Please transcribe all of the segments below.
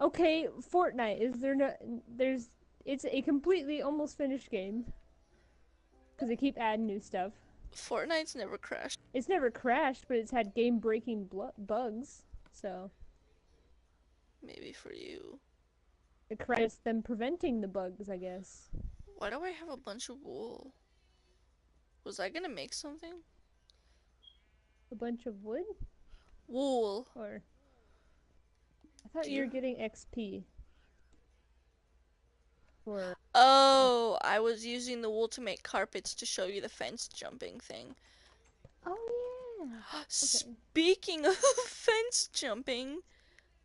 Okay, Fortnite, is there no, it's a completely almost finished game. Because they keep adding new stuff. Fortnite's never crashed. It's never crashed, but it's had game-breaking bugs. So, Maybe for you. it crashed them preventing the bugs, I guess. Why do I have a bunch of wool? Was I gonna make something? A bunch of wood? Wool. Or, I thought Do you were you? getting XP for, Oh, I was using the wool to make carpets to show you the fence jumping thing. oh yeah. Okay. Speaking of fence jumping,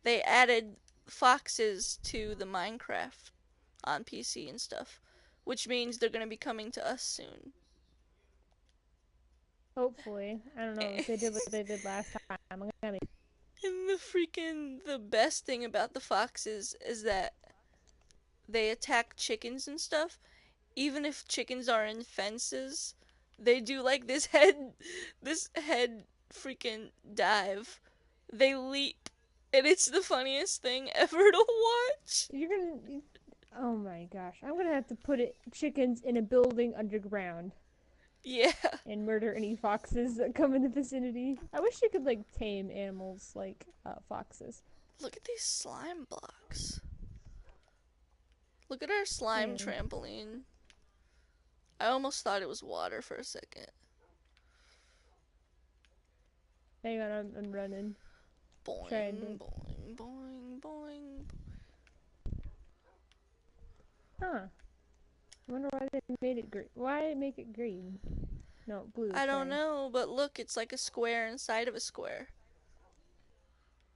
they added foxes to the Minecraft on PC and stuff, which means they're gonna be coming to us soon. Hopefully. I don't know if they did what they did last time. I'm gonna be And the best thing about the foxes is that they attack chickens and stuff. Even if chickens are in fences, they do like this head freaking dive. They leap, and it's the funniest thing ever to watch. you're gonna oh my gosh. I'm gonna have to put chickens in a building underground Yeah. and murder any foxes that come in the vicinity. I wish you could like tame animals like foxes. Look at these slime blocks. Look at our slime Yeah. trampoline. I almost thought it was water for a second. Hang on, I'm running. Trying Boing, to. boing, boing, boing. Huh. I wonder why they made it green. Why make it green? No, blue. I don't Sorry. know, but look, it's like a square inside of a square.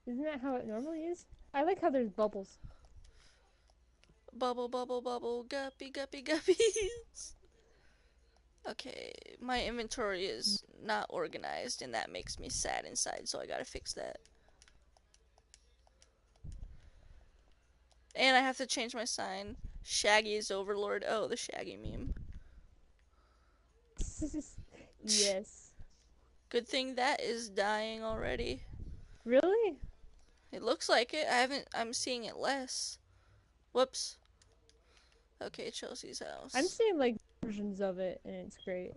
Isn't that how it normally is? I like how there's bubbles. Bubble, bubble, bubble, guppy, guppy, guppies. Okay, my inventory is not organized, and that makes me sad inside, so I gotta fix that. And I have to change my sign. Shaggy is Overlord. Oh, the Shaggy meme. Yes. Good thing that is dying already. Really? It looks like it. I'm seeing it less. Whoops. Okay, Chelsea's I'm house. seeing like versions of it, and it's great.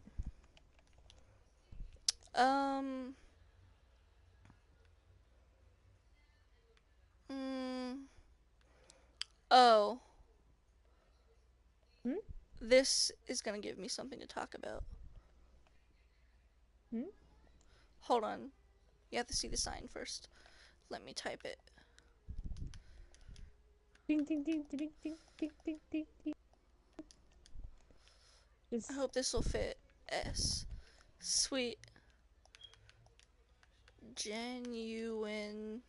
Um. Mm, oh. Hmm? This is gonna give me something to talk about. Hmm? Hold on. You have to see the sign first. Let me type it. Ding ding ding ding ding ding ding ding ding. I Just hope this will fit. S. Sweet. Genuine.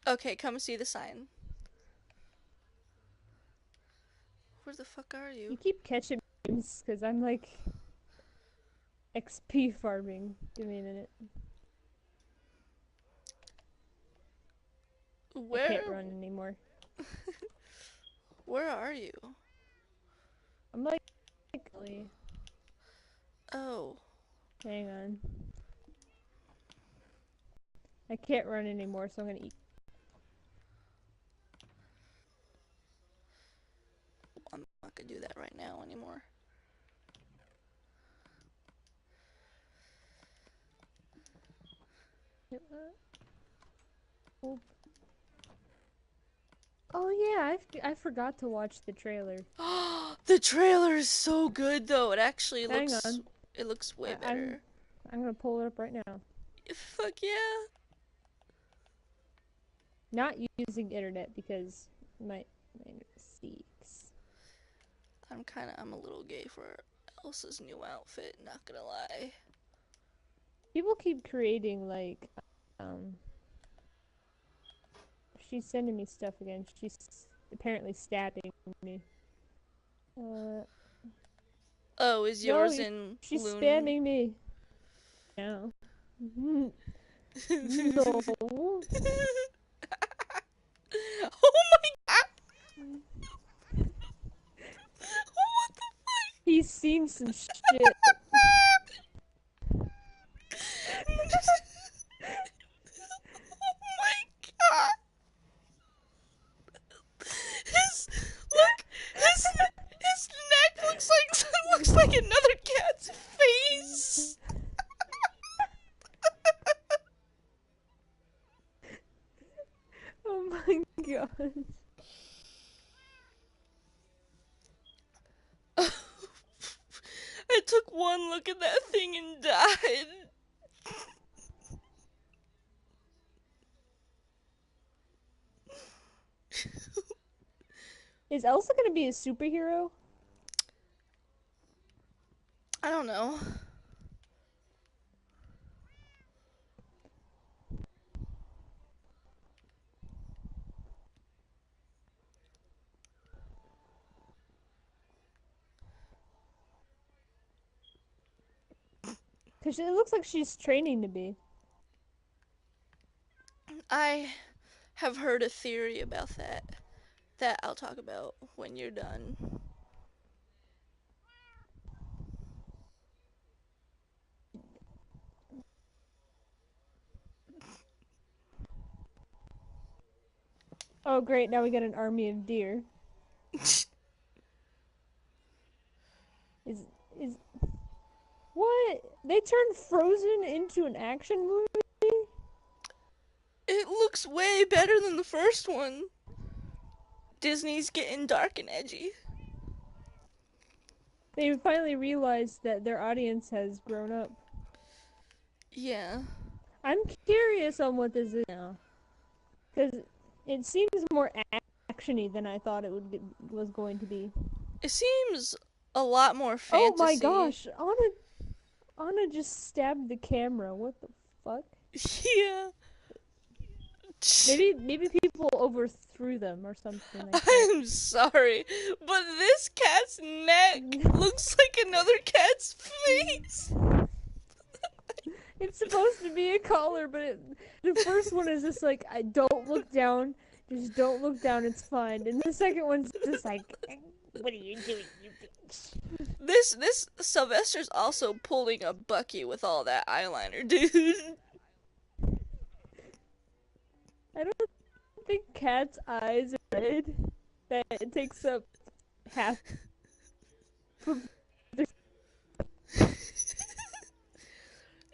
Okay, come see the sign. Where the fuck are you you? keep catching me because I'm like XP farming. Give me a minute. I Where? can't run anymore. Where are you? I'm like, Oh. hang on. I can't run anymore, so I'm gonna eat. I'm not gonna do that right now anymore. Oh, oh yeah, I forgot to watch the trailer. The trailer is so good though. Hang on. It looks way I, I'm better. I'm gonna pull it up right now. Fuck yeah. Not using internet because my mistakes. I'm a little gay for Elsa's new outfit, not gonna lie. People keep creating like um she's sending me stuff again. She's apparently stabbing me. Uh Oh, is no, yours in she's Loon? spamming me. No. No. Oh my god! What the He's seen some shit. Oh my god! His look, his neck looks like another cat's face. Oh my god. I took one look at that thing and died. Is Elsa gonna be a superhero? I don't know. Because it looks like she's training to be. I have heard a theory about that I'll talk about when you're done. Oh great, now we got an army of deer. Is what? They turned Frozen into an action movie? It looks way better than the first one. Disney's getting dark and edgy. They finally realized that their audience has grown up. Yeah. I'm curious on what this is now. Because it seems more actiony than I thought it was going to be. It seems a lot more fantasy. Oh my gosh, Anna just stabbed the camera. What the fuck? Yeah. Maybe people overthrew them or something like that. I'm sorry, but this cat's neck looks like another cat's face. It's supposed to be a collar, but the first one is just like, I don't look down. Just don't look down. It's fine. And the second one's just like, what are you doing, you bitch? This Sylvester's also pulling a Bucky with all that eyeliner, dude. I don't think cats' eyes are red. That it takes up half of their...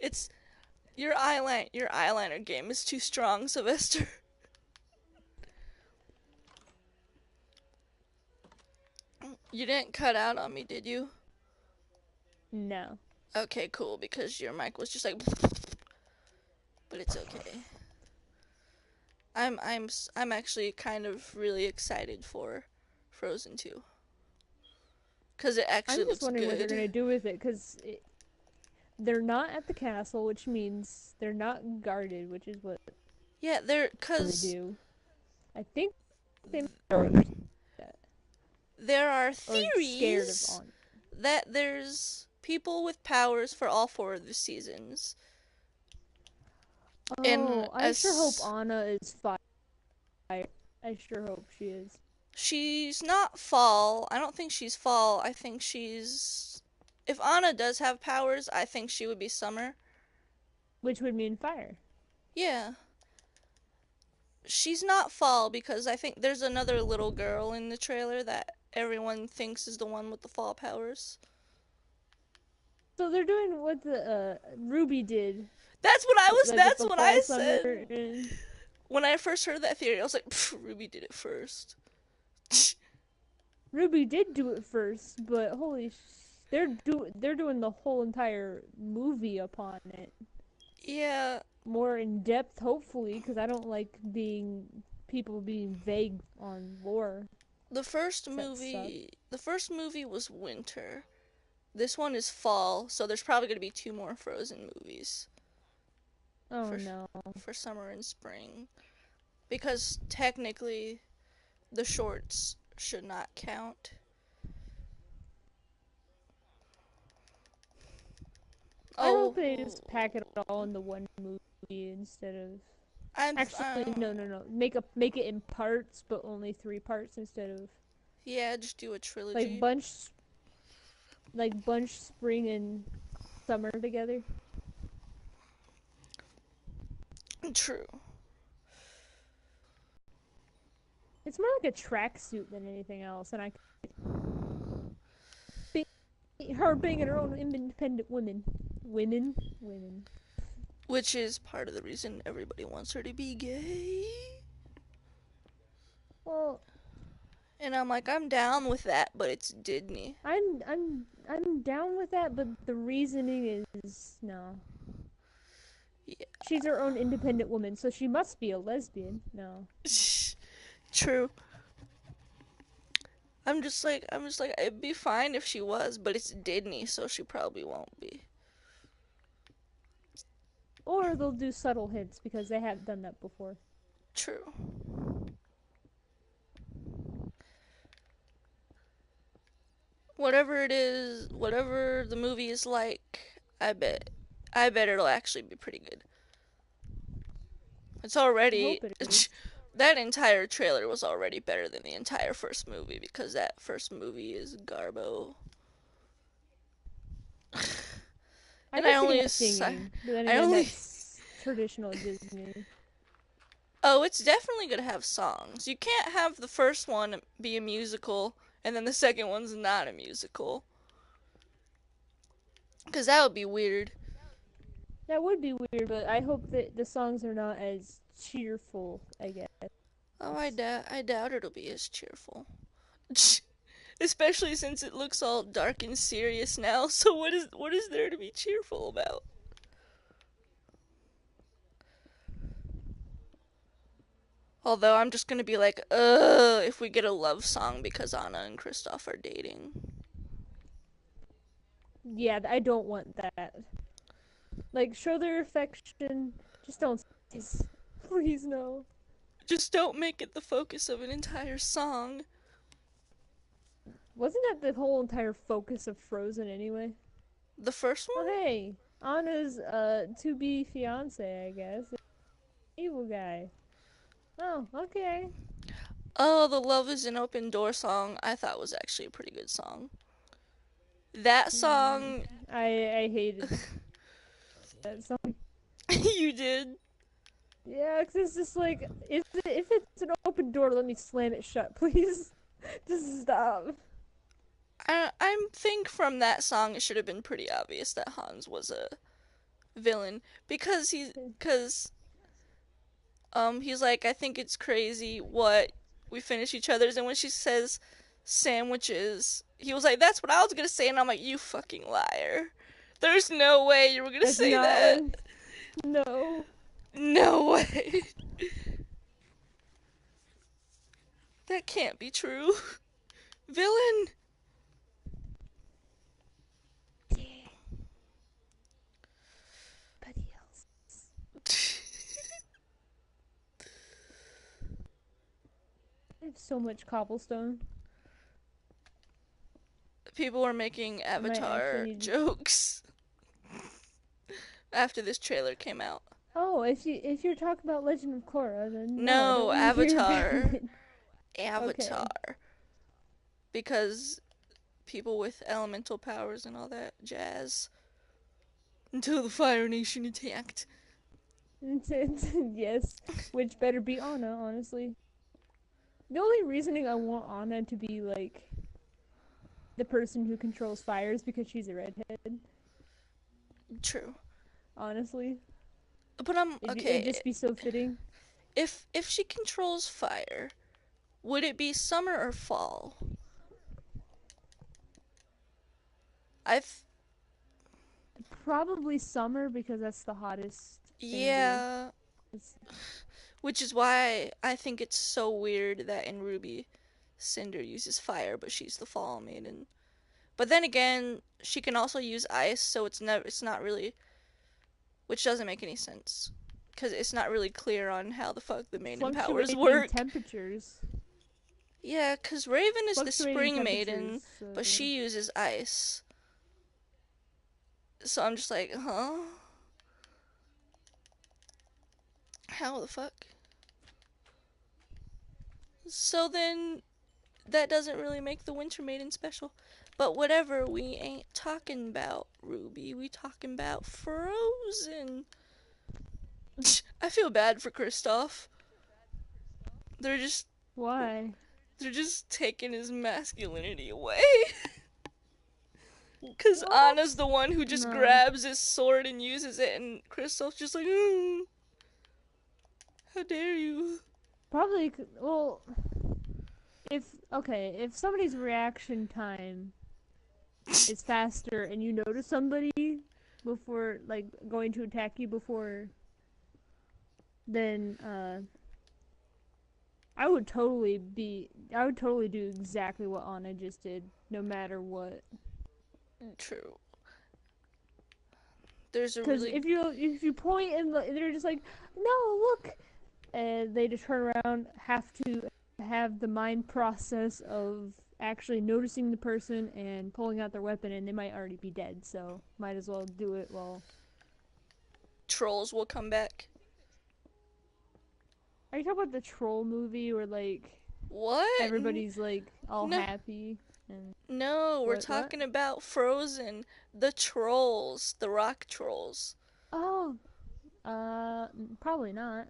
It's your eyeliner game is too strong, Sylvester. You didn't cut out on me, did you? No. Okay, cool, because your mic was just like but it's okay. I'm actually kind of really excited for Frozen 2. Cuz it actually I'm looks just wondering good. what they're going to do with it, because they're not at the castle, which means they're not guarded, which is what Yeah, they're they cuz do. I think they there are or scared of theories on. that there's people with powers for all 4 of the seasons. And Oh, I sure hope Anna is fire. I sure hope she is. She's not fall. I don't think she's fall. I think she's... If Anna does have powers, I think she would be summer. Which would mean fire. Yeah. She's not fall because I think there's another little girl in the trailer that everyone thinks is the one with the fall powers. So they're doing what the Ruby did. That's what I was. Like That's the what fall I summer said. and... When I first heard that theory, I was like, Ruby did it first. Ruby did do it first, but holy they're doing the whole entire movie upon it. Yeah. More in depth, hopefully, because I don't like people being vague on lore. The first movie was winter. This one is fall, so there's probably going to be 2 more Frozen movies. Oh no. For summer and spring. Because technically the shorts should not count. I hope they just pack it all into one movie instead of... Actually, no. Make it in parts, but only 3 parts instead of... Yeah, just do a trilogy. Like bunch like bunch spring and summer together. True. It's more like a tracksuit than anything else, and I her being her own independent women. Which is part of the reason everybody wants her to be gay. Well, And I'm like, I'm down with that, but it's Disney. I'm down with that, but the reasoning is no. Yeah. She's her own independent woman, so she must be a lesbian. No. True. I'm just like, it'd be fine if she was, but it's Disney, so she probably won't be. Or they'll do subtle hints because they have done that before. True. Whatever it is, whatever the movie is like, I bet it'll actually be pretty good. It's I already, hope it is. that entire trailer was already better than the entire first movie because that first movie is garbo. I And guess they have singing, but then again, only, that's traditional Disney. oh, it's definitely gonna have songs. You can't have the first one be a musical and then the second one's not a musical. Because that would be weird. That would be weird, but I hope that the songs are not as cheerful, I guess. Oh, I doubt it'll be as cheerful. Especially since it looks all dark and serious now. So what is there to be cheerful about? Although I'm just gonna be like, if we get a love song because Anna and Kristoff are dating. Yeah, I don't want that. Like, show their affection. Just don't. Please, no. Just don't make it the focus of an entire song. Wasn't that the whole entire focus of Frozen anyway? The first Oh, one? hey. Anna's, to-be fiance, I guess. Evil guy. Oh, okay. Oh, the Love is an Open Door song I thought was actually a pretty good song. That song. I hated that song. You did? Yeah, 'cause it's just like, if it's an open door, let me slam it shut, please. Just stop. I think from that song it should have been pretty obvious that Hans was a villain because he's like, I think it's crazy what we finish each other's, and when she says sandwiches, he was like, that's what I was gonna say, and I'm like, you fucking liar. There's no way you were gonna That's say not that. what. No. No way. That can't be true. Villain. Anybody else? I have so much cobblestone. People were making I might actually Avatar need. jokes after this trailer came out. Oh, if you're talking about Legend of Korra, then no, I don't No, want to hear about Avatar. it. Avatar. Okay. Because people with elemental powers and all that jazz. Until the Fire Nation attacked. Yes, which better be Anna, honestly. The only reasoning I want Anna to be like the person who controls fire is because she's a redhead. True. Honestly, But I'm it'd okay. just be so fitting. If she controls fire, would it be summer or fall? I've Probably summer because that's the hottest thing to do. yeah, which is why I think it's so weird that in Ruby, Cinder uses fire, but she's the fall maiden. But then again, she can also use ice, so it's not really, which doesn't make any sense, because it's not really clear on how the fuck the maiden powers Fluctuating work. temperatures. Yeah, because Raven is the Fluctuating spring maiden, temperatures. but she uses ice. So I'm just like, huh? How the fuck? So then, that doesn't really make the Winter Maiden special. But whatever, we ain't talking about Ruby. We talking about Frozen. I feel bad for Kristoff. They're just Why? they're just taking his masculinity away. Cause Anna's What? the one who just No. grabs his sword and uses it, and Kristoff's just like, how dare you? Probably. Well, if somebody's reaction time is faster, and you notice somebody before, like, going to attack you before, then I would totally do exactly what Anna just did, no matter what. True. There's a Because really if you point and they're just like, no, look, and they just turn around, have to have the mind process of actually noticing the person and pulling out their weapon, and they might already be dead. So might as well do it while. trolls will come back. Are you talking about the troll movie where like What? everybody's like all No, happy and no, we're what? talking about Frozen. The trolls, the rock trolls. Oh, probably not.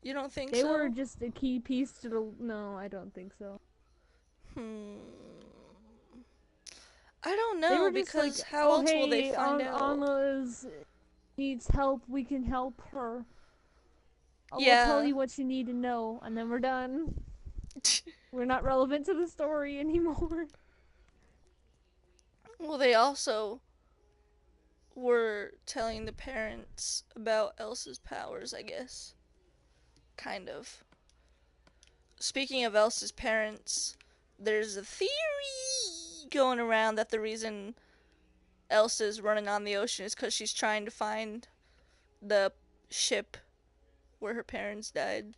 You don't think They were so? just a key piece to the. No, I don't think so. Hmm. I don't They know were just like, because how oh else will they hey, find out? Anna's needs help. We can help her. We'll tell Yeah. you what you need to know, and then we're done. We're not relevant to the story anymore. Well, they also were telling the parents about Elsa's powers, I guess. Kind of. Speaking of Elsa's parents, there's a theory going around that the reason Elsa's running on the ocean is because she's trying to find the ship where her parents died.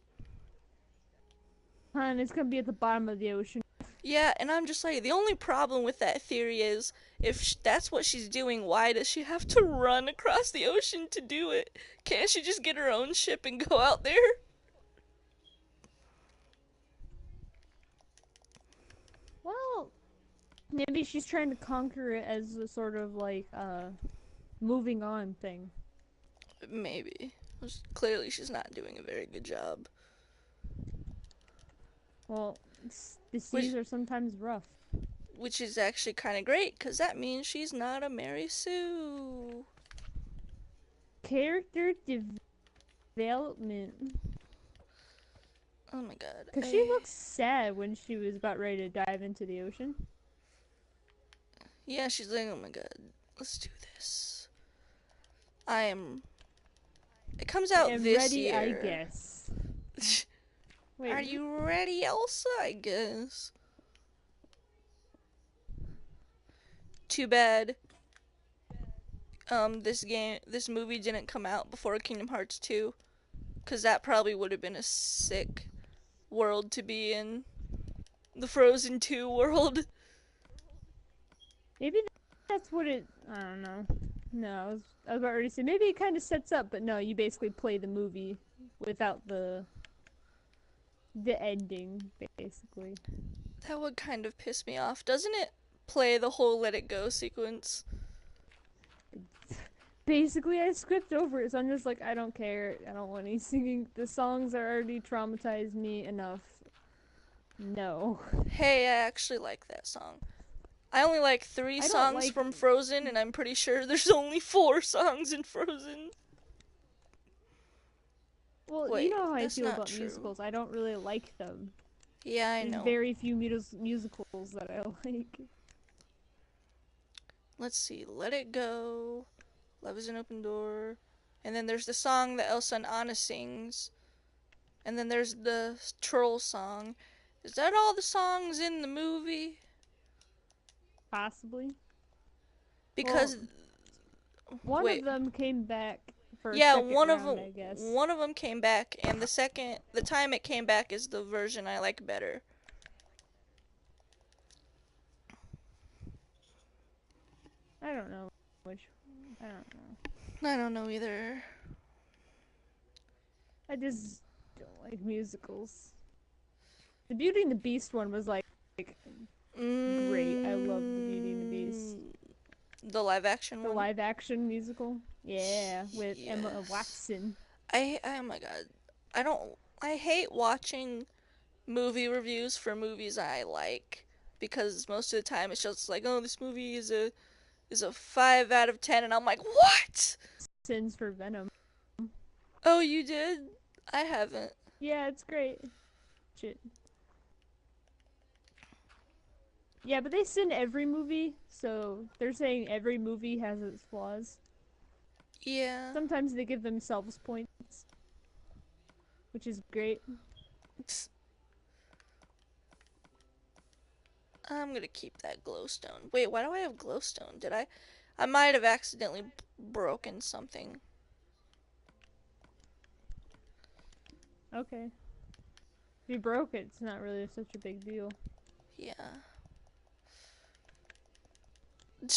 And it's gonna be at the bottom of the ocean. Yeah, and I'm just like, the only problem with that theory is if that's what she's doing, why does she have to run across the ocean to do it? Can't she just get her own ship and go out there? Well, maybe she's trying to conquer it as a sort of like moving on thing. Maybe. Clearly, she's not doing a very good job. Well, the seas Which, are sometimes rough. which is actually kind of great, because that means she's not a Mary Sue. Character development. Oh my god. Cause she looks sad when she was about ready to dive into the ocean. Yeah, she's like, oh my god, let's do this. I am. It comes out And this ready, I year. guess. Wait, Are you ready, Elsa? I guess. Too bad. This movie didn't come out before Kingdom Hearts 2, cause that probably would have been a sick world to be in. The Frozen 2 world. maybe that's what it. I don't know. No, I was about ready to say maybe it kind of sets up, but no, you basically play the movie without the ending, basically. That would kind of piss me off. Doesn't it play the whole Let It Go sequence? Basically, I skipped over it, so I'm just like, I don't care. I don't want any singing. The songs are already traumatized me enough. No. Hey, I actually like that song. I only like 3 I don't songs like. from Frozen, and I'm pretty sure there's only 4 songs in Frozen. Well, you Wait, know how I that's feel not about true. musicals. I don't really like them. Yeah, I There's know. very few musicals that I like. Let's see. Let It Go. Love is an Open Door. And then there's the song that Elsa and Anna sings. And then there's the troll song. Is that all the songs in the movie? Possibly. Because Well, one of wait, them came back for a yeah, second round, I guess. one of them came back, and the time it came back is the version I like better. I don't know which. I don't know. I don't know either. I just don't like musicals. The Beauty and the Beast one was like great. I love the Beauty and the Beast. Mm, the live action The one. live action musical. Yeah, with Emma Yes. Watson. Oh my god. I don't I hate watching movie reviews for movies I like because most of the time it's just like, "Oh, this movie is a 5 out of 10." And I'm like, "What?" Sins for Venom. Oh, you did? I haven't. Yeah, it's great. Shit. Yeah, but they sin every movie, so they're saying every movie has its flaws. Yeah. Sometimes they give themselves points, which is great. I'm gonna keep that glowstone. Wait, why do I have glowstone? Did I? I might have accidentally broken something. Okay. If you broke it, it's not really such a big deal. Yeah.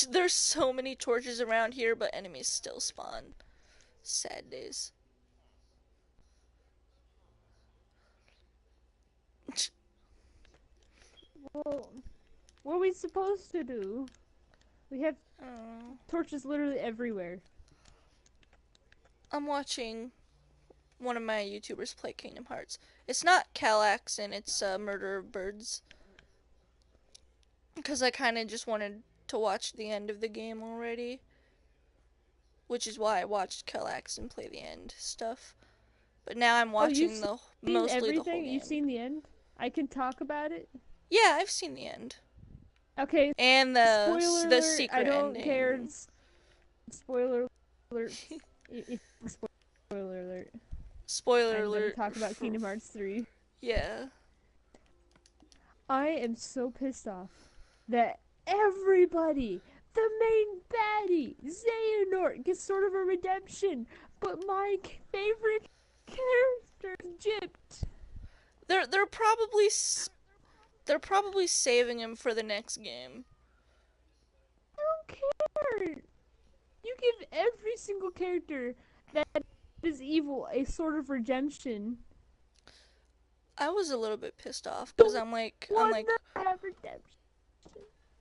There's so many torches around here, but enemies still spawn. Sad days. Well, what are we supposed to do? We have Oh. torches literally everywhere. I'm watching one of my YouTubers play Kingdom Hearts. It's not Calax and it's Murder of Birds. Because I kind of just wanted to watch the end of the game already. Which is why I watched Calax and play the end stuff. But now I'm Oh, you've watching the seen mostly the whole everything? You've game. seen the end? I can talk about it? Yeah, I've seen the end. Okay, And spoiler the alert. I secret don't care. ending. Spoiler alert. It's spoiler alert. Spoiler I'm gonna alert. talk about Kingdom Hearts 3. Yeah. I am so pissed off that everybody, the main baddie, Xehanort, gets sort of a redemption, but my favorite character is gypped. They're probably they're probably saving him for the next game. I don't care. You give every single character that is evil a sort of redemption. I was a little bit pissed off because The I'm one like that have redemption.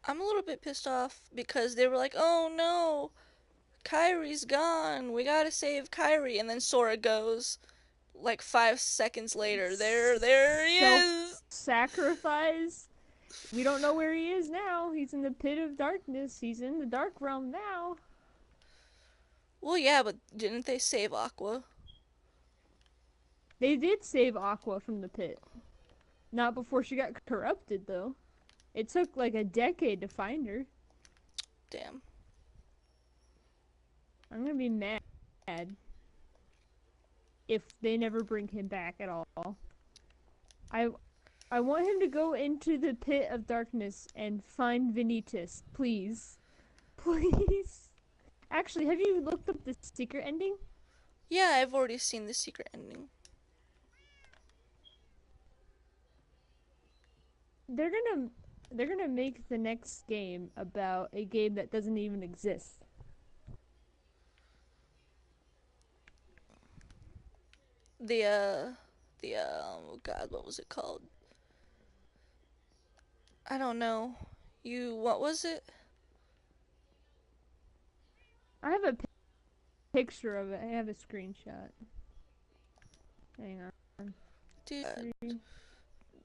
I'm a little bit pissed off because they were like, "Oh no, Kyrie's gone. We gotta save Kyrie," and then Sora goes like 5 seconds later. There he is. Self-sacrifice. We don't know where he is now. He's in the pit of darkness. He's in the dark realm now. Well, yeah, but didn't they save Aqua? They did save Aqua from the pit. Not before she got corrupted, though. It took like a decade to find her. Damn. I'm gonna be mad if they never bring him back at all. I I want him to go into the pit of darkness and find Vanitas, please. Please. Actually, have you looked up the secret ending? Yeah, I've already seen the secret ending. They're gonna they're gonna make the next game about a game that doesn't even exist. Oh god, what was it called? I don't know. What was it? I have a picture of it. I have a screenshot. Hang on. Dude,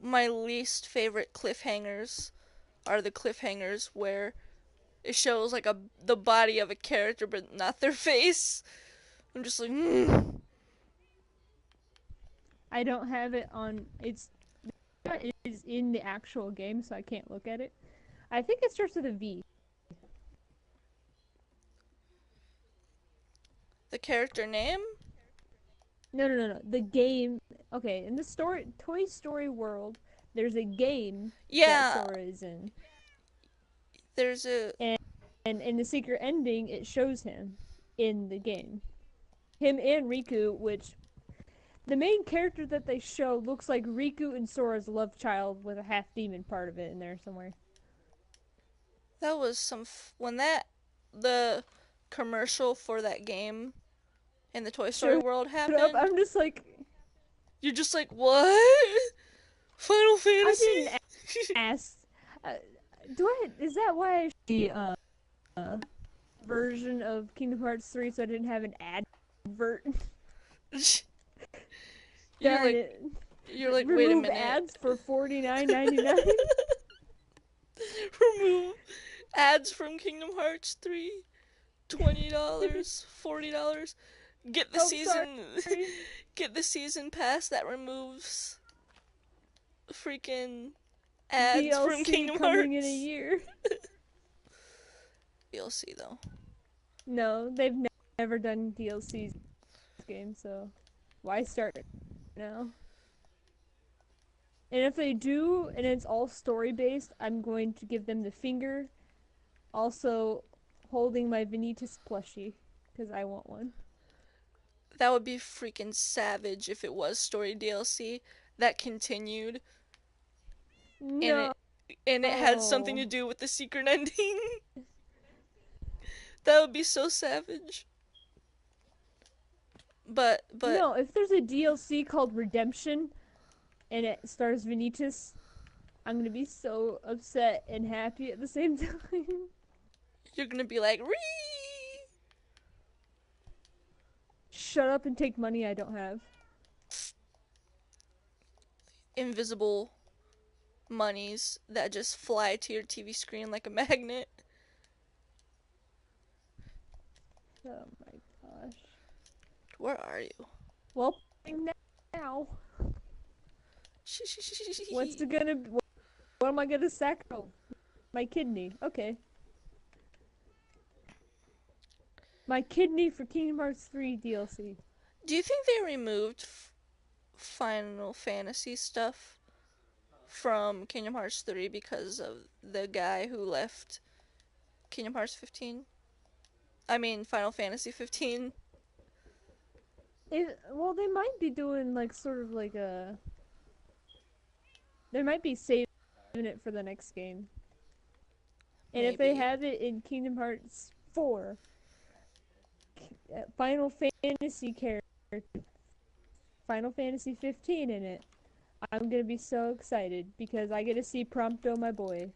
my least favorite cliffhangers are the cliffhangers where it shows like the body of a character but not their face. I'm just like, I don't have it on. It is in the actual game, so I can't look at it. I think it starts with a V. the character name? No. The game. Okay, in the Toy Story world, there's a game that Yeah, Sora is in, there's a and in the secret ending, it shows him in the game. Him and Riku, which the main character that they show looks like Riku and Sora's love child with a half demon part of it in there somewhere. that was when that the commercial for that game in the Toy Story Showed world up. happened. I'm just like, You're just like, what? Final I Fantasy. didn't ask. Uh, Is that why I the uh, version of Kingdom Hearts 3 so I didn't have an advert? You're Darn like, it. you're like, wait a Remove minute. ads for $49.99. Remove ads from Kingdom Hearts 3. $20, $40. Get the Oh, sorry. season get the season pass that removes freaking ads from DLC Kingdom coming in a Hearts. year. DLC though. No, they've never done DLCs game, so why start now? And if they do, and it's all story based, I'm going to give them the finger. Also, holding my Vanitas plushie because I want one. That would be freaking savage if it was story DLC that continued and No. it had something to do with the secret ending. That would be so savage. But No, if there's a DLC called Redemption and it stars Vanitas, I'm gonna be so upset and happy at the same time. you're gonna be like, Ree! Shut up and take money I don't have. Invisible monies that just fly to your TV screen like a magnet. Oh my gosh. Where are you? Well, now. What am I gonna sack? Oh, my kidney. Okay. My kidney for Kingdom Hearts 3 DLC. Do you think they removed Final Fantasy stuff from Kingdom Hearts 3 because of the guy who left Kingdom Hearts 15? I mean, Final Fantasy 15. Well, they might be doing like sort of like a. They might be saving it for the next game. And if they Maybe. have it in Kingdom Hearts 4, Final Fantasy character, Final Fantasy 15 in it, I'm gonna be so excited because I get to see Prompto, my boy,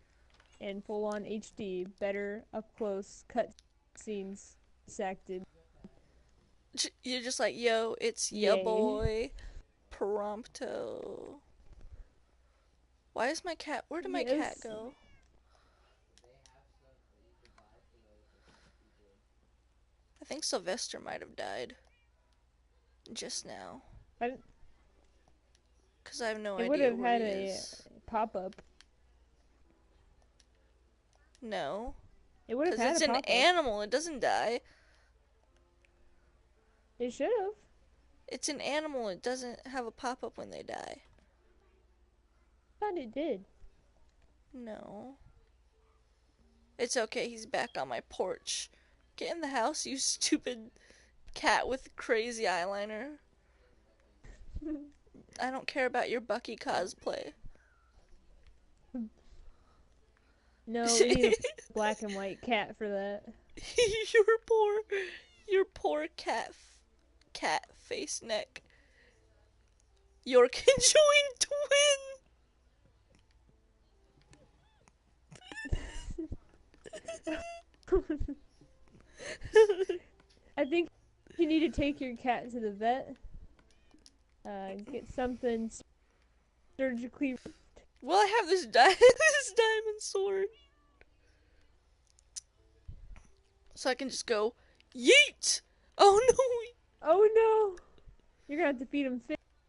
in full on HD, better up close cut scenes, acted. You're just like, yo, it's ya Yay. boy, Prompto. Why is my cat? Where did my cat Yes. go? I think Sylvester might have died just now. Because I have no It would idea have where had he a is. pop-up. No. It would have Because had it's a an pop-up. animal. It doesn't die. It should have. It's an animal. It doesn't have a pop-up when they die. I thought it did. No. It's okay. He's back on my porch. Get in the house, you stupid cat with crazy eyeliner. I don't care about your Bucky cosplay. No, we need a black and white cat for that. your poor cat face neck. Your conjoined twin. I think you need to take your cat to the vet. Get something surgically. Well, I have this this diamond sword, so I can just go yeet. Oh no! Oh no! You're gonna have to feed him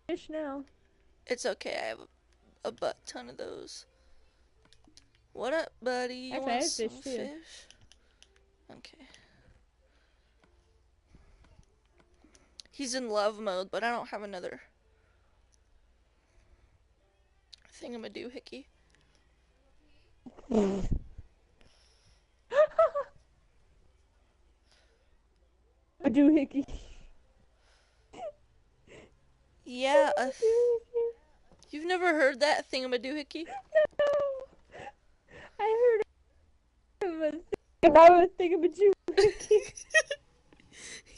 fish now. It's okay. I have a butt ton of those. What up, buddy? You Actually, I want have some fish too. fish? Okay. He's in love mode, but I don't have another thingamadoohickey. A doohickey. Yeah, you've never heard that thingamadoohickey? No! I heard of a thing about a thingamajoohickey.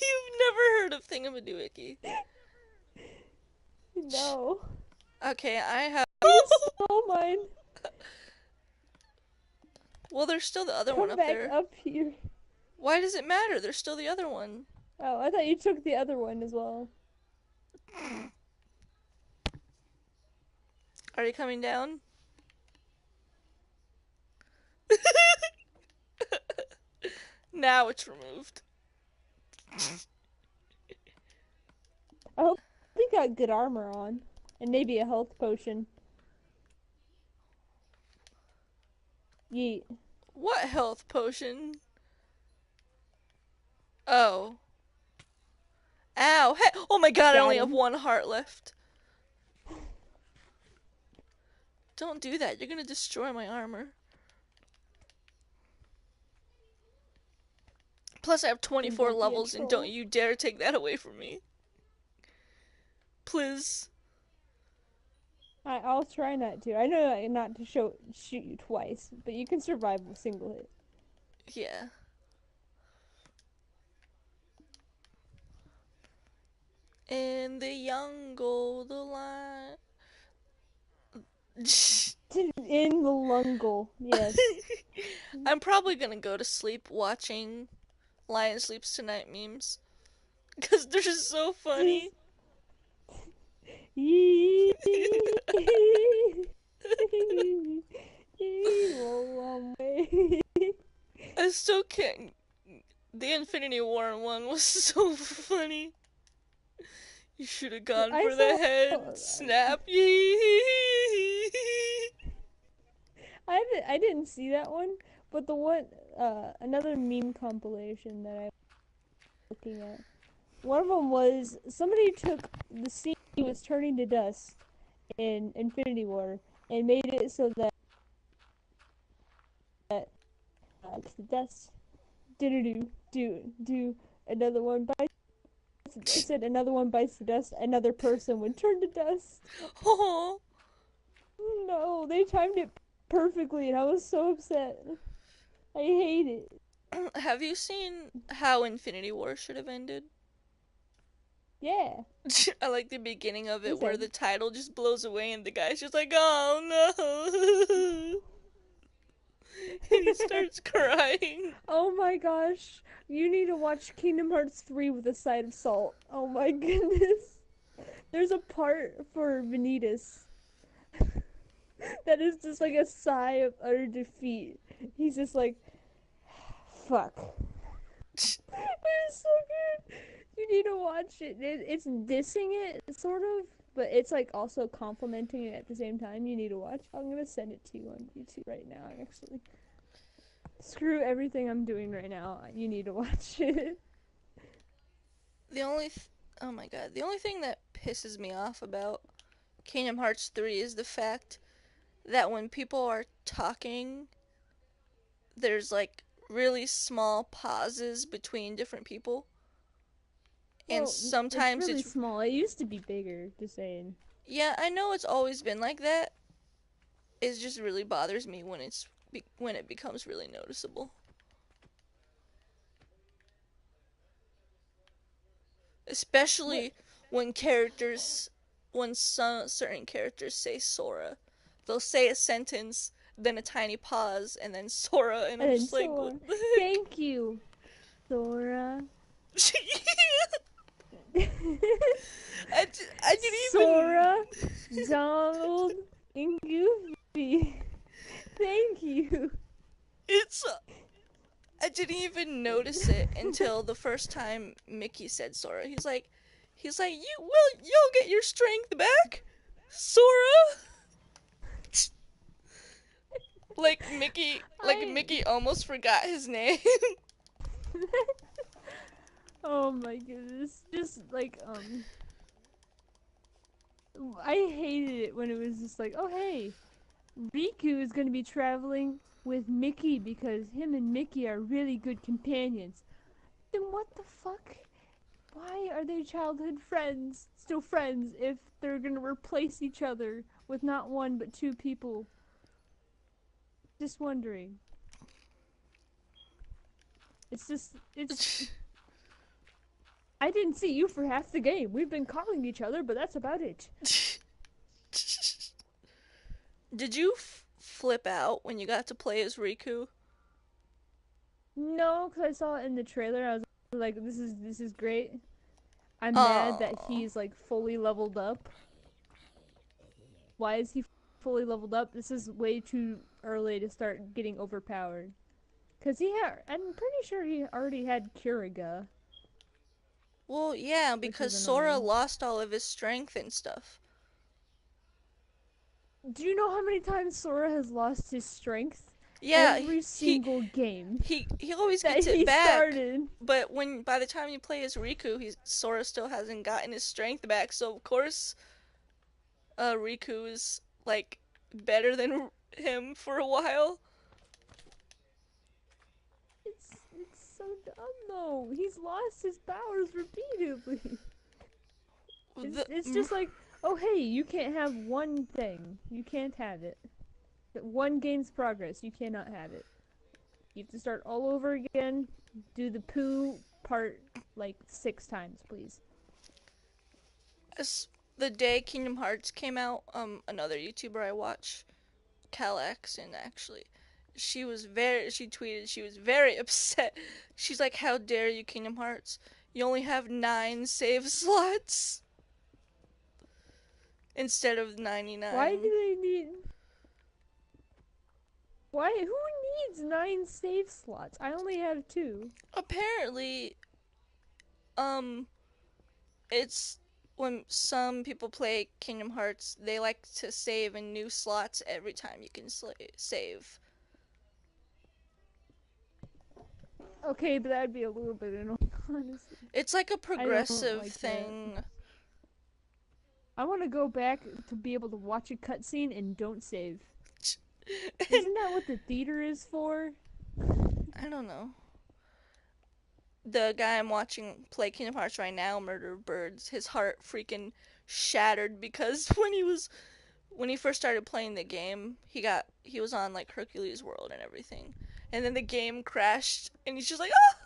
You've never heard of thingamadoohickey? No. Okay, I have. You stole mine. Well, there's still the other one Come up back there. up here. Why does it matter? There's still the other one. Oh, I thought you took the other one as well. Are you coming down? Now it's removed. I hope you got good armor on. And maybe a health potion. Yeet. What health potion? Oh. Ow. Hey. Oh my god, I Got only have him. one heart left. Don't do that. You're gonna destroy my armor. Plus, I have And 24 don't be a levels, and don't troll. you dare take that away from me. Please. I'll try not to. I know not to shoot you twice, but you can survive a single hit. Yeah. In the jungle, the line. In the lungle, yes. I'm probably gonna go to sleep watching Lion Sleeps Tonight memes. Because they're just so funny. Yee. I still can't. The Infinity War one was so funny. You should have gone I for the saw. head. Snap. I didn't see that one, but the one another meme compilation that I was looking at. One of them was somebody took the scene he was turning to dust in Infinity War and made it so that the dust do another one bites. It said another one bites the dust, another person would turn to dust. Oh. No, they timed it perfectly, and I was so upset. I hate it. Have you seen how Infinity War should have ended? Yeah, I like the beginning of he it where said. the title just blows away and the guy's just like, oh no. And he starts crying. Oh my gosh, you need to watch Kingdom Hearts 3 with a side of salt. Oh my goodness. There's a part for Vanitas that is just like a sigh of utter defeat. He's just like, fuck. It's so good. You need to watch it. It's dissing it, sort of, but it's like also complimenting it at the same time. You need to watch. I'm gonna send it to you on YouTube right now, actually. Screw everything I'm doing right now. You need to watch it. The only oh my god, the only thing that pisses me off about Kingdom Hearts 3 is the fact that when people are talking, there's like really small pauses between different people. And Well, it's sometimes really it's small. It used to be bigger, just saying. yeah, I know it's always been like that. It just really bothers me when when it becomes really noticeable. What? Especially when characters when some certain characters say Sora. They'll say a sentence, then a tiny pause, and then Sora, and I'm And then just like, what Sora. the Thank you, Sora. heck? I didn't Sora, Donald, and Goofy. Thank you. it's I didn't even notice it until the first time Mickey said Sora. You'll get your strength back, Sora. Like I. Mickey almost forgot his name. Oh my goodness. Just like, I hated it when it was just like, oh hey, Riku is gonna be traveling with Mickey because him and Mickey are really good companions. Then what the fuck? Why are they childhood friends, still friends, if they're gonna replace each other with not one but two people? Just wondering. It's I didn't see you for half the game. We've been calling each other, but that's about it. Did you flip out when you got to play as Riku? No, because I saw it in the trailer. I was like, this is great. I'm mad that Oh. he's like fully leveled up. Why is he fully leveled up? This is way too early to start getting overpowered. Cause I'm pretty sure he already had Kiriga, Well, yeah, which is because Sora annoying. lost all of his strength and stuff. Do you know how many times Sora has lost his strength? Yeah, Every he single game he always that gets it he back, started. but by the time you play as Riku, Sora still hasn't gotten his strength back. So of course, Riku is like better than him for a while. It's so dumb though. He's lost his powers repeatedly. It's The it's just like, oh hey, you can't have one thing. You can't have it. One game's progress. You cannot have it. You have to start all over again. Do the poo part like 6 times, please. as the day Kingdom Hearts came out, another YouTuber I watch, Cal Axon actually. She tweeted she was very upset. She's like, "How dare you, Kingdom Hearts? You only have 9 save slots instead of Why do 99." they need? Why? Who needs 9 save slots? I only have 2. Apparently, um it's when some people play Kingdom Hearts, they like to save in new slots every time you can save. Okay, but that'd be a little bit annoying, honestly. It's like a I don't progressive like that. thing. I want to go back to be able to watch a cutscene and don't save. And Isn't that what the theater is for? I don't know. The guy I'm watching play Kingdom Hearts right now, Murder Birds, his heart freaking shattered because when he first started playing the game, he was on like Hercules World and everything. And then the game crashed and he's just like, "Ah!"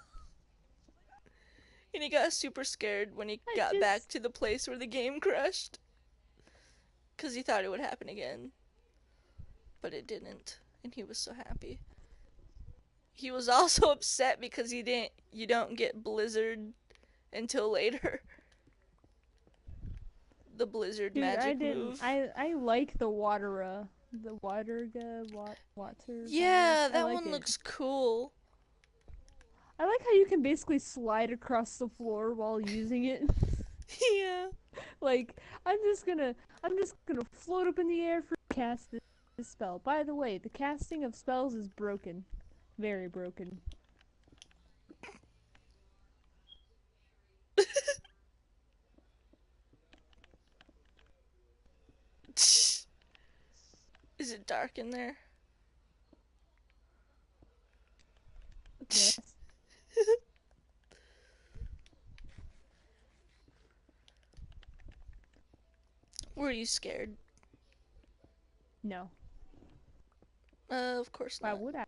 And he got super scared when he I got back just to the place where the game crashed cuz he thought it would happen again, but it didn't, and he was so happy. He was also upset because you don't get Blizzard until later. The Blizzard Dude, I magic didn't. move. I like the the water power. Yeah, I that like one it. looks cool. I like how you can basically slide across the floor while using it. Yeah. Like I'm just gonna float up in the air for cast this spell. By the way, the casting of spells is broken, very broken. Is it dark in there? Yes. Were you scared? No. Of course Why not. would I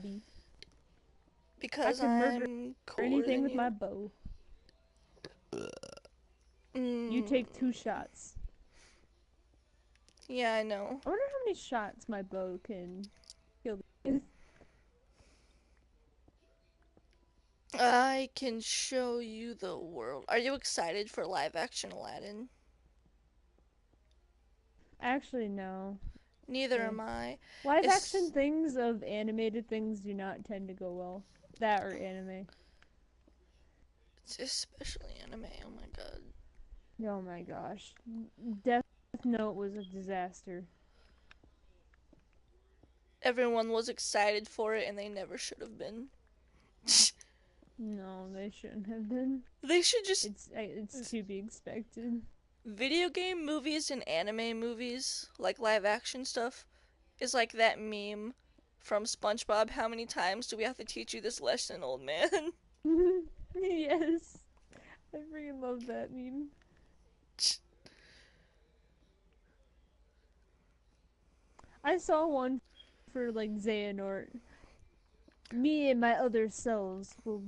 be? I Because could murder I'm cooler anything than with my you. bow. You Mm, take 2 shots. yeah, I know. I wonder how many shots my bow can kill. I can show you the world. Are you excited for live action Aladdin? Actually, no. Neither Eh. am I. Live action It's things of animated things do not tend to go well. That or anime. it's especially anime. Oh my god. Oh my gosh. Death Note was a disaster. Everyone was excited for it and they never should have been. No, they shouldn't have been. They should just It's to be expected. video game movies and anime movies, like live action stuff, is like that meme from SpongeBob. How many times do we have to teach you this lesson, old man? Yes. I freaking love that meme. I saw one for like Xehanort. Me and my other selves will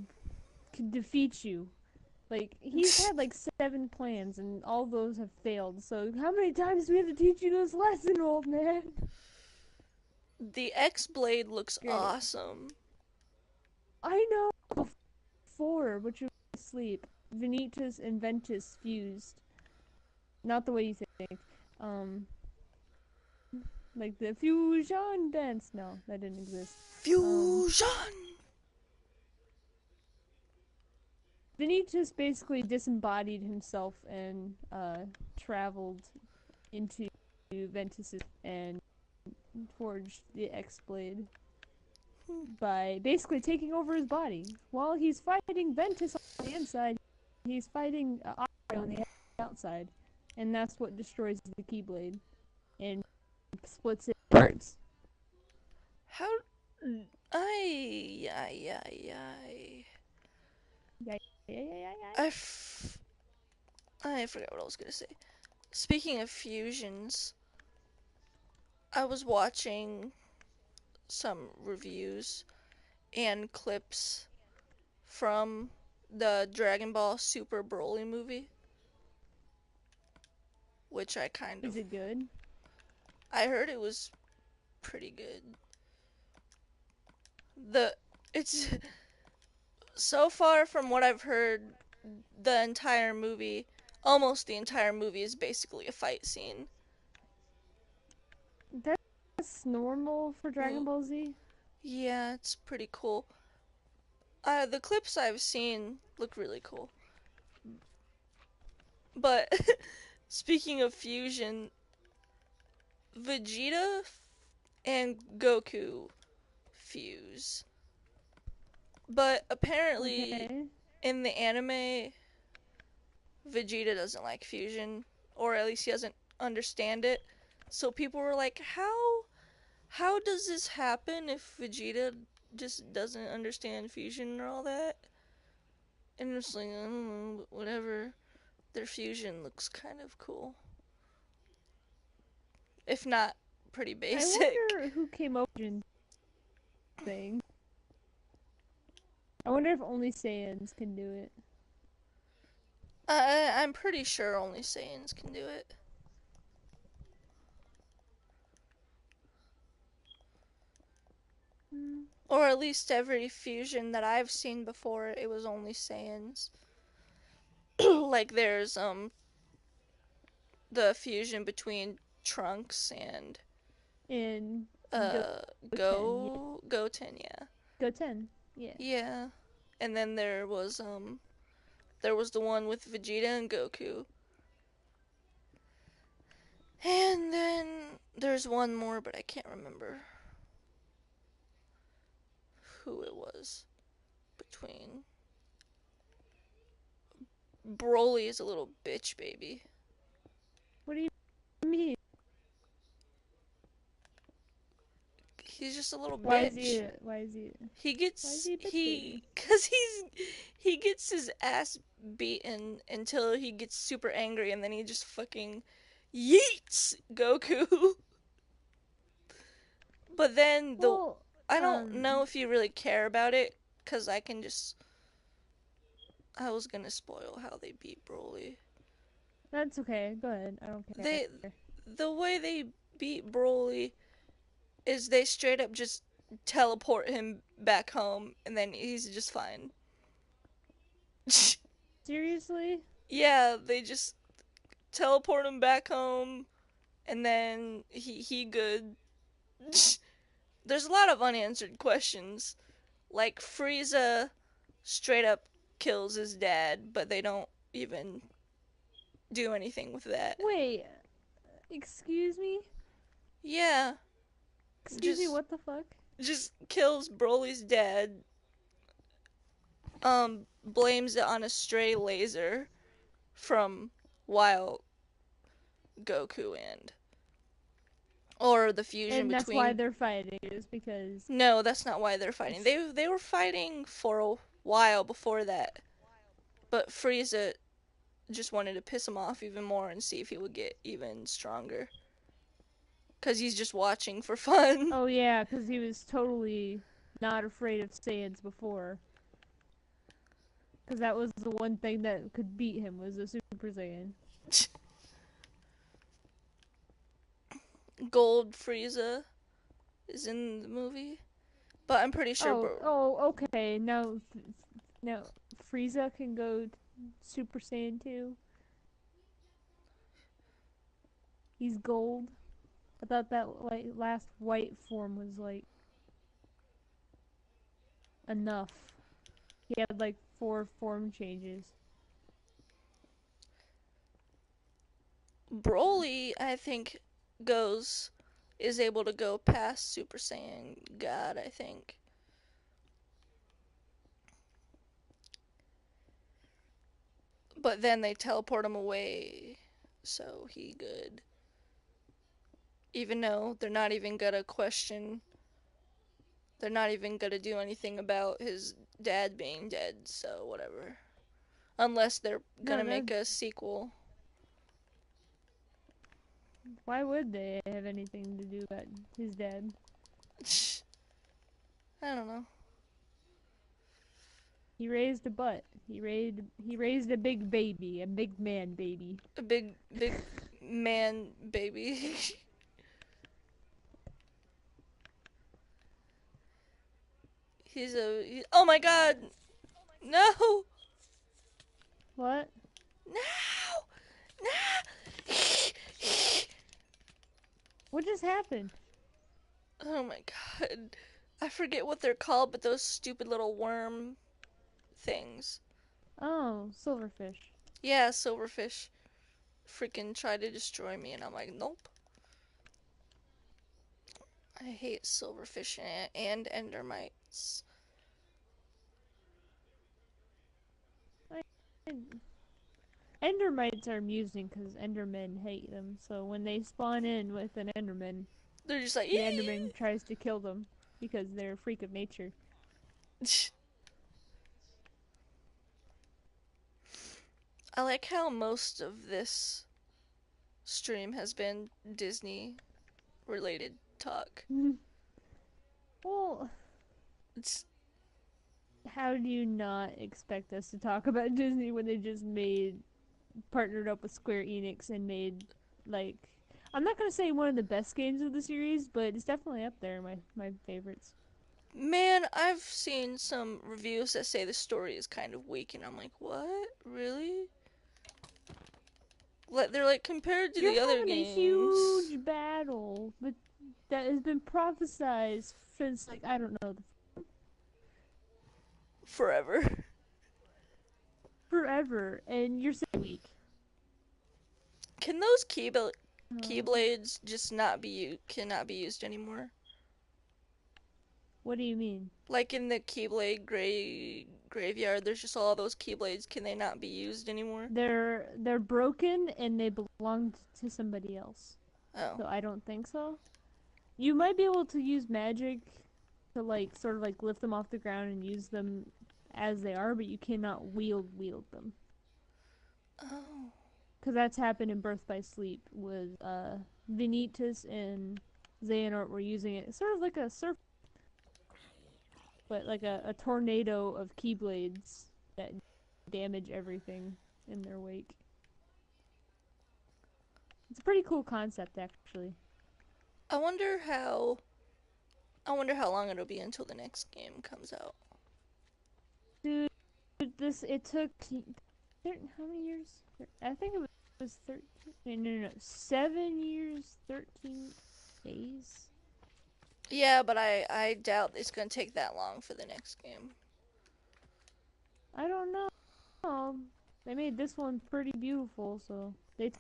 can defeat you. Like he's had like 7 plans, and all those have failed. So how many times do we have to teach you this lesson, old man? The X Blade looks Great. awesome. I know. Before, which was sleep, Vanitas and Ventus fused. Not the way you think. Um, like the fusion dance. No, that didn't exist. Um, Fusion! Vanitas basically disembodied himself and traveled into Ventus's and forged the X Blade by basically taking over his body. While he's fighting Ventus on the inside, he's fighting Ori on the outside, and that's what destroys the Keyblade and splits it in parts. How? I. Yeah, yeah, yeah, yeah, yeah. I forgot what I was gonna say. Speaking of fusions, I was watching some reviews and clips from the Dragon Ball Super Broly movie, which I kind Is of. it good? I heard it was pretty good. The. It's. So far from what I've heard, the entire movie, almost the entire movie, is basically a fight scene. That's normal for Dragon Ball Z. Yeah, it's pretty cool. The clips I've seen look really cool. But speaking of fusion, Vegeta and Goku fuse. But apparently, Okay. in the anime, Vegeta doesn't like fusion, or at least he doesn't understand it. So people were like, how does this happen if Vegeta just doesn't understand fusion or all that? And it's like, I don't know, whatever. Their fusion looks kind of cool. If not pretty I basic. wonder who came up with the thing. I wonder if only Saiyans can do it. I'm pretty sure only Saiyans can do it. Hmm. Or at least every fusion that I've seen before, it was only Saiyans. Like there's the fusion between Trunks and And uh Goten, yeah. Goten, yeah. Goten, yeah. Yeah. And then there was the one with Vegeta and Goku. And then there's one more, but I can't remember who it was between. Broly is a little bitch baby. What do you mean? He's just a little Why is bitch. he? Why is he? He Why is gets he a bitch baby? cuz he gets his ass beaten until he gets super angry and then he just fucking yeets Goku. But then Well, I don't know if you really care about it cuz I was going to spoil how they beat Broly. that's okay. Go ahead. I don't care. They the way they beat Broly is they straight up just teleport him back home and then he's just fine. Seriously? Yeah, they just teleport him back home and then he good. There's a lot of unanswered questions. Like Frieza straight up kills his dad, but they don't even do anything with that. Wait. Excuse me? Yeah, Excuse me, just what the fuck? just kills Broly's dad. Blames it on a stray laser from Wild Goku and or the fusion And that's why between. they're fighting, is because No, that's not why they're fighting. it's They were fighting for a while before that, but Frieza just wanted to piss him off even more and see if he would get even stronger. Cause he's just watching for fun. oh yeah, because he was totally not afraid of Saiyans before. Because that was the one thing that could beat him was a Super Saiyan. Gold Frieza is in the movie, but I'm pretty sure. Okay. Now Frieza can go Super Saiyan 2. He's gold. I thought that like last white form was like enough. He had like 4 form changes. Broly, I think, is able to go past Super Saiyan God, I think. But then they teleport him away, so he good. Even though they're not even gonna do anything about his dad being dead, so whatever. Unless they're No, gonna that make a sequel. why would they have anything to do about his dad? I don't know. He raised a butt. He raised a big baby, a big man baby. A big man baby. Oh my god! No! What? No! No! What just happened? Oh my god. I forget what they're called, but those stupid little worm things. Oh, silverfish. Yeah, silverfish freaking try to destroy me, and I'm like, nope. I hate silverfish and endermites. Endermites are amusing because Endermen hate them. So when they spawn in with an Enderman, They're just like, the Enderman tries to kill them because they're a freak of nature. I like how most of this stream has been Disney related talk. Well, It's how do you not expect us to talk about Disney when they just partnered up with Square Enix and made, like, I'm not gonna say one of the best games of the series, but it's definitely up there, my favorites. Man, I've seen some reviews that say the story is kind of weak, and I'm like, what? Really? They're like, compared to You're the other having a games. huge battle, but that has been prophesized since, like, I don't know, Forever. forever, and you're saying weak. Can those Uh, keyblades just cannot be used anymore? what do you mean? Like in the Keyblade graveyard, there's just all those Keyblades. Can they not be used anymore? They're broken and they belonged to somebody else. Oh. So I don't think so. You might be able to use magic to like sort of like lift them off the ground and use them as they are, but you cannot wield them. Oh. Because that's happened in Birth by Sleep with Vanitas and Xehanort were using it sort of like a surf, but like a tornado of keyblades that damage everything in their wake. It's a pretty cool concept, actually. I wonder how long it'll be until the next game comes out. Dude, it took how many years? I think it was 13. No, 7 years, 13 days. Yeah, but I doubt it's gonna take that long for the next game. I don't know. They made this one pretty beautiful, so they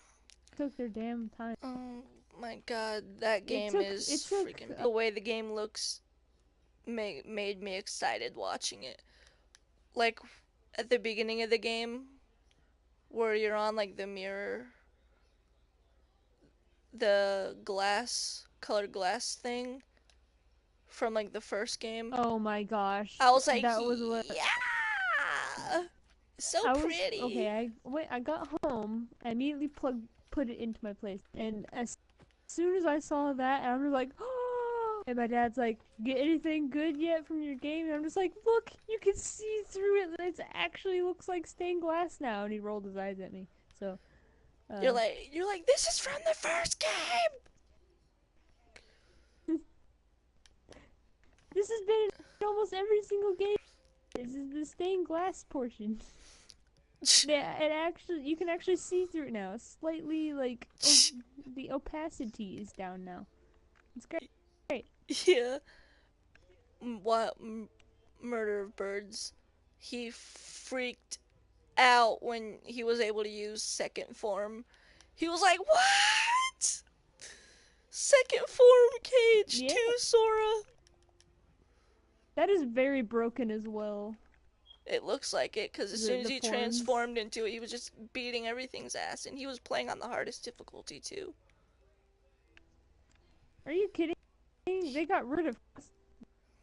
took their damn time. Oh my god, that game is freaking. The way the game looks made me excited watching it. Like at the beginning of the game, where you're on like the mirror, the colored glass thing from like the first game. Oh my gosh, I was like, that was what. yeah, so pretty. Okay, I got home. I immediately put it into my place, and as soon as I saw that, I was like, oh, And my dad's like, "Get anything good yet from your game?" And I'm just like, "Look, you can see through it. It actually looks like stained glass now." And he rolled his eyes at me. So, uh, You're like, this is from the first game. this has been in almost every single game. This is the stained glass portion. Yeah, it actually, you can actually see through it now. Slightly like the opacity is down now. It's great. Yeah. What? Murder of Birds. He freaked out when he was able to use second form. He was like, "What? Second form Cage Yeah, 2 Sora?" that is very broken as well. It looks like it, because as The soon as the he forms. transformed into it, he was just beating everything's ass, and he was playing on the hardest difficulty, too. Are you kidding? They got rid of.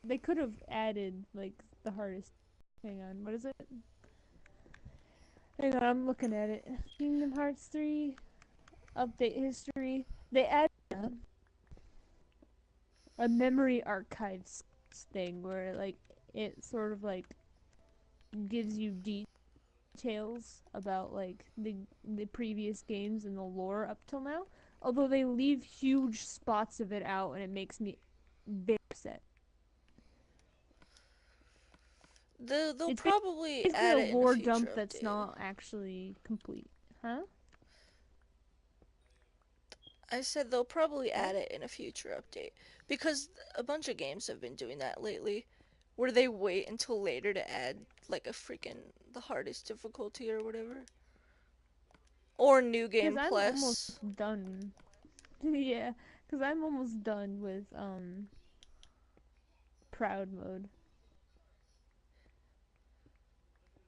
They could have added like the hardest. Hang on, what is it? Hang on, I'm looking at it. Kingdom Hearts 3 update history. They added a memory archives thing where like it sort of like gives you details about like the previous games and the lore up till now. Although they leave huge spots of it out, and it makes me very upset. They'll It's probably basically add a it in a lore future dump that's update. not actually complete. Huh? I said they'll probably What? add it in a future update, because a bunch of games have been doing that lately, where they wait until later to add like a freaking the hardest difficulty or whatever, or New Because Game I'm almost Plus. done. Yeah, because I'm almost done with proud mode.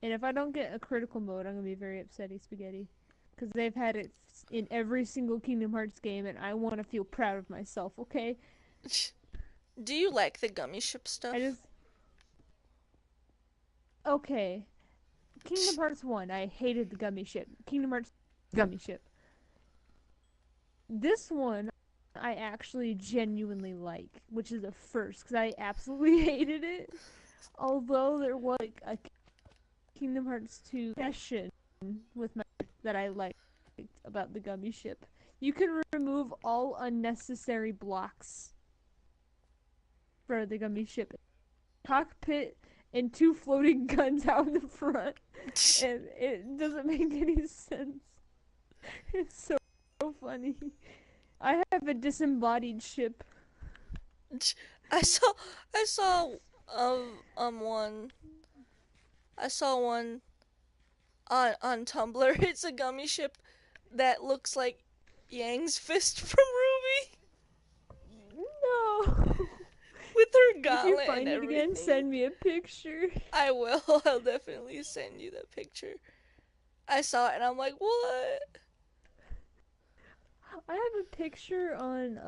And if I don't get a critical mode, I'm gonna be very upsetty spaghetti. Because they've had it in every single Kingdom Hearts game, and I want to feel proud of myself. Okay? Do you like the gummy ship I stuff? just okay. Kingdom Hearts 1, I hated the gummy ship. Kingdom Hearts gummy ship. This one, I actually genuinely like, which is a first, because I absolutely hated it. Although there was like a Kingdom Hearts 2 session with my that I liked about the gummy ship. You can remove all unnecessary blocks for the gummy ship. Cockpit and two floating guns out in the front. And it doesn't make any sense. It's so funny. I have a disembodied ship. I saw I saw one I saw one on Tumblr. It's a gummy ship that looks like Yang's fist from Ruby No. with her If you gauntlet and find it again, everything. send me a picture. I will. I'll definitely send you the picture. I saw it and I'm like, what? I have a picture on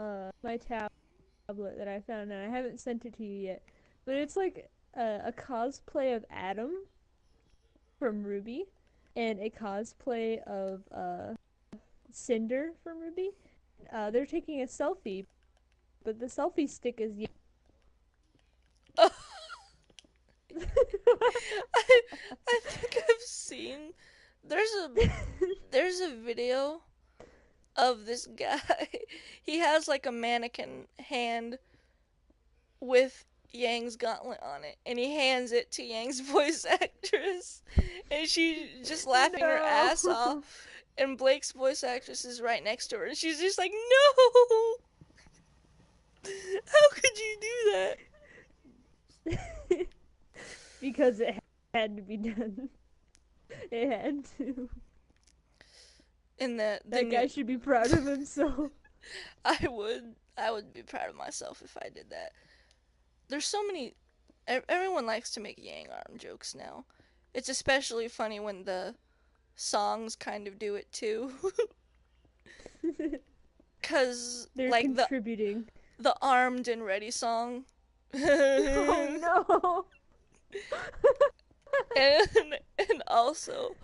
my tablet that I found, and I haven't sent it to you yet. But it's like a cosplay of Adam from Ruby, and a cosplay of Cinder from Ruby. They're taking a selfie, but the selfie stick is. I, I think I've seen there's a there's a video of this guy. He has like a mannequin hand with Yang's gauntlet on it, and he hands it to Yang's voice actress, and she's just laughing her ass No. off. And Blake's voice actress is right next to her, and she's just like, "No, how could you do that?" Because it had to be done. It had to. And the That new, guy should be proud of himself. I would be proud of myself if I did that. There's so many. Everyone likes to make Yang arm jokes now. It's especially funny when the songs kind of do it too. Cause They're like contributing. the armed and ready song. Oh and no! and also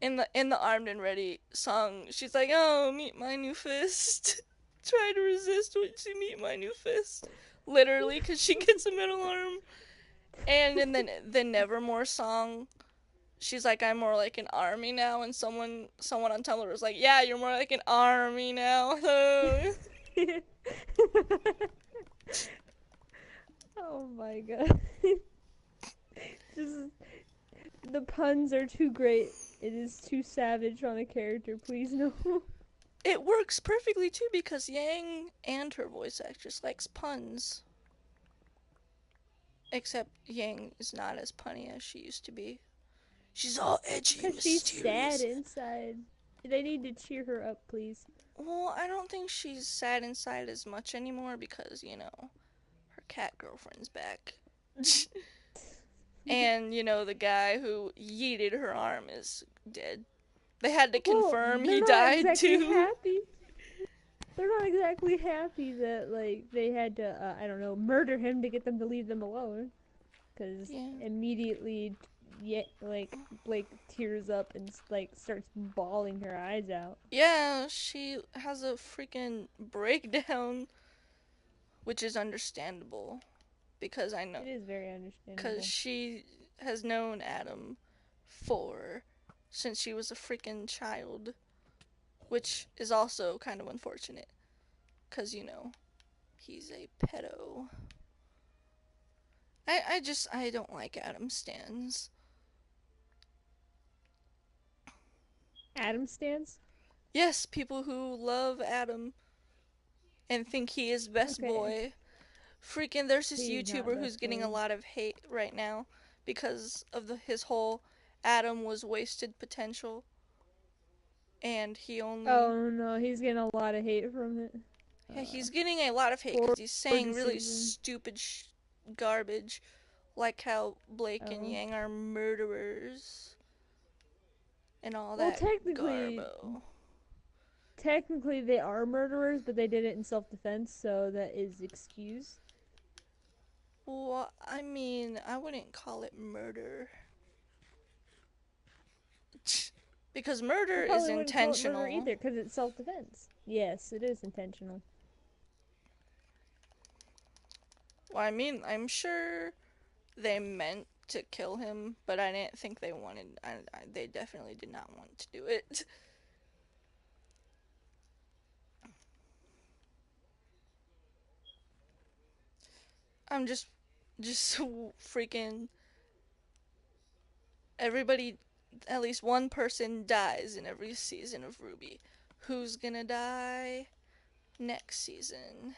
in the armed and ready song, she's like, "Oh, meet my new fist." Try to resist when you meet my new fist. Literally, because she gets a metal arm. And in the Nevermore song, she's like, I'm more like an army now. And someone on Tumblr was like, yeah, you're more like an army now. Oh my god. Just the puns are too great. It is too savage on a character. Please no. It works perfectly too because Yang and her voice actress likes puns. Except Yang is not as punny as she used to be. She's all edgy and Because she's sad mysterious. inside. They need to cheer her up, please. Well, I don't think she's sad inside as much anymore because, her cat girlfriend's back. And, the guy who yeeted her arm is dead. They had to confirm he died too. Happy. They're not exactly happy that they had to I don't know, murder him to get them to leave them alone. Because immediately, Blake tears up and starts bawling her eyes out. Yeah, she has a freaking breakdown, which is understandable because I know it is very understandable. Because she has known Adam since she was a freaking child, which is also kind of unfortunate because he's a pedo. I don't like Adam stans. Adam stans? Yes, people who love Adam and think he is best boy. Freaking, there's this YouTuber who's getting a lot of hate right now because of his whole Adam was wasted potential. And he only... Oh no, he's getting a lot of hate from it. Yeah, he's getting a lot of hate because he's saying really stupid garbage, like how Blake and Yang are murderers and all that garbo. Technically, they are murderers, but they did it in self-defense, so that is excused. Well, I mean, I wouldn't call it murder. Because murder is intentional. Murder either, because it's self-defense. Yes, it is intentional. Well, I mean, I'm sure they meant to kill him, but I didn't think they wanted... they definitely did not want to do it. I'm just freaking... Everybody, at least one person dies in every season of RWBY. Who's gonna die next season?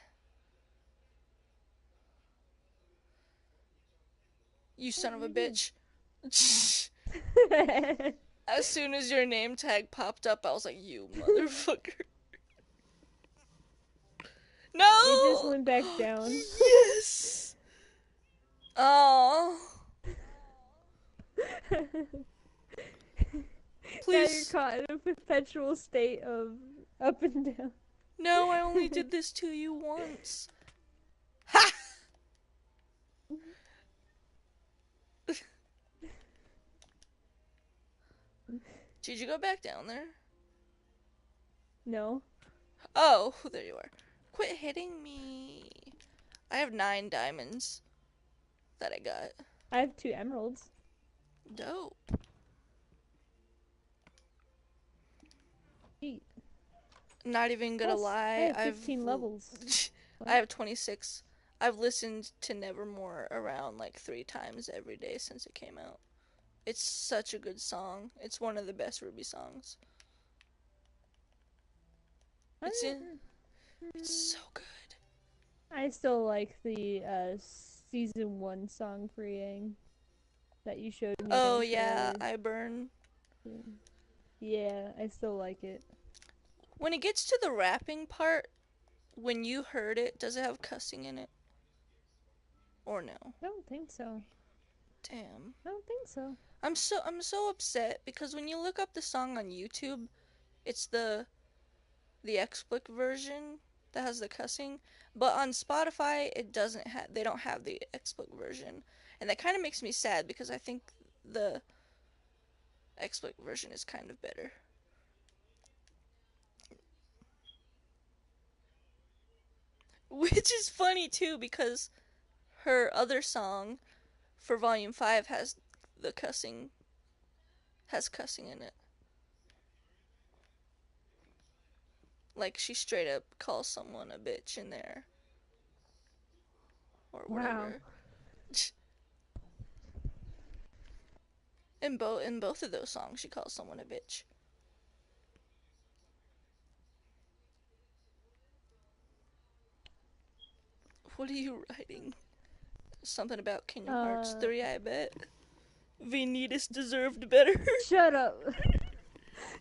You son of a bitch. As soon as your name tag popped up, I was like, you motherfucker. No! It just went back down. Yes! Oh. Please. Now you're caught in a perpetual state of up and down. No, I only did this to you once. Ha! Did you go back down there? No. Oh, there you are. Quit hitting me. I have 9 diamonds that I got. I have 2 emeralds. Dope. Not even gonna lie. I have 15 levels. I have 26. I've listened to Nevermore around like 3 times every day since it came out. It's such a good song. It's one of the best RWBY songs. It's so good. I still like the season 1 song for Yang that you showed me. Oh yeah, I Burn. Yeah, I still like it. When it gets to the rapping part, when you heard it, does it have cussing in it? Or no? I don't think so. Damn. I don't think so. I'm so upset because when you look up the song on YouTube, it's the explicit version that has the cussing, but on Spotify they don't have the explicit version, and that kind of makes me sad because I think the explicit version is kind of better. Which is funny too because her other song for Volume 5 the cussing has cussing in it. Like she straight up calls someone a bitch in there or Wow. whatever. In both of those songs she calls someone a bitch. What are you writing? Something about Kingdom Hearts Uh, 3, I bet. Vanitas deserved better. shut up.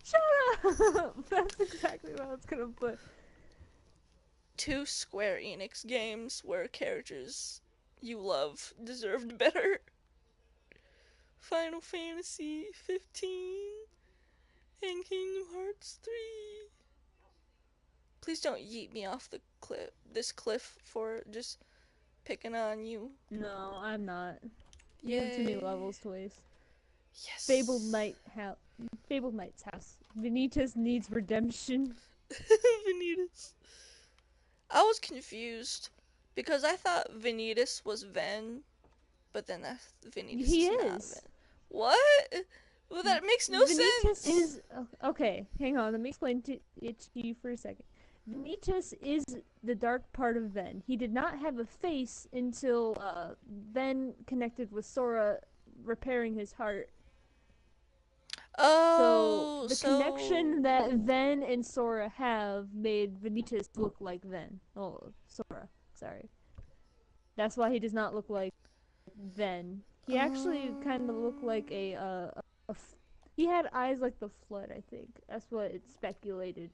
Shut up. That's exactly what I was gonna put. Two Square Enix games where characters you love deserved better. Final Fantasy 15 and Kingdom Hearts 3. Please don't yeet me off this cliff for just picking on you. No, I'm not. You have too many Yay. levels to waste. Fabled Yes. Knight Fabled Knight's house. Vanitas needs redemption. Vanitas. I was confused because I thought Vanitas was Ven, but then Vanitas He is not Ven. is. What? Well, that makes no Vanitas sense. is okay. Hang on, let me explain it to you for a second. Vanitas is the dark part of Ven. He did not have a face until Ven connected with Sora, repairing his heart. So Oh, the so connection that Ven and Sora have made Vanitas look like Ven. Oh, Sora. Sorry. That's why he does not look like Ven. He actually kind of looked like he had eyes like the Flood, I think. That's what it's speculated.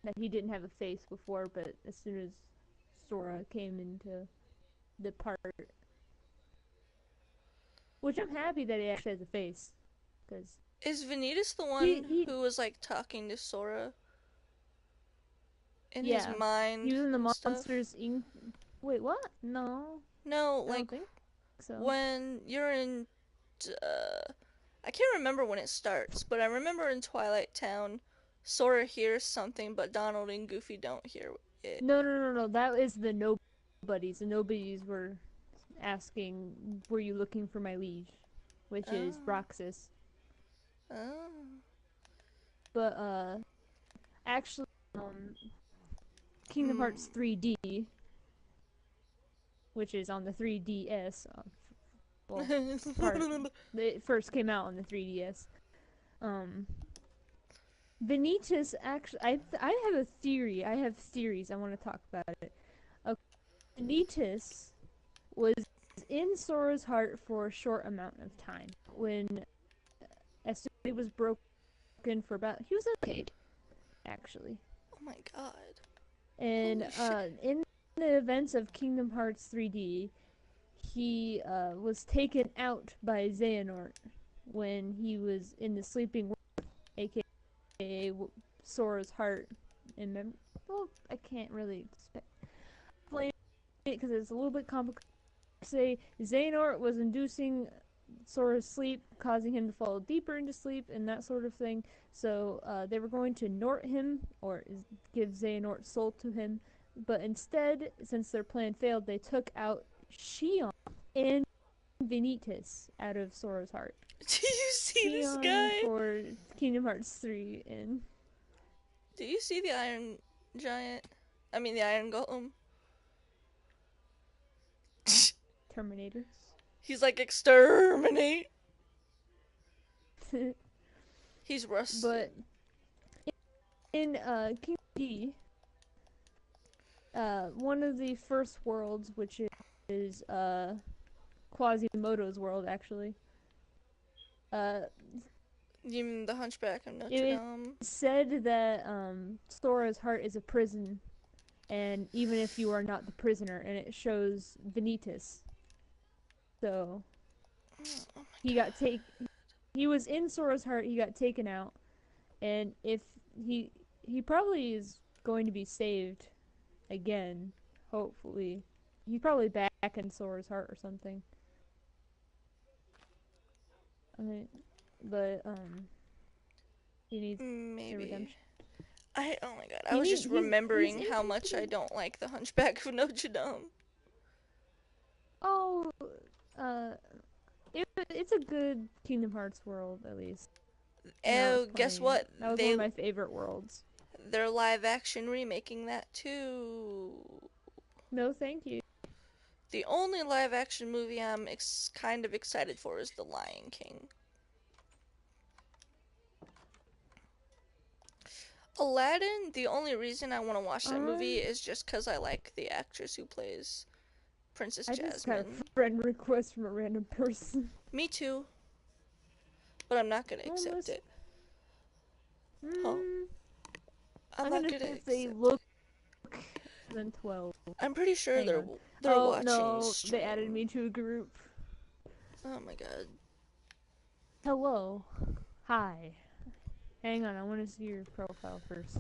That he didn't have a face before, but as soon as Sora came into the part, which I'm happy that he actually has a face, because is Vanitas the he one he who was like talking to Sora in his yeah, he mind was in the and stuff? Monsters Inc. Wait, what? No, No, I don't like think so. when you're in I can't remember when it starts, but I remember in Twilight Town Sora hears something but Donald and Goofy don't hear it. No. That is the nobodies. The nobodies were asking, "Were you looking for my liege?" Which is Oh. Roxas. Oh. But actually, um, Kingdom Hmm. Hearts 3D, which is on the 3DS, well, part it first came out on the 3DS. Um, Vanitas actually, I have a theory. I have theories. I want to talk about it. Okay, Vanitas was in Sora's heart for a short amount of time. When as soon as it was broken for about, he was a kid actually. Oh my god. And Holy shit. in the events of Kingdom Hearts 3D, he was taken out by Xehanort when he was in the sleeping world, aka Sora's heart. And well, I can't really explain it because it's a little bit complicated. Say Xehanort was inducing Sora's sleep, causing him to fall deeper into sleep and that sort of thing. So they were going to Nort him or give Xehanort's soul to him, but instead, since their plan failed, they took out Shion and Vanitas out of Sora's heart. Do you see this Shion guy? for Kingdom Hearts 3 and Do you see the Iron Giant? I mean, the Iron Golem? Terminator. He's like, exterminate! He's rusted. But in King D, one of the first worlds, which is Quasimodo's world, actually. Uh, You mean the Hunchback of Notre it Dame? is said that Sora's heart is a prison, and even if you are not the prisoner, and it shows Vanitas. So Oh my he got take. He was in Sora's heart. He got taken out, and if he he probably is going to be saved again, hopefully. He's probably back in Sora's heart or something. I mean, but he needs god. a Maybe. redemption. Oh my god, I was just he's remembering how much I interesting. don't like the Hunchback of Notre Dame. Oh, uh, it's a good Kingdom Hearts world at least. When I was Oh, guess playing it, what? that was one of my favorite worlds. They're live action remaking that too. No, thank you. The only live action movie I'm kind of excited for is The Lion King. Aladdin, the only reason I want to watch that movie Um, is just because I like the actress who plays Princess I just got a Jasmine. friend request from a random person. Me too, but I'm not gonna accept Homeless. it. Huh? Hmm. I'm I'm not gonna gonna see if they accept it. look than 12. I'm pretty sure Hang on. they're Oh watching no, they added stream. me to a group. Oh my god. Hello. Hi. Hang on, I want to see your profile first.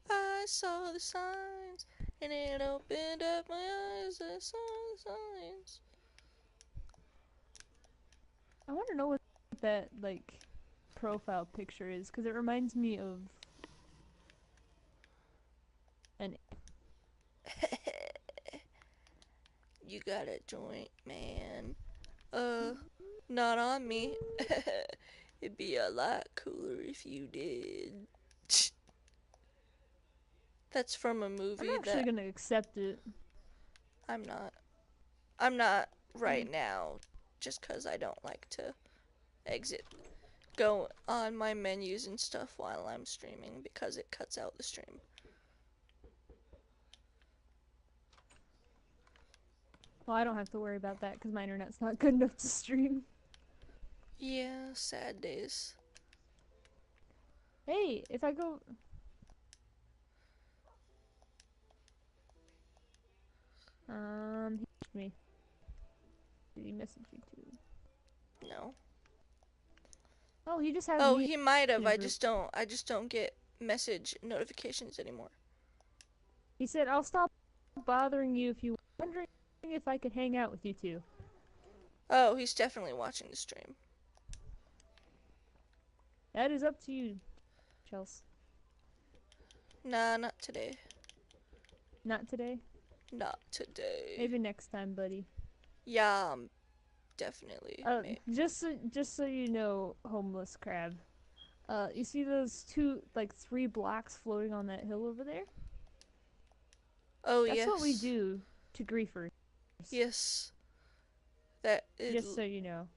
I saw the signs, and it opened up my eyes. I saw the signs. I want to know what that like profile picture is because it reminds me of an. You got a joint, man. Not on me. It'd be a lot cooler if you did. That's from a I'm movie actually that gonna accept it. I'm not. I'm not Mm. right now, just 'cause I don't like to exit, go on my menus and stuff while I'm streaming because it cuts out the stream. Well, I don't have to worry about that because my internet's not good enough to stream. Yeah, sad days. Hey, if I go. He messaged me. Did he message you too? No. Oh, he just has Oh, me he might have. in a group. I just don't get message notifications anymore. He said, I'll stop bothering you if you wondering if I could hang out with you two. Oh, he's definitely watching the stream. That is up to you, Chels. Nah, not today. Not today. Not today. Maybe next time, buddy. Yeah, definitely. Just so you know, homeless crab. You see those three blocks floating on that hill over there? Oh, That's what we yes. do to griefers. Yes. That is, Just so you know.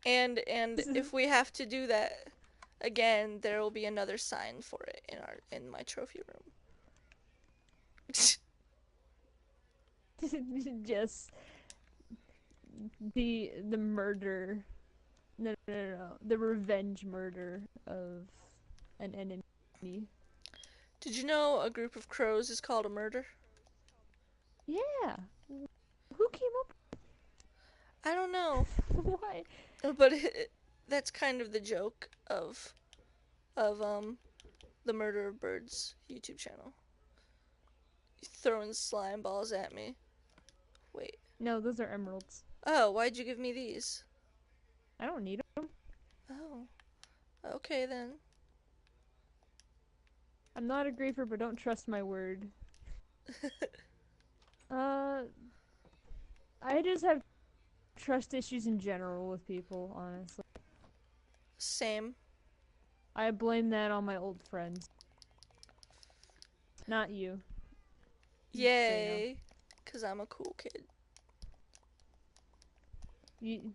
and if we have to do that again, there will be another sign for it in my trophy room. Just the murder. No. The revenge murder of an enemy. Did you know a group of crows is called a murder? Yeah. Who came up? I don't know, Why? but that's kind of the joke of the Murder of Birds YouTube channel. Throwing slime balls at me. Wait. No, those are emeralds. Oh, why'd you give me these? I don't need them. Oh. Okay then. I'm not a griefer, but don't trust my word. I just have trust issues in general with people, honestly. Same. I blame that on my old friends. Not you. Yay. 'Cause I'm a cool kid. You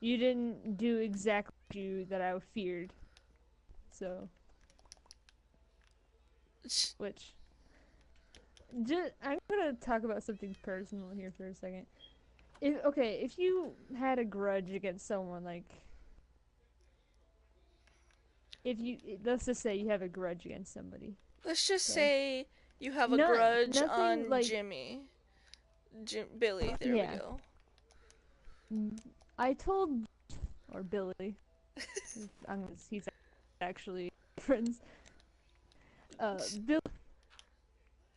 didn't do exactly you that I feared. So, which I'm gonna talk about something personal here for a second. If you had a grudge against someone, like let's just say you have a grudge against somebody. Let's just Okay? say you have a Not grudge nothing on like Jimmy. Billy, there we yeah. go. I told or Billy. He's actually friends. Billy.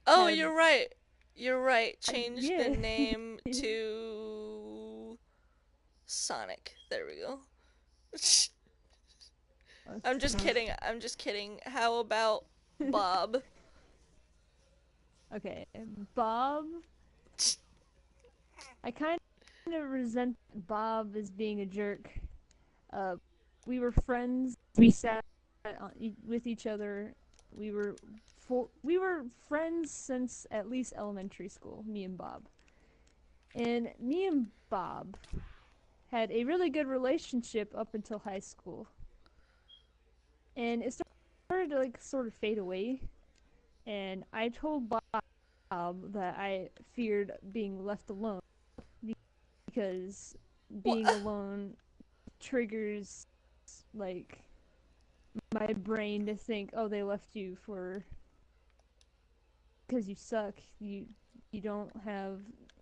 Oh, you're right. You're right. Change the Yeah. name to Sonic. There we go. I'm just kidding. I'm just kidding. How about Bob? Okay, Bob. I kind of resent Bob as being a jerk. Uh, we were friends. We sat with each other. We were we were friends since at least elementary school. Me and Bob. And me and Bob had a really good relationship up until high school. And it started to like sort of fade away. And I told Bob that I feared being left alone because being What? alone triggers like my brain to think, oh, they left you for because you suck. You don't have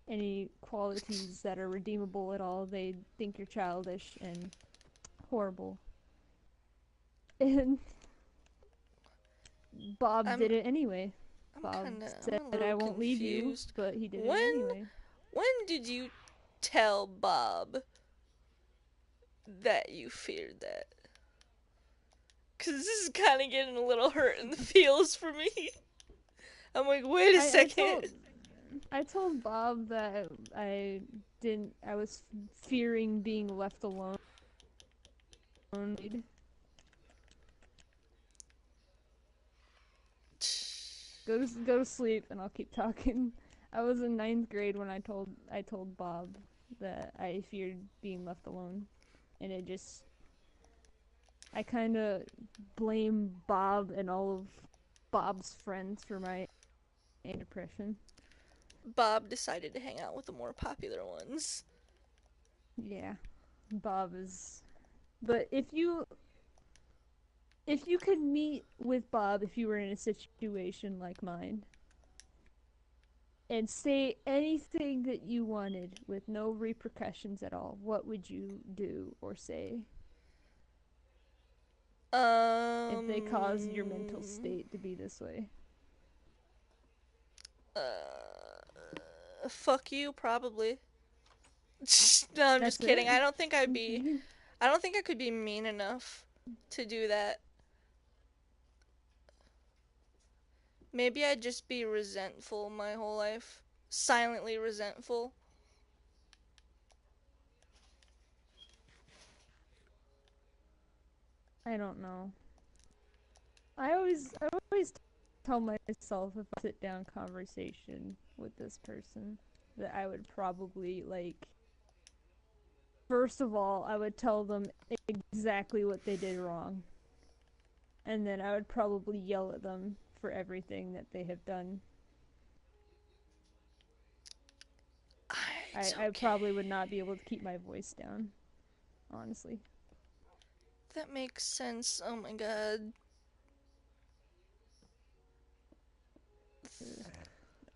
any qualities that are redeemable at all. They think you're childish and horrible. And Bob I'm did it anyway. Bob I'm said, a little I won't leave you, confused. but he did it When anyway. when did you tell Bob that you feared that? Cause this is kind of getting a little hurt in the feels for me. I'm like, wait a I second. told I told Bob that I was fearing being left alone. Go to sleep and I'll keep talking. I was in ninth grade when I told Bob that I feared being left alone, and it just I kind of blame Bob and all of Bob's friends for my depression. Bob decided to hang out with the more popular ones. Yeah, Bob is. But if you could meet with Bob if you were in a situation like mine and say anything that you wanted with no repercussions at all, what would you do or say if they caused your mental Um. state to be this way? Fuck you, probably. No, I'm just That's kidding. it? I don't think I'd be. I don't think I could be mean enough to do that. Maybe I'd just be resentful my whole life. Silently resentful. I don't know. I always tell myself if I sit down conversation with this person that I would probably like first of all, I would tell them exactly what they did wrong. And then I would probably yell at them for everything that they have done. It's I okay. probably would not be able to keep my voice down, honestly. That makes sense. Oh my god.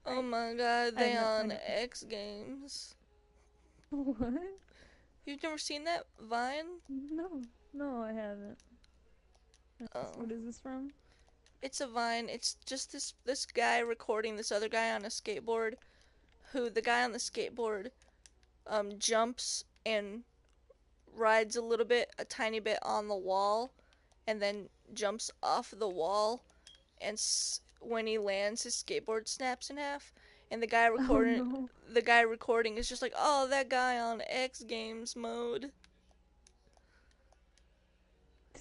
Oh I my god, I they know I on know. X Games. What? You've never seen that Vine? No, no, I haven't. Oh. What is this from? It's a Vine. It's just this guy recording this other guy on a skateboard, who the guy on the skateboard jumps and rides a little bit, a tiny bit on the wall, and then jumps off the wall, and when he lands, his skateboard snaps in half. And Oh no. the guy recording is just like, oh, that guy on X Games mode,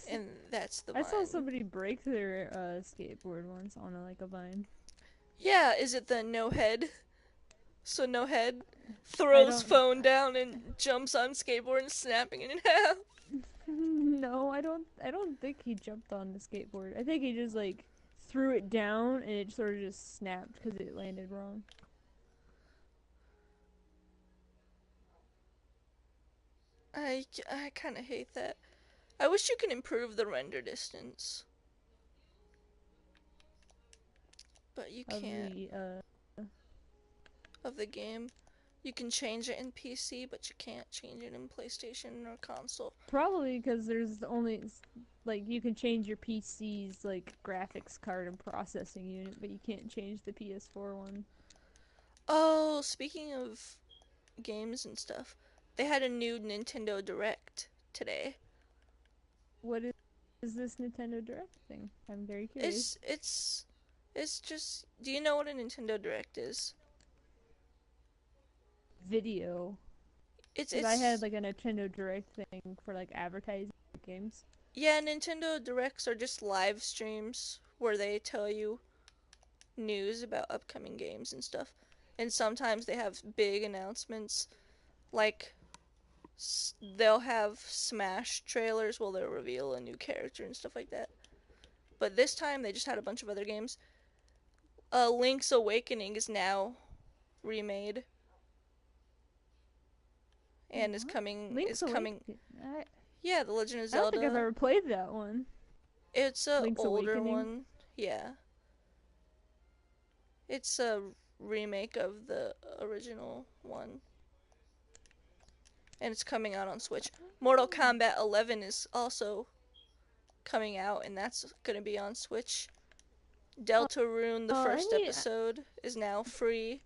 and that's the I saw Vine. somebody break their skateboard once on like a vine. Yeah, is it the no head? So no head I throws don't. phone down and jumps on skateboard and snapping it in half. No, I don't. I don't think he jumped on the skateboard. I think he just like threw it down and it sort of just snapped because it landed wrong. I kind of hate that. I wish you could improve the render distance, but you Of can't. the Of the game. You can change it in PC, but you can't change it in PlayStation or console. probably because there's only like you can change your PC's like graphics card and processing unit, but you can't change the PS4 one. Oh, speaking of games and stuff, they had a new Nintendo Direct today. What is? is this Nintendo Direct thing? I'm very curious. It's just. Do you know what a Nintendo Direct is? Video. Because I had It's like a Nintendo Direct thing for like advertising games. yeah. Nintendo Directs are just live streams where they tell you news about upcoming games and stuff, and sometimes they have big announcements like they'll have Smash trailers where they'll reveal a new character and stuff like that. But this time they just had a bunch of other games. Link's Awakening is now remade and is What? coming Link's is coming. Awakening. I, Yeah, The Legend of I don't think I've Zelda. ever played that one. It's a Link's older Awakening. one. Yeah, it's a remake of the original one, and it's coming out on Switch. Mortal Kombat 11 is also coming out, and that's gonna be on Switch. Deltarune, the I first need. episode, is now free,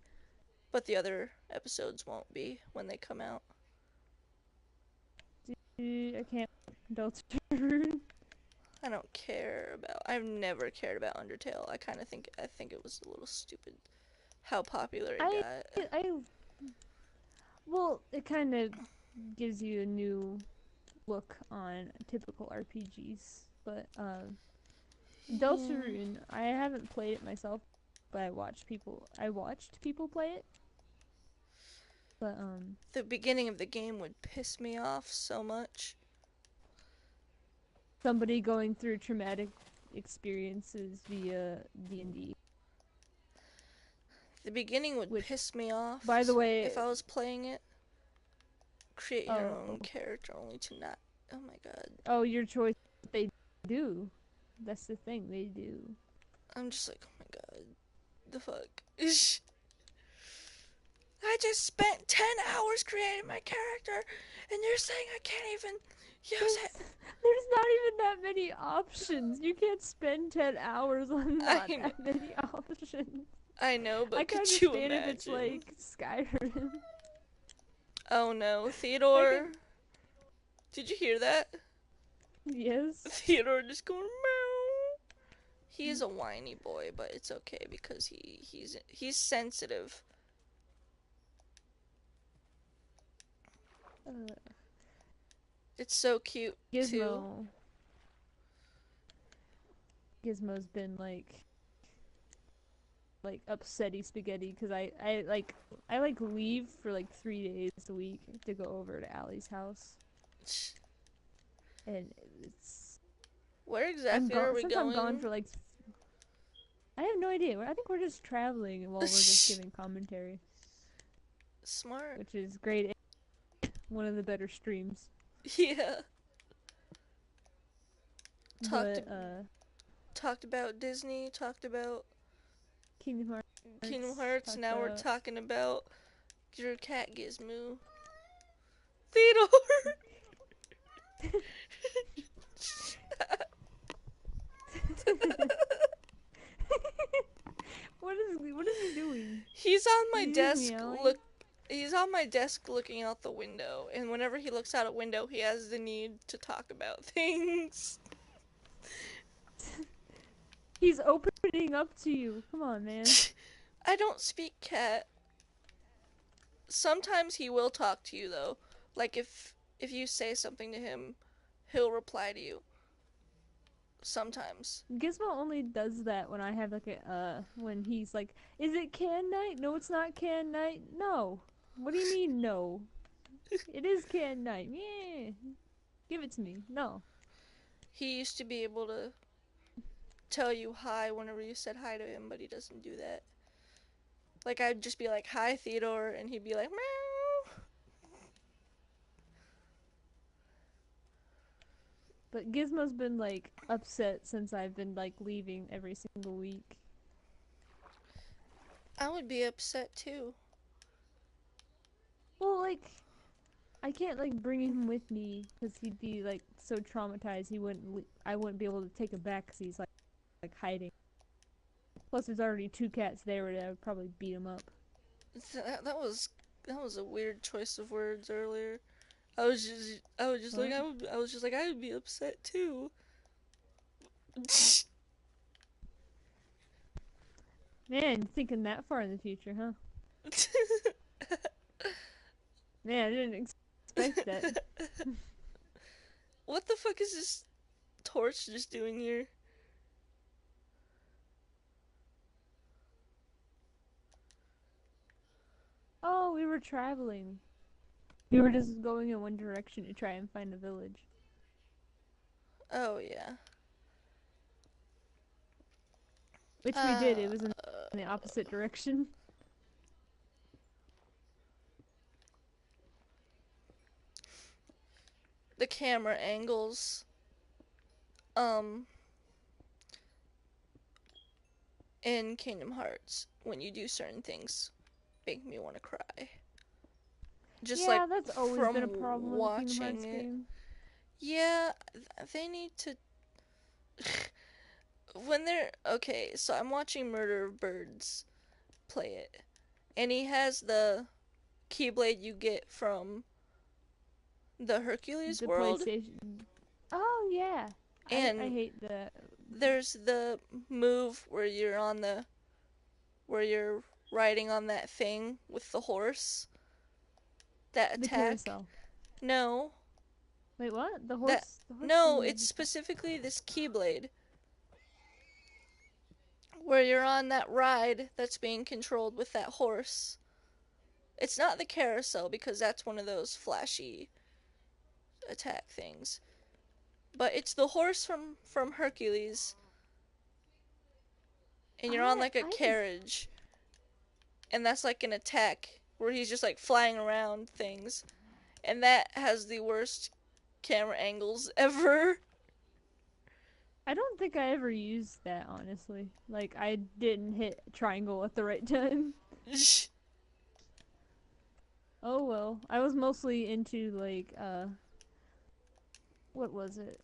but the other episodes won't be when they come out. I can't. Deltarune. I don't care about. I've never cared about Undertale. I think it was a little stupid how popular it I. got. I. Well, it kind of gives you a new look on typical RPGs, but Yeah. Deltarune. I haven't played it myself, but I watched people. I watched people play it, but The beginning of the game would piss me off so much. somebody going through traumatic experiences via D&D, The beginning would which, piss me off by the way, if I was playing it. Create your oh, own character only to not. Oh my god. oh, your choice. They do. That's the thing. They do. I'm just like, oh my god. The fuck? I just spent 10 hours creating my character, and you're saying I can't even use There's, it? there's not even that many options. You can't spend 10 hours on I not know, that many options. I know, I but can could you understand if it's imagine? like Skyrim. Oh no, I can. Theodore. Did you hear that? Yes. Theodore just going meow. He is a whiny boy, but it's okay because he's sensitive. Uh, It's so cute too. Gizmo. Gizmo's been like upsetty spaghetti because I leave for like 3 days a week to go over to Allie's house, and it's Where I'm exactly are gone we since I'm gone going? for like I have no idea. I think we're just traveling while we're just giving commentary, Smart. which is great. One of the better streams, Yeah. Talked but talked about Disney. Talked about Kingdom Kingdom Hearts Hearts. talked Now we're about. talking about your cat Gizmo. Theodore. What is he doing? He's on Is my he just desk. meowing? Look, he's on my desk looking out the window, and whenever he looks out a window, he has the need to talk about things. He's opening up to you. Come on, man. I don't speak cat. Sometimes he will talk to you though. Like if you say something to him, he'll reply to you. Sometimes. Gizmo only does that when I have like a when he's like, "Is it can night? No, it's not can night. No. What do you mean no? It is can night. Yeah. Give it to me. No." He used to be able to tell you hi whenever you said hi to him, but he doesn't do that. Like I'd just be like, "Hi, Theodore," and he'd be like, "Meow." But Gizmo's been like upset since I've been like leaving every single week. I would be upset too. Well, like I can't like bring him with me because he'd be like so traumatized. I wouldn't be able to take him back because he's like hiding. Plus, there's already two cats there, and I would probably beat him up. That was a weird choice of words earlier. I was just like What? I was just like I would be upset too. Man, thinking that far in the future, huh? Man, I didn't expect that. What the fuck is this torch just doing here? Oh, we were traveling. We were just going in one direction to try and find a village. Oh, yeah. Which we did. Uh, It was in the opposite direction. the camera angles, um, in Kingdom Hearts, when you do certain things, make me want to cry. Just like Yeah, that's always been a from problem with a Kingdom watching Hearts it. game. Yeah, they need to. When they're. Okay, so I'm watching Murder of Birds play it. And he has the Keyblade you get from the Hercules The world. PlayStation. Oh yeah, I And hate the there's the move where you're on the. Where you're riding on that thing with the horse. That the attack. carousel. No. Wait, what? The That. horse? The horse No, thing it's is attack. specifically this Keyblade. Where you're on that ride that's being controlled with that horse. It's not the carousel because that's one of those flashy attack things. But it's the horse from Hercules, and you're on like a I just carriage, and that's like an attack where he's just like flying around things, and that has the worst camera angles ever. I don't think I ever used that honestly. Like I didn't hit triangle at the right time. Oh well. I was mostly into like what was it?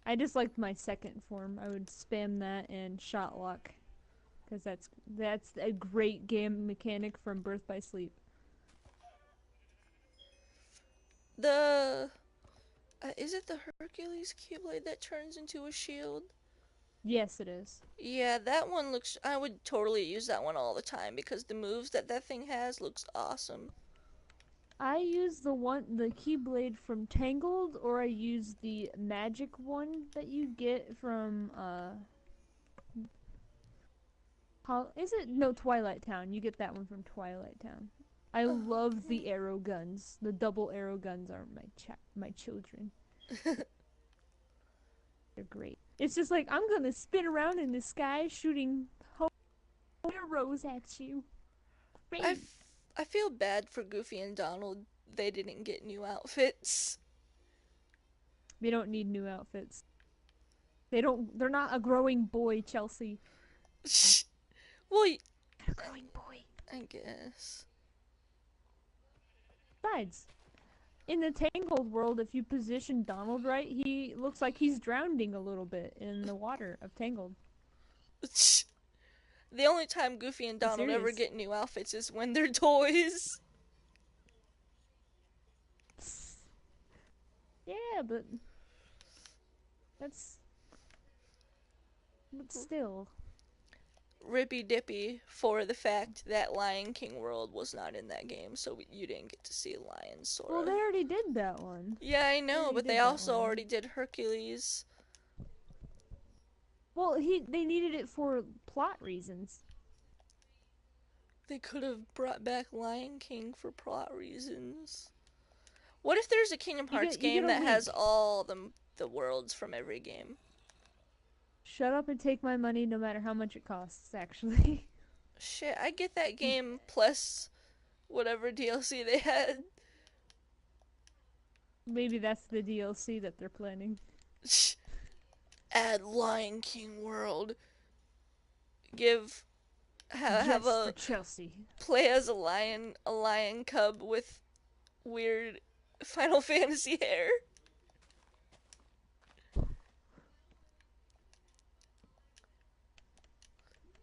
I just liked my second form. I would spam that and shot lock because that's a great game mechanic from Birth by Sleep. the is it the Hercules Keyblade that turns into a shield? Yes, it is. Yeah, that one looks. I would totally use that one all the time because the moves that that thing has looks awesome. I use the Keyblade from Tangled, or I use the magic one that you get from how is it? No, Twilight Town. You get that one from Twilight Town. I love the arrow guns. The double arrow guns are my children. They're great. It's just like I'm gonna spin around in the sky shooting arrows at you. I, Great. I feel bad for Goofy and Donald. They didn't get new outfits. They don't need new outfits. They don't. They're not a growing boy, Chelsea. well, A growing boy. I guess. Besides, in the Tangled world, if you position Donald right, he looks like he's drowning a little bit in the water of Tangled. The only time Goofy and I'm Donald ever serious. get new outfits is when they're toys. Yeah, but that's. But still. Rippy Dippy for the fact that Lion King World was not in that game, so you didn't get to see Lion Sora. Well, they already did that one. Yeah, I know, but they also already did Hercules. Well, they needed it for plot reasons. They could have brought back Lion King for plot reasons. What if there's a Kingdom Hearts game that has all the worlds from every game? Shut up and take my money no matter how much it costs, actually. Shit, I get that game plus whatever DLC they had. Maybe that's the DLC that they're planning. Add Lion King World. Give have Just a for Chelsea. play as a lion cub with weird Final Fantasy hair.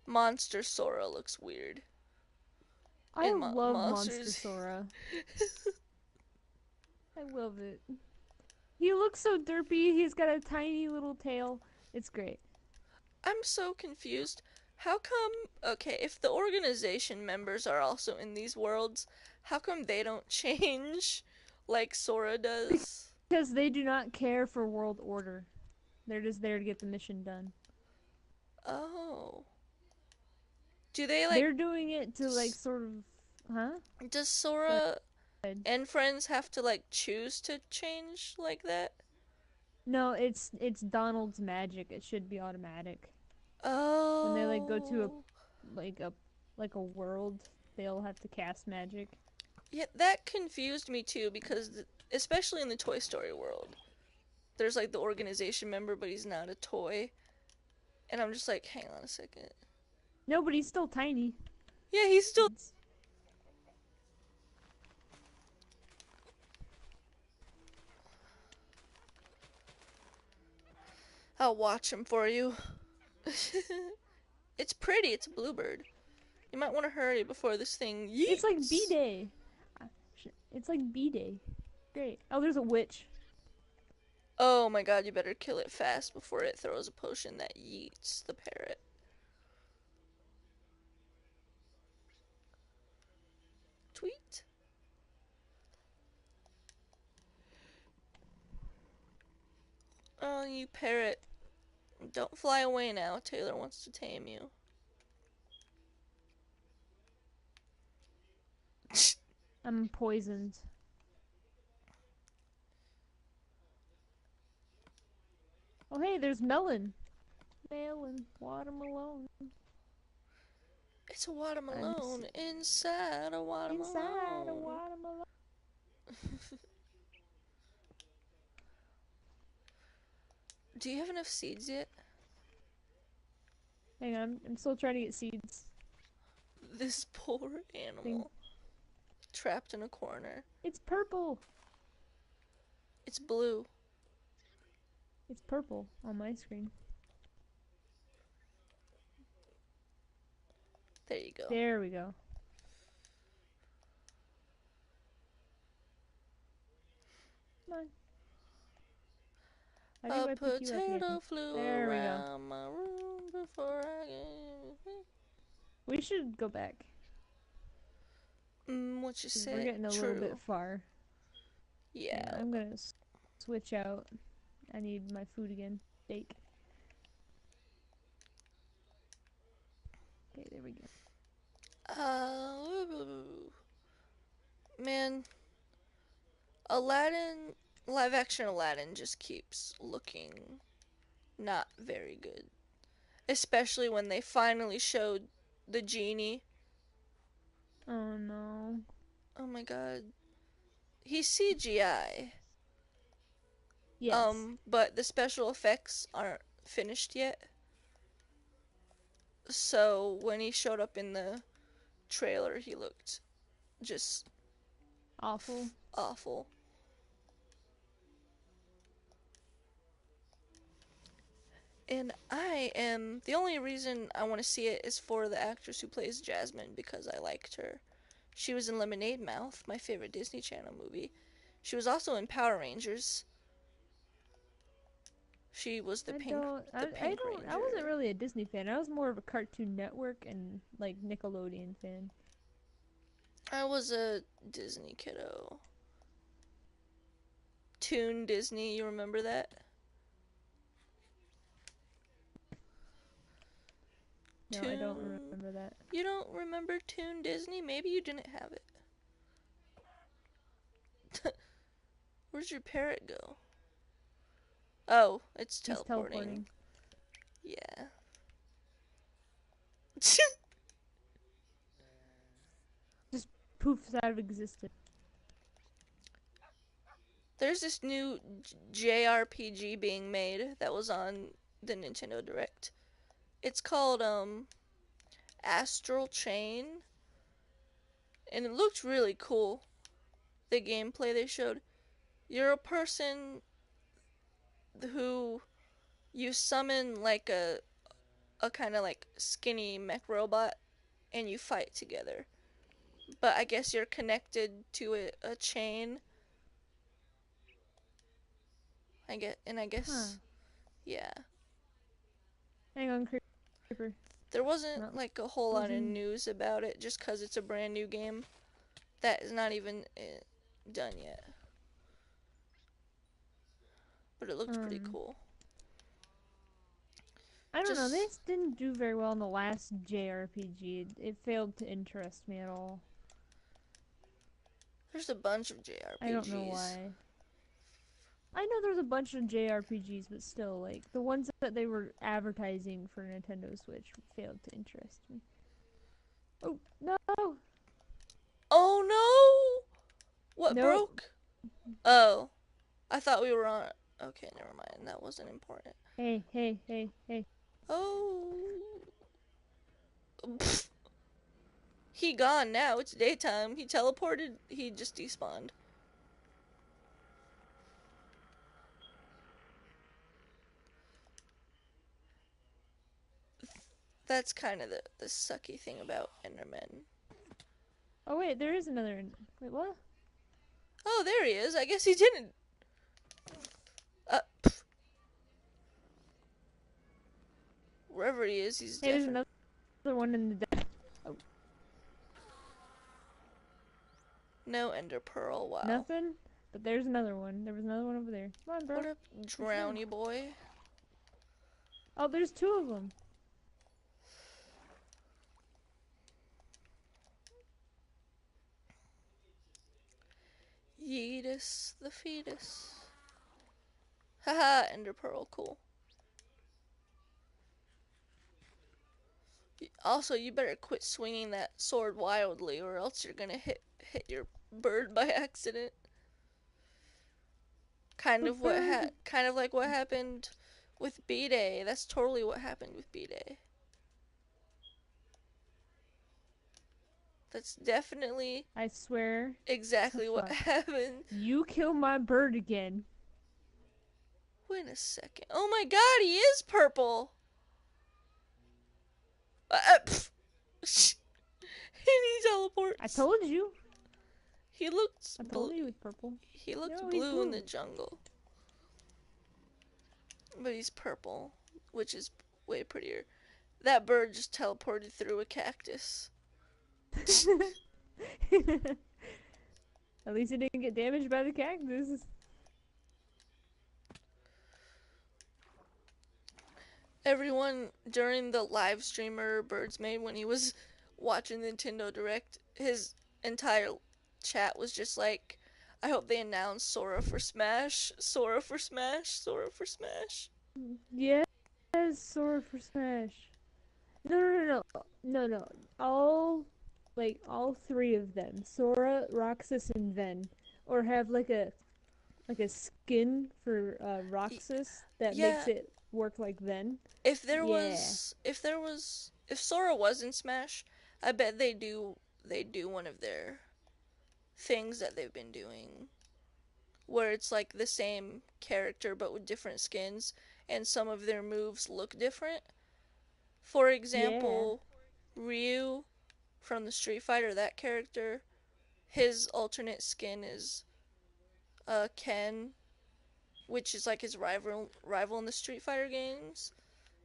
Monster Sora looks weird. I love Monster Sora. I love it. He looks so derpy. He's got a tiny little tail. It's great. I'm so confused. How come, okay, if the organization members are also in these worlds, how come they don't change like Sora does? Because they do not care for world order. They're just there to get the mission done. Oh. Do they like, They're doing it to like sort of, huh? does Go Sora ahead. and friends have to like choose to change like that? No, it's Donald's magic. It should be automatic. When they like go to Oh. like a a world, they'll have to cast magic. Yeah, that confused me too because especially in the Toy Story world, there's like the organization member, but he's not a toy. And I'm just like, hang on a second. No, but he's still tiny. Yeah, he's still. I'll watch him for you. It's pretty. It's a bluebird. You might want to hurry before this thing yeets. It's like B-Day. It's like B-Day. Great. Oh, there's a witch. Oh my god, you better kill it fast before it throws a potion that yeets the parrot. Tweet. Oh, you parrot. Don't fly away now. Taylor wants to tame you. I'm poisoned. Oh, hey, there's melon. Melon, watermelon. It's a I'm watermelon inside a watermelon. inside a watermelon. Do you have enough seeds yet? Hang on, I'm still trying to get seeds. This poor animal. Trapped in a corner. It's purple. It's blue. It's purple on my screen. There you go. There we go. Come on. How do I A pick you up potato again? flew There we go. around my room before I came. We should go back. What you 'Cause said? we're getting a True. little bit far. Yeah. I'm gonna switch out. I need my food again. Steak. Okay, there we go. Man, Aladdin, live action Aladdin just keeps looking not very good. Especially when they finally showed the genie. Oh no. Oh my god. He's CGI. Yes. But the special effects aren't finished yet. So when he showed up in the trailer, he looked just Awful. awful. And the only reason I want to see it is for the actress who plays Jasmine because I liked her. She was in Lemonade Mouth, my favorite Disney Channel movie. She was also in Power Rangers. She was the pink ranger. I wasn't really a Disney fan. I was more of a Cartoon Network and like Nickelodeon fan. I was a Disney kiddo. Toon Disney, you remember that? No, I don't remember that. You don't remember Toon Disney? Maybe you didn't have it. Where'd your parrot go? Oh, it's teleporting. Yeah. Just poofs out of existence. There's this new JRPG being made that was on the Nintendo Direct. It's called Astral Chain, and it looked really cool. The gameplay they showed. You're a person who you summon like a kind of like skinny mech robot and you fight together. But I guess you're connected to a chain. I Huh. guess, yeah. Hang on, Creeper. There wasn't No. like a whole lot of Frozen. news about it just because it's a brand new game that is not even done yet. But it looked pretty Um. cool. I don't know. Just This didn't do very well in the last JRPG. It failed to interest me at all. there's a bunch of I don't know JRPGs. why. I know there's a bunch of JRPGs, but still, like, the ones that they were advertising for Nintendo Switch failed to interest me. Oh, no! Oh no! What Nope. broke? Oh, I thought we were on. Okay, never mind. That wasn't important. Hey, hey, hey, hey. Oh. Pfft. He gone now. It's daytime. He teleported. He just despawned. That's kind of the sucky thing about Endermen. Oh, wait, there is another. Wait, what? Oh, there he is. I guess he didn't. Pff. Wherever he is, he's Hey, there's different. another one in the. Oh, No Ender Pearl. Wow. nothing? But there's another one. There was another one over there. Come on, bro. What up, Drowny boy? Oh, there's two of them. Yeetus the fetus. Haha, Ender Pearl. Cool. Also, you better quit swinging that sword wildly, or else you're gonna hit your bird by accident. The bird. Kind of like what happened with B-Day. That's totally what happened with B-Day. That's definitely I swear to exactly what fuck. happened. You kill my bird again. Wait a second. Oh my god, he is purple! And he teleports. I told you. He looks I blue. told you he was purple. He looks No, he's blue in blue. the jungle. But he's purple, which is way prettier. That bird just teleported through a cactus. At least it didn't get damaged by the cactus. Everyone during the live streamer Birds made when he was watching Nintendo Direct, his entire chat was just like, I hope they announce Sora for Smash, Sora for Smash, Sora for Smash. Yes, Sora for Smash. No. All three of them. Sora, Roxas, and Ven. Or have like a skin for Roxas that Yeah, makes it work like Ven. Yeah. if Sora was in Smash, I bet they do one of their things that they've been doing where it's like the same character but with different skins and some of their moves look different. For Yeah. example, Ryu from the Street Fighter, that character, his alternate skin is Ken, which is like his rival in the Street Fighter games,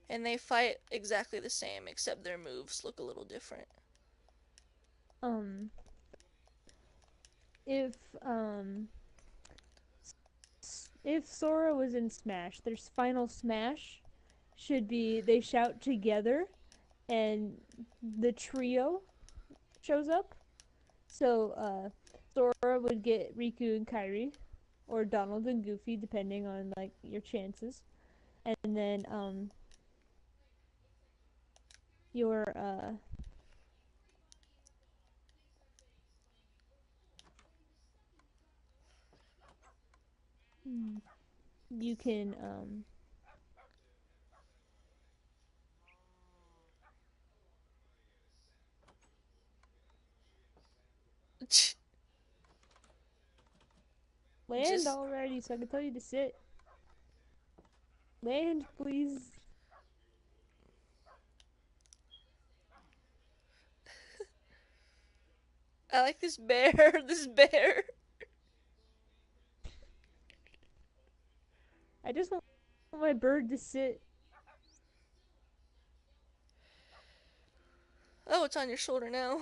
and they fight exactly the same except their moves look a little different. Um if if Sora was in Smash, their final Smash should be they shout together and the trio shows up. So Sora would get Riku and Kairi, or Donald and Goofy, depending on like your chances. And then your you can land Just already, so I can tell you to sit. Land, please. I like this bear, this bear. I just want my bird to sit. Oh, it's on your shoulder now.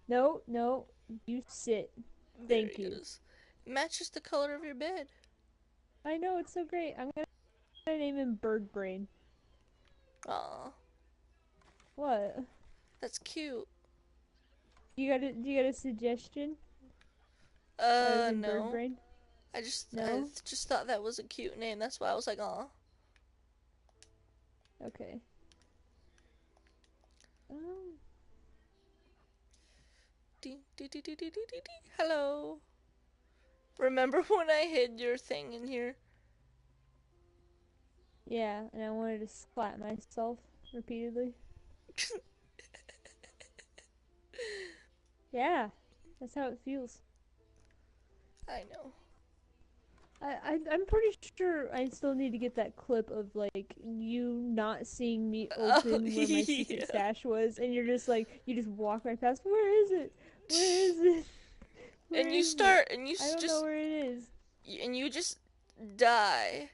No, no, you sit. There Thank he you. goes. It matches the color of your bed. I know, it's so great. I'm gonna name him Bird Brain. Aw, What? that's cute. Do you got a suggestion other than Bird No. Brain? I No? just thought that was a cute name. That's why I was like, aw. Okay. Um, Dee, dee, dee, dee, dee, dee, dee, dee. Hello. Remember when I hid your thing in here? yeah, and I wanted to slap myself repeatedly. Yeah, that's how it feels. I know. I'm pretty sure I still need to get that clip of like you not seeing me Oh, open where my secret yeah. stash was, and you're just like you just walk right past. Where is it? Where is it? Where And you is it? start, and you I don't know just, where it is. and you just die.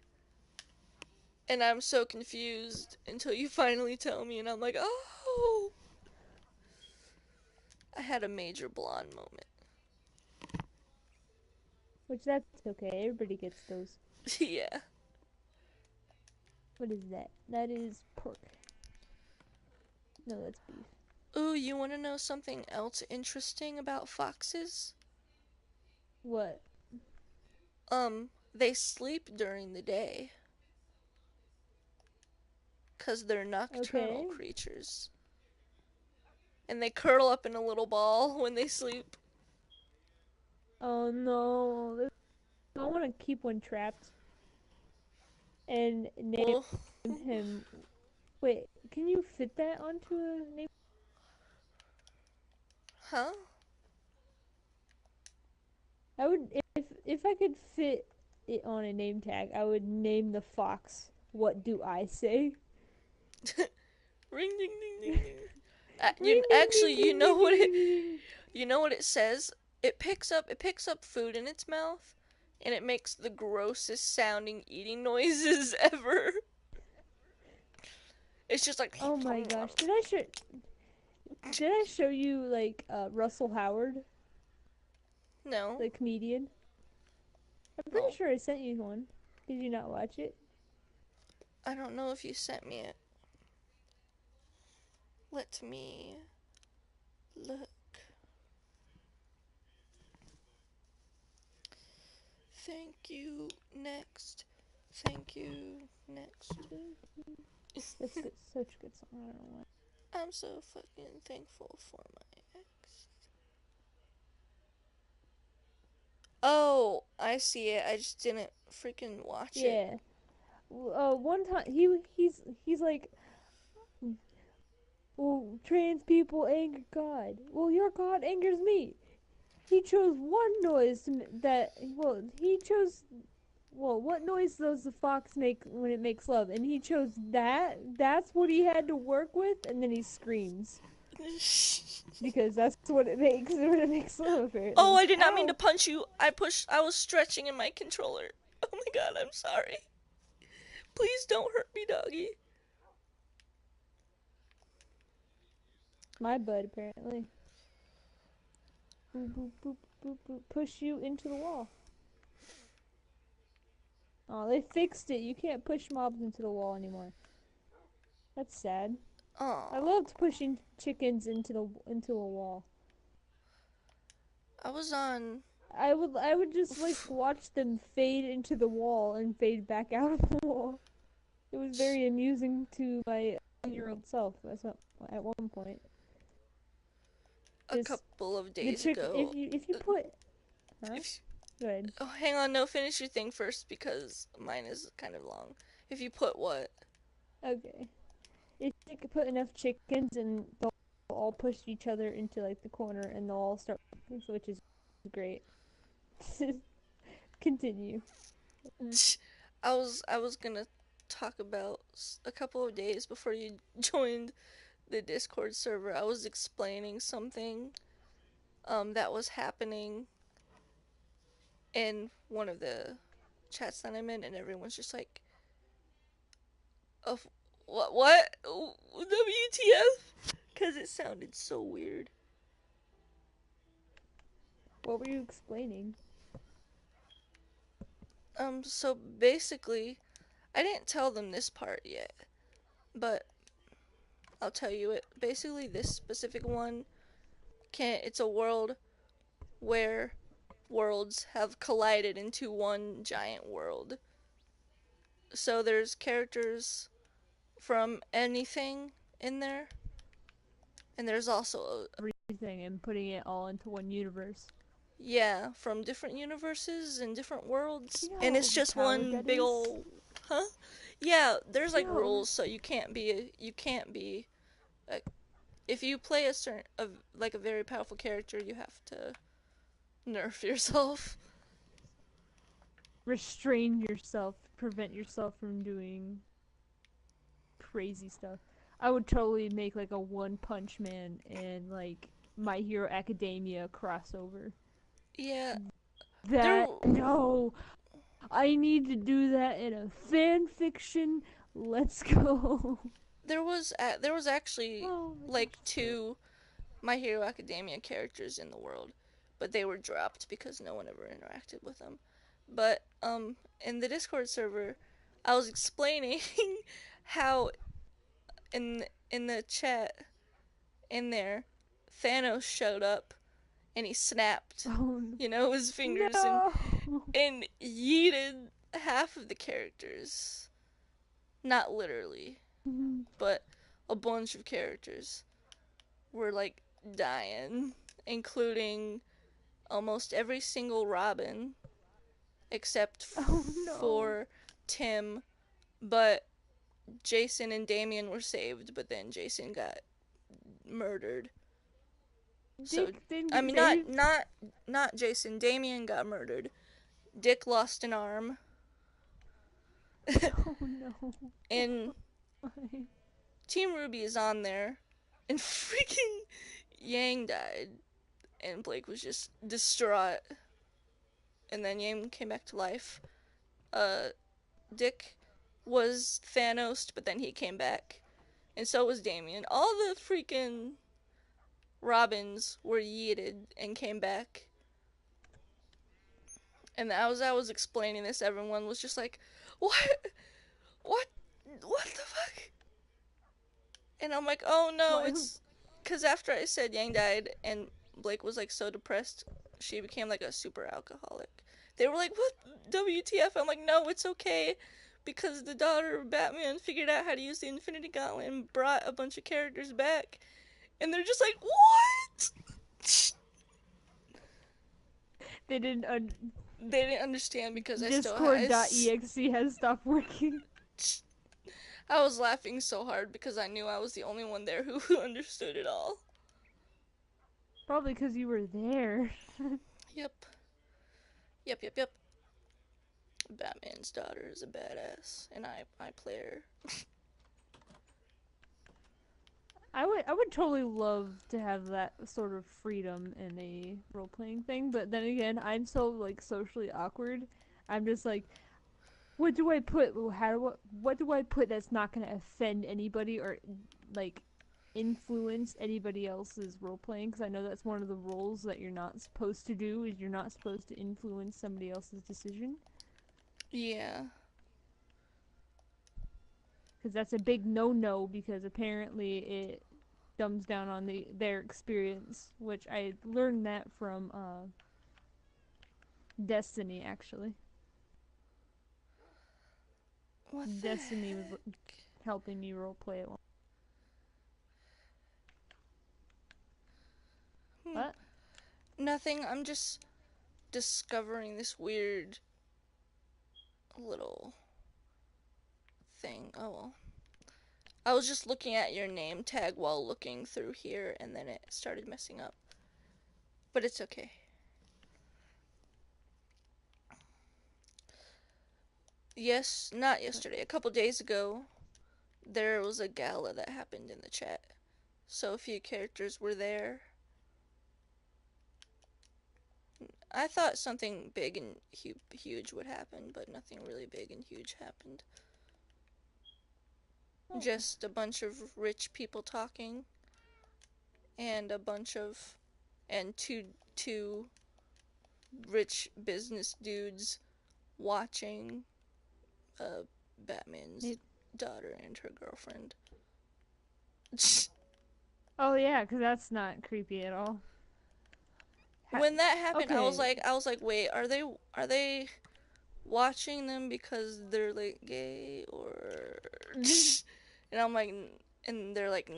And I'm so confused until you finally tell me, and I'm like, oh. I had a major blonde moment. Which that's okay. Everybody gets those. Yeah. What is that? That is pork. No, that's beef. Ooh, you want to know something else interesting about foxes? What? They sleep during the day. 'Cause they're nocturnal Okay. creatures. And they curl up in a little ball when they sleep. Oh no. I want to keep one trapped and name Well, him. Wait, can you fit that onto a name? huh? I would if I could fit it on a name tag, I would name the fox. What do I say? Ring ding ding ding Ring ding. You ding actually ding you ding know ding what ding it ding ding. you know what it says? It picks up food in its mouth and it makes the grossest sounding eating noises ever. It's just like Oh my gosh! Did I show you like Russell Howard, no. the comedian? I'm pretty No. sure I sent you one. Did you not watch it? I don't know if you sent me it. Let me look. Thank you. Next. Thank you. Next. That's good. Such a good song. I don't know why. I'm so fucking thankful for my ex. Oh, I see it. I just didn't freaking watch it. Yeah. One time he's like, well, trans people anger God. Well, your God angers me. He chose one noise that. Well, he chose. Well, what noise does the fox make when it makes love? And he chose that. That's what he had to work with, and then he screams because that's what it makes when it makes love. Oh, Apparently. I did not mean to Ow! punch you. I was stretching in my controller. Oh my god, I'm sorry. Please don't hurt me, doggy. My butt apparently. Boop boop boop boop boop. Push you into the wall. Oh, they fixed it. You can't push mobs into the wall anymore. That's sad. I Oh, loved pushing chickens into a wall. I was on. I would just like watch them fade into the wall and fade back out of the wall. It was very amusing to my 1-year-old self. That's not, at one point. A Just couple of the days chick. ago. If you put, huh? If Go ahead. Oh, hang on, no, finish your thing first because mine is kind of long. If you put what? Okay. If you could put enough chickens and they'll all push each other into like the corner and they'll all start, which is great. Continue. I was gonna talk about a couple of days before you joined the Discord server. I was explaining something that was happening in one of the chats that I'm in, and everyone's just like, "Of what? WTF?" Because it sounded so weird. What were you explaining? So basically, I didn't tell them this part yet, but I'll tell you it. Basically, this specific one it's a world where worlds have collided into one giant world. So there's characters from anything in there, and there's also Everything and putting it all into one universe. yeah, from different universes and different worlds, You know and how it's just overpowered one that big is? old huh? Yeah, there's like Yo. rules, so you can't be like if you play like a very powerful character, you have to nerf yourself. Restrain yourself, prevent yourself from doing crazy stuff. I would totally make like a One Punch Man and like My Hero Academia crossover. Yeah, there That no, I need to do that in a fan fiction. Let's go. there was actually Oh my like gosh. two My Hero Academia characters in the world, but they were dropped because no one ever interacted with them. But in the Discord server, I was explaining how in the chat in there, Thanos showed up and he snapped, Oh his fingers no. and yeeted half of the characters. Not literally, but a bunch of characters were like dying, including almost every single Robin except Oh no. for Tim, but Jason and Damien were saved, but then Jason got murdered. So Dick didn't I get mean saved. not Jason, Damien got murdered. Dick lost an arm. Oh no. And Why? Team Ruby is on there and freaking Yang died and Blake was just distraught. And then Yang came back to life. Uh Dick was Thanos, but then he came back. And so was Damien. All the freaking Robins were yeeted and came back. And as I was explaining this, everyone was just like, "What? What? What the fuck?" And I'm like, "Oh no, Why? it's because after I said Yang died and Blake was like so depressed, she became like a super alcoholic. They were like, "What? WTF?" I'm like, "No, it's okay." Because the daughter of Batman figured out how to use the Infinity Gauntlet and brought a bunch of characters back. And they're just like, "What?" They didn't. They didn't understand because Discord.exe has stopped working. I was laughing so hard because I knew I was the only one there who understood it all. Probably because you were there. Yep. Yep. Batman's daughter is a badass, and I play her. I would totally love to have that sort of freedom in a role playing thing, but then again, I'm so like socially awkward. I'm just like, what do I put? What do I put that's not gonna offend anybody or like influence anybody else's role playing? Because I know that's one of the roles that you're not supposed to do. Is you're not supposed to influence somebody else's decision. Yeah. Because that's a big no-no. Because apparently it dumbs down on their experience, which I learned that from Destiny actually. What the Destiny was heck? helping me roleplay it. Hmm. What? Nothing. I'm just discovering this weird little thing. Oh well. I was just looking at your name tag while looking through here, and then it started messing up. But it's okay. Yes, not yesterday. A couple days ago, there was a gala that happened in the chat. So a few characters were there. I thought something big and huge would happen, but nothing really big and huge happened. Oh. Just a bunch of rich people talking, and a bunch of, and two rich business dudes watching Batman's daughter and her girlfriend. Oh yeah, because that's not creepy at all. When that happened, Okay. I was like, wait, are they watching them because they're like gay or? And I'm like, and they're like,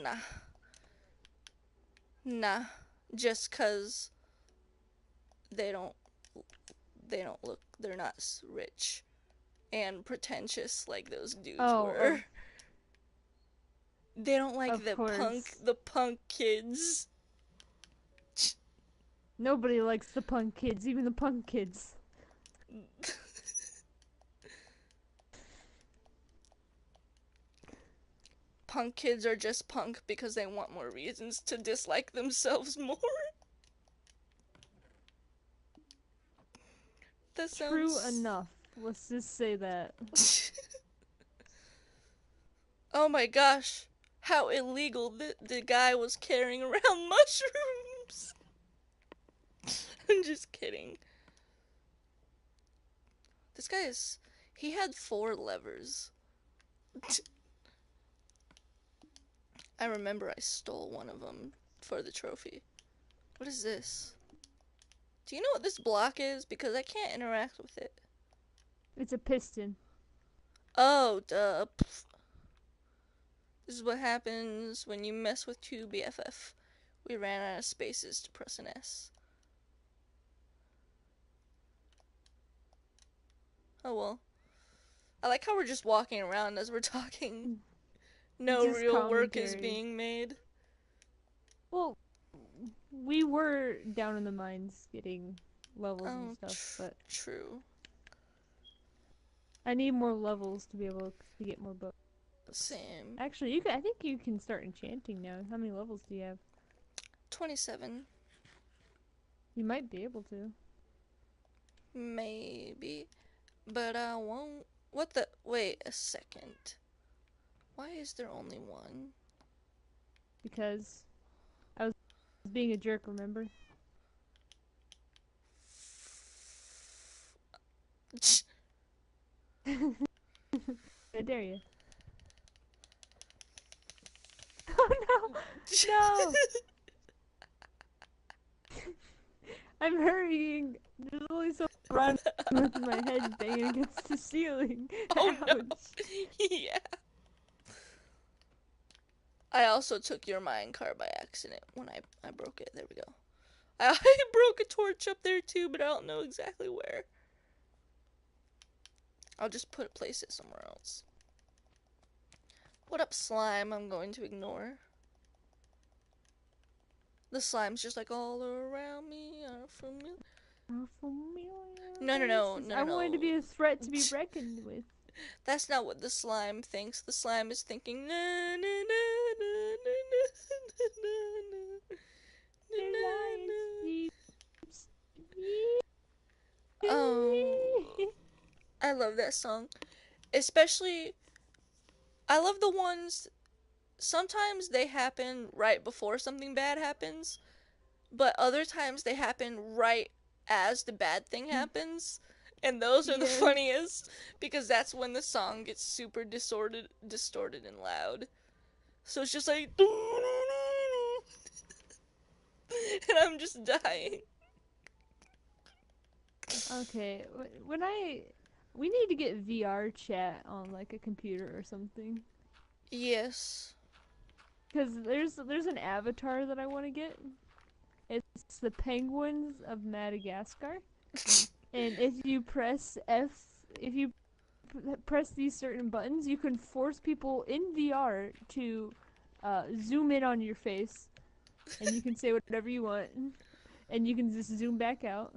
nah, just cause they don't look, they're not rich and pretentious like those dudes Oh, were. They don't like of course. the punk kids. Nobody likes the punk kids, even the punk kids. Punk kids are just punk because they want more reasons to dislike themselves more. That True sounds. enough. Let's just say that. Oh my gosh, how illegal the guy was carrying around mushrooms. I'm just kidding. This guy is. He had 4 levers. I remember I stole one of them for the trophy. What is this? Do you know what this block is? Because I can't interact with it. It's a piston. Oh, duh. This is what happens when you mess with 2BFF. We ran out of spaces to press an S. Oh well. I like how we're just walking around as we're talking. No Just real work is commentary. being made. Well, we were down in the mines getting levels and Oh, stuff, but true. I need more levels to be able to get more books. Same. Actually, I think you can start enchanting now. How many levels do you have? 27. You might be able to. Maybe. But I won't. What the? Wait a second. Why is there only one? Because I was being a jerk, remember? I dare you. Oh no! No! I'm hurrying. There's only so around with my head banging against the ceiling. Oh no! Ouch. Yeah. I also took your mine car by accident when I broke it. There we go. I broke a torch up there too, but I don't know exactly where. I'll just place it somewhere else. What up, slime? I'm going to ignore. The slime's just like all around me are familiar. No. I wanted to be a threat to be reckoned with. That's not what the slime thinks. The slime is thinking na na na na na na na na. Oh, I love that song. Especially, I love the ones. Sometimes they happen right before something bad happens, but other times they happen right as the bad thing happens. And those are the Yes. funniest because that's when the song gets super distorted and loud. So it's just like and I'm just dying. Okay, we need to get VR chat on like a computer or something. Yes. Cause there's an avatar that I want to get. It's the penguins of Madagascar, and if you press F, if you press these certain buttons, you can force people in VR to zoom in on your face, and you can say whatever you want, and you can just zoom back out.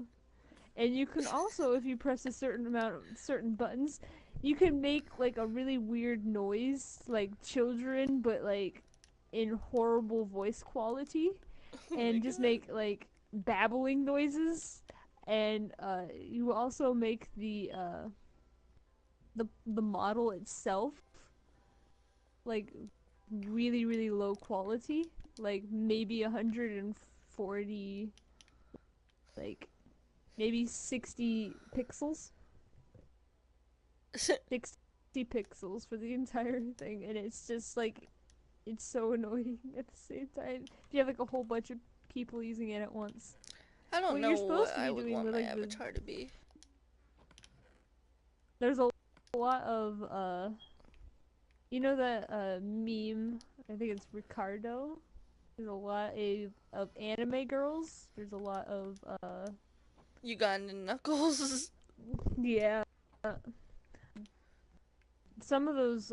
And you can also, if you press a certain amount of certain buttons, you can make like a really weird noise, like children, but like in horrible voice quality, Oh my and just god. make like babbling noises. and you also make the model itself like really really low quality, like maybe 140, like maybe 60 pixels, 60 pixels for the entire thing, and it's just like it's so annoying at the same time. If you have like a whole bunch of people using it at once. I don't What know you're what supposed to I be would doing want with my like avatar to be. there's a lot of you know that meme, I think it's Ricardo. There's a lot of anime girls. There's a lot of Ugandan Knuckles. yeah. Some of those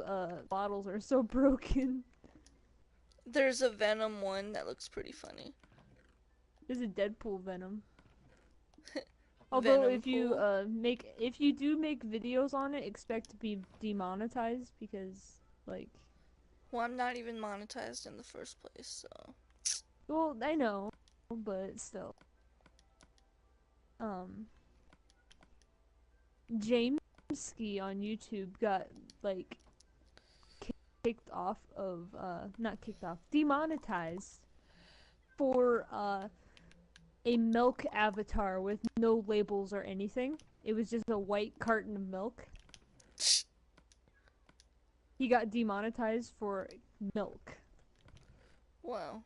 models are so broken. There's a Venom one that looks pretty funny. There's a Deadpool Venom. Although Venom pool. if you do make videos on it, expect to be demonetized because like, Well, I'm not even monetized in the first place, so. well, I know, but still. Um Jameski on YouTube got like kicked off of not kicked off, demonetized for a milk avatar with no labels or anything. It was just a white carton of milk. He got demonetized for milk. Wow.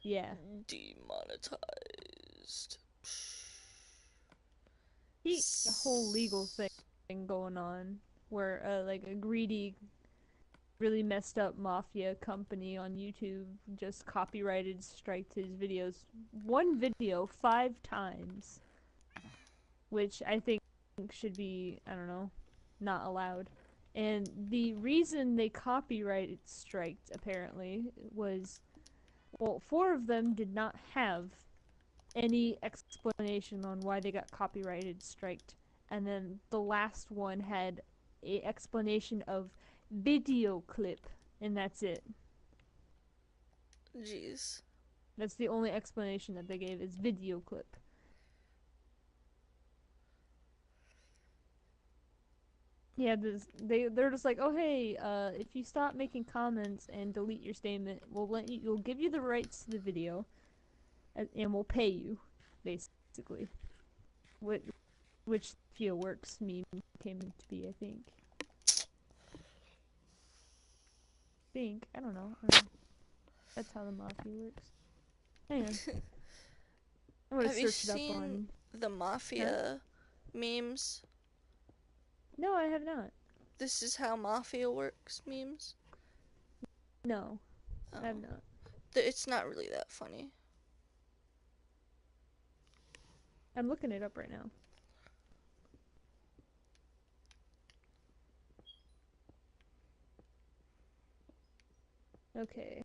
Yeah. Demonetized. He a whole legal thing going on where like a greedy, really messed up mafia company on YouTube just copyrighted striked his videos. One video 5 times, which I think should be, I don't know, not allowed. And the reason they copyrighted striked apparently was, well, 4 of them did not have any explanation on why they got copyrighted striked, and then the last one had a explanation of video clip, and that's it. Jeez. That's the only explanation that they gave is video clip. Yeah, they're just like, oh hey, if you stop making comments and delete your statement, we'll give you the rights to the video, and we'll pay you, basically. Which Theo Works meme came to be, I think. I don't know. That's how the mafia works. Hang on, I'm gonna Have you search it up seen on. the Huh? Mafia memes? No, I have not. This is how Mafia works memes? No, I have Oh. not. It's not really that funny. I'm looking it up right now. Okay.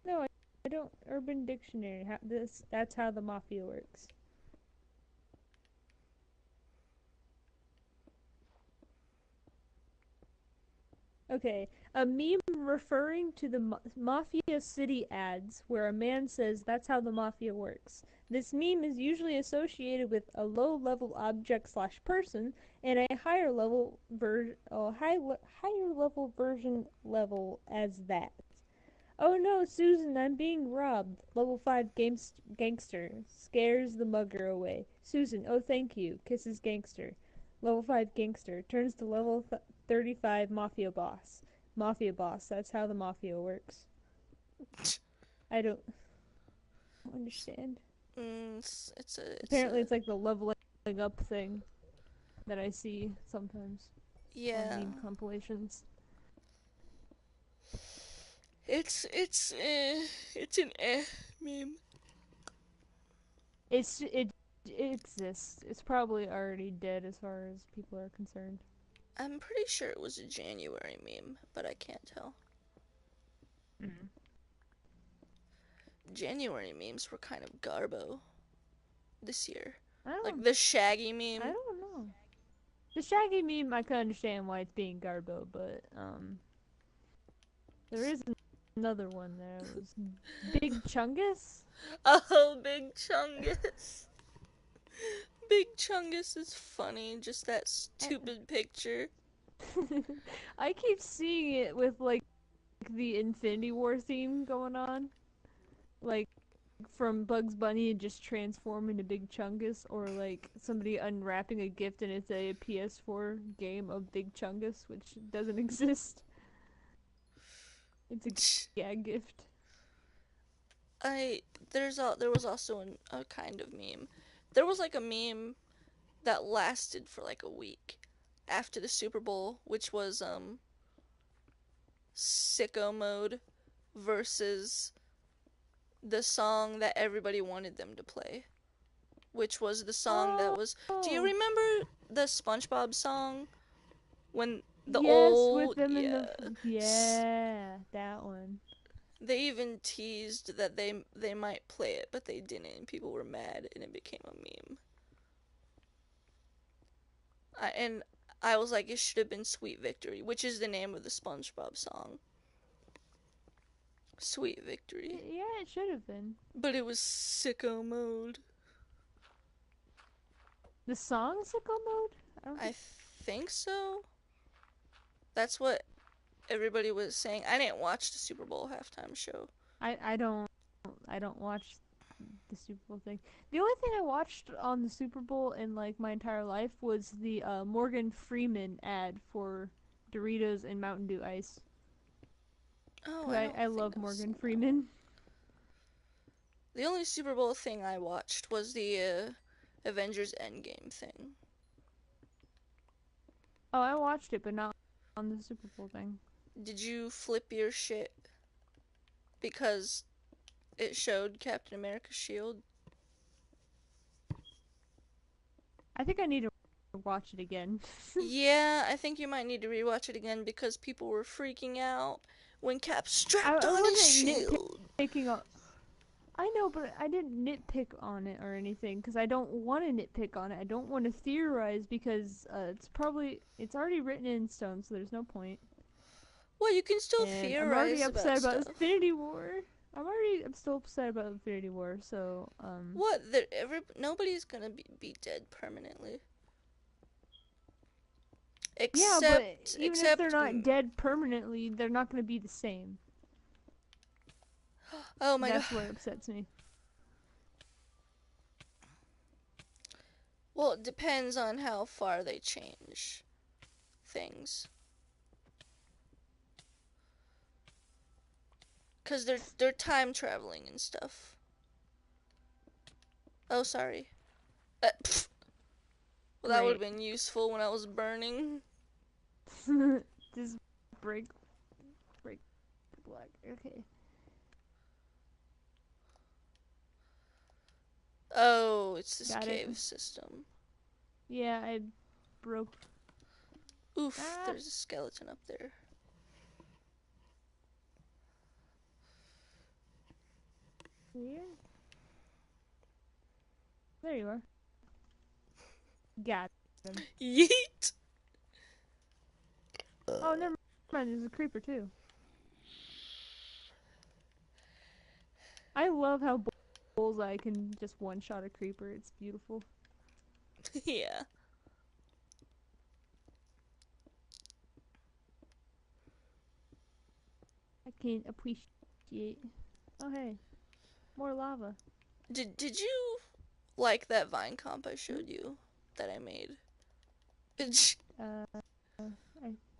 No, I don't. Urban Dictionary. That's how the mafia works. Okay, a meme referring to the Mafia City ads where a man says that's how the mafia works. This meme is usually associated with a low-level object slash person and a higher level higher level version level as that. Oh no, Susan, I'm being robbed. Level 5 gangster scares the mugger away. Susan, oh thank you. Kisses gangster. Level 5 gangster turns to level 35 mafia boss. Mafia boss, that's how the mafia works. I don't understand. Apparently it's like the leveling up thing that I see sometimes on Yeah. meme compilations. It's an meme. It exists. It's probably already dead as far as people are concerned. I'm pretty sure it was a January meme, but I can't tell. Mm. January memes were kind of garbo this year. I Like don't the Shaggy I meme. don't know. The Shaggy meme, I can understand why it's being Garbo, but there is another one there. It was Big Chungus. Oh, Big Chungus. Big Chungus is funny, just that stupid picture. I keep seeing it with like the Infinity War theme going on, like from Bugs Bunny and just transform into Big Chungus, or like somebody unwrapping a gift and it's a PS4 game of Big Chungus, which doesn't exist. It's a gag gift. There was also a kind of meme. There was like a meme that lasted for like a week after the Super Bowl, which was sicko mode versus the song that everybody wanted them to play, which was the song that was. Do you Oh, remember the SpongeBob song when the yes, with old them in yeah? the yeah, that one. They even teased that they might play it, but they didn't, and people were mad, and it became a meme. And I was like, it should have been Sweet Victory, which is the name of the SpongeBob song. Sweet Victory. Yeah, it should have been. But it was sicko mode. The song Sicko Mode? I think so. That's what everybody was saying. I didn't watch the Super Bowl halftime show. I don't watch the Super Bowl thing. The only thing I watched on the Super Bowl in like my entire life was the Morgan Freeman ad for Doritos and Mountain Dew Ice. Oh, Cause I don't I think love I've Morgan seen that Freeman. one. The only Super Bowl thing I watched was the Avengers Endgame thing. Oh, I watched it, but not on the Super Bowl thing. Did you flip your shit because it showed Captain America's shield? I think I need to watch it again. Yeah, I think you might need to rewatch it again because people were freaking out when Cap strapped I on his wasn't shield. nitpicking on. I know, but I didn't nitpick on it or anything because I don't want to nitpick on it. I don't want to theorize because it's already written in stone, so there's no point. Well, you can still And I'm already theorize about upset about stuff. Infinity War. I'm still upset about Infinity War. So What? Nobody's gonna be dead permanently. yeah, but even if they're Except. not dead permanently, they're not going to be the same. Oh my god. That's what upsets me. Well, it depends on how far they change things. Cause they're time traveling and stuff. Oh, sorry. Well, that would have Great. been useful when I was burning. Just break the block. Okay. Oh, it's this Got cave it. system. Yeah, I broke. Oof, Ah, there's a skeleton up there. here. There you are. Got him. Yeet! Oh, never mind. There's a creeper too. I love how Bullseye can just one-shot a creeper. It's beautiful. Yeah. I can appreciate. Oh hey, more lava. Did you like that Vine comp I Hmm? showed you that I made? Uh,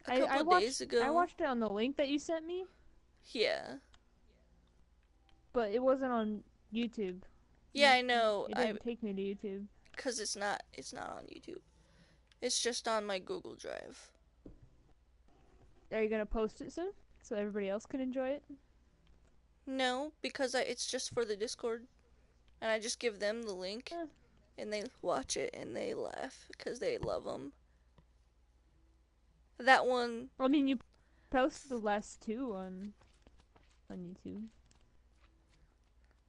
I A couple I days ago. watched it on the link that you sent me, Yeah. but it wasn't on YouTube. Yeah, I know. It didn't take me to YouTube. Cause it's not on YouTube. It's just on my Google Drive. Are you gonna post it soon so everybody else can enjoy it? No, because it's just for the Discord, and I just give them the link, Eh. and they watch it and they laugh because they love them. That one. I mean, you posted the last two on YouTube.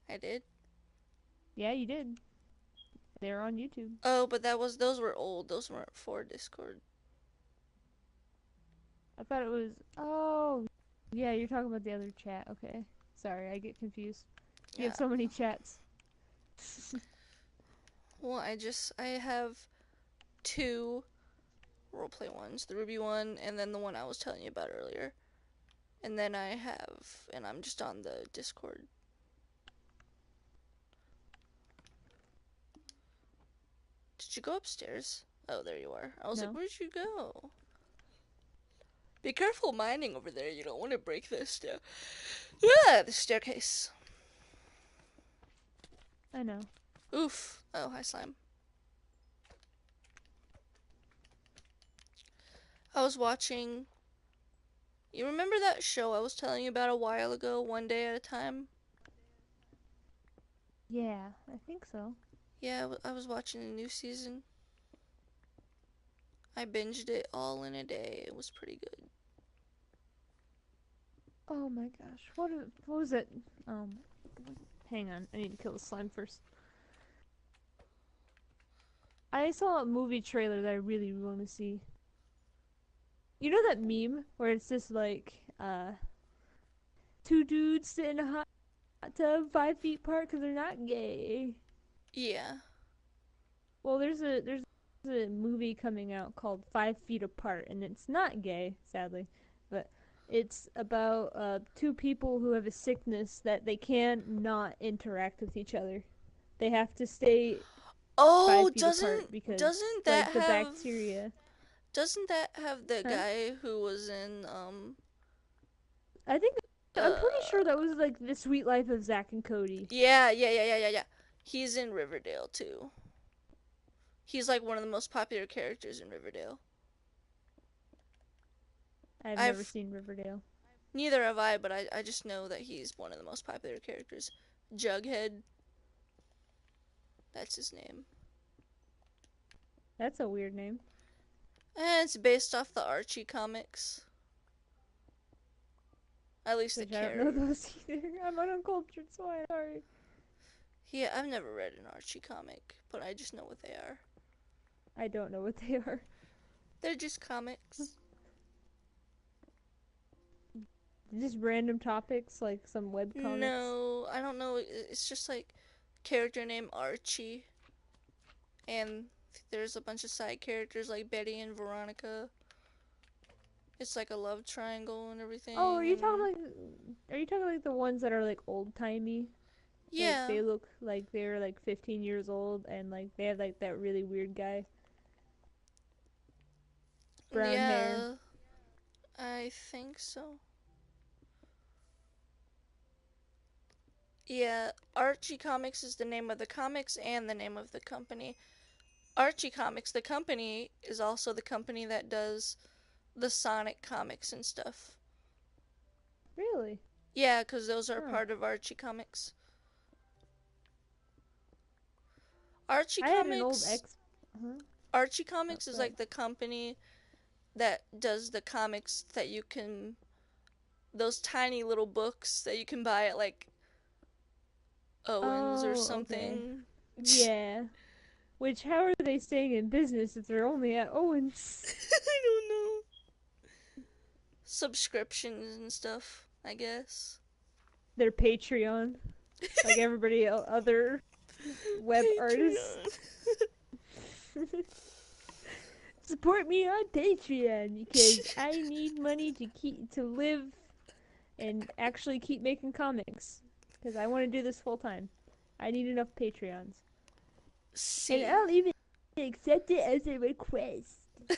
I did. Yeah, you did. They're on YouTube. Oh, but those were old. Those weren't for Discord. I thought it was. Oh, yeah, you're talking about the other chat. Okay. Sorry, I get confused. You Yeah. have so many chats. Well, I have two roleplay ones, the Ruby one and then the one I was telling you about earlier. And then I'm just on the Discord. Did you go upstairs? Oh, there you are. I was like, No. where'd you go? Be careful mining over there. You don't want to break this the staircase. I know. Oof. Oh, hi, slime. I was watching. You remember that show I was telling you about a while ago, One Day at a Time? Yeah, I think so. Yeah, I was watching the new season. I binged it all in a day. It was pretty good. Oh my gosh. What was it? Hang on. I need to kill the slime first. I saw a movie trailer that I really want to see. You know that meme where it's just like, two dudes sitting in a hot tub 5 feet apart because they're not gay. Yeah. Well, there's a movie coming out called 5 Feet Apart, and it's not gay, sadly, but it's about two people who have a sickness that they can not interact with each other. They have to stay five Oh, feet apart because doesn't that like the have bacteria. doesn't that have the Huh? guy who was in I think I'm pretty uh sure that was like the Sweet Life of Zack and Cody. yeah. He's in Riverdale too. He's like one of the most popular characters in Riverdale. I've never I've seen Riverdale. Neither have I, but I just know that he's one of the most popular characters. Jughead, that's his name. That's a weird name. And it's based off the Archie comics. At least the Which I don't know those either. I'm uncultured, so I'm sorry. Yeah, I've never read an Archie comic, but I just know what they are. I don't know what they are. They're just comics. Just random topics, like some web comics. No, I don't know. It's just like character named Archie, and there's a bunch of side characters like Betty and Veronica. It's like a love triangle and everything. Oh, are you talking like the ones that are like old timey? Like Yeah, they look like they're like 15 years old and like they have like that really weird guy. Brown hair. yeah, I think so. Yeah, Archie Comics is the name of the comics and the name of the company. Archie Comics, the company, is also the company that does the Sonic comics and stuff. Really? Yeah, because those are Huh. part of Archie Comics. Archie I had an old Comics, ex. Huh? Archie Oh, Comics is go ahead. like the company that does the comics that you can, those tiny little books that you can buy at like Owens or Oh, okay. something. Yeah. Which, how are they staying in business if they're only at Owens? I don't know. Subscriptions and stuff, I guess. Their Patreon, like everybody other web artists. Patreon. Support me on Patreon because I need money to live and actually keep making comics because I want to do this full time. I need enough Patreons, and See. I'll even accept it as a request to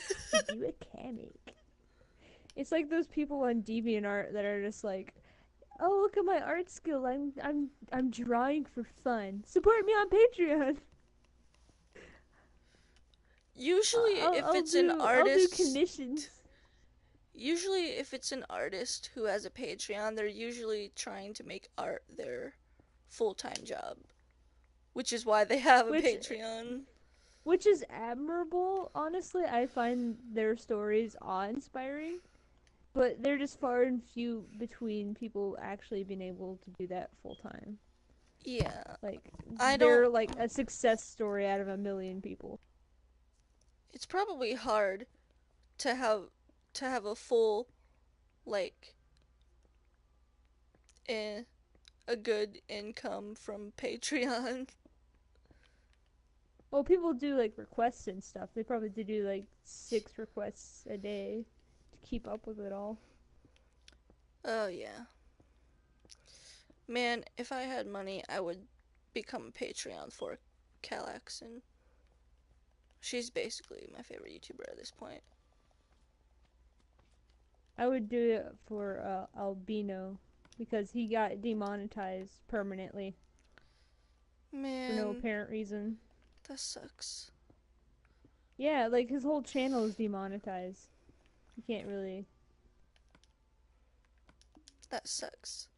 do a comic. It's like those people on DeviantArt that are just like, "Oh, look at my art skill! I'm drawing for fun. Support me on Patreon." Usually, if it's an I'll do artist, commissions. usually if it's an artist who has a Patreon, they're usually trying to make art their full-time job, which is why they have a Which Patreon. which is admirable. Honestly, I find their stories awe-inspiring, but they're just far and few between people actually being able to do that full time. Yeah. Like I don't. they're like a success story out of a million people. It's probably hard to have a full like eh, a good income from Patreon. Well, people do like requests and stuff. They probably do like 6 requests a day to keep up with it all. Oh yeah. Man, if I had money, I would become a Patreon for Calax, and she's basically my favorite YouTuber at this point. I would do it for Albino because he got demonetized permanently for no Man, apparent reason. that sucks. Yeah, like his whole channel is demonetized. You can't really. That sucks.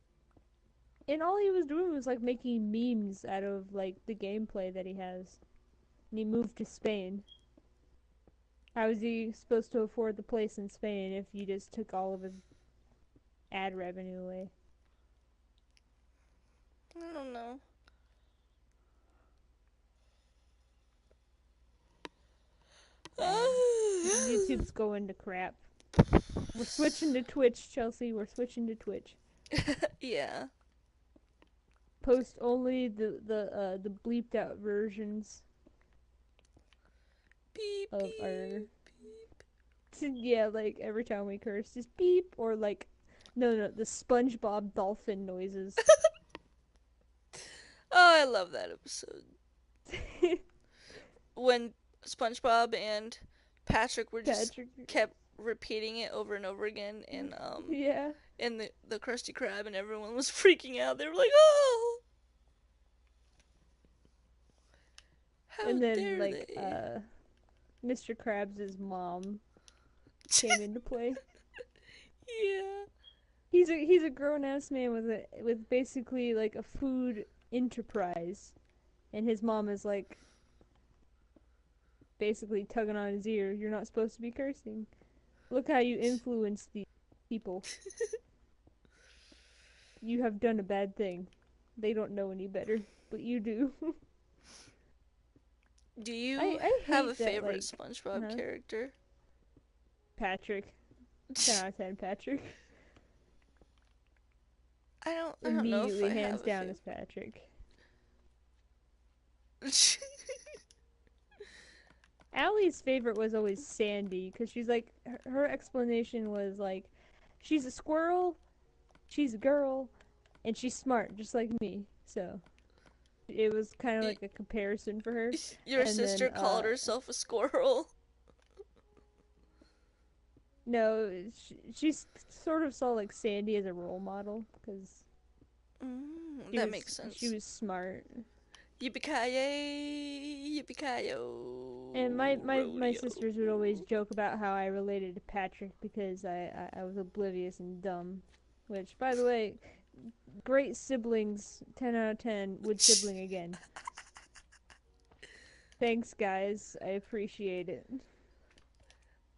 And all he was doing was like making memes out of like the gameplay that he has. And he moved to Spain. How is he supposed to afford the place in Spain if you just took all of his ad revenue away? I don't know. YouTube's going to crap. We're switching to Twitch, Chelsea. We're switching to Twitch. Yeah. Post only the bleeped out versions Beep of beep our beep. yeah, like every time we curse, just beep or like no the SpongeBob dolphin noises. Oh, I love that episode. When SpongeBob and Patrick were just Patrick, kept repeating it over and over again yeah, in the Krusty Krab, and everyone was freaking out. They were like, "Oh, how and then dare like they?" Mr. Krabs' mom came into play. Yeah. He's a grown ass man with basically like a food enterprise, and his mom is like basically tugging on his ear. You're not supposed to be cursing. Look how you influence these people. You have done a bad thing. They don't know any better, but you do. Do you I have a hate that favorite like SpongeBob character? Patrick. 10 out of 10 Patrick. I don't know if Immediately I hands have a down favorite. is Patrick. Allie's favorite was always Sandy because she's like her explanation was like she's a squirrel, she's a girl, and she's smart just like me. So it was kind of like a comparison for her. Your And then sister called herself a squirrel. no, she sort of saw like Sandy as a role model because That makes she sense. was smart. Yippee-ki-yay, And yippee-ki-yo, my rodeo. sisters would always joke about how I related to Patrick because I was oblivious and dumb. Which, by the way, great siblings, 10 out of 10, would sibling again. Thanks, guys. I appreciate it.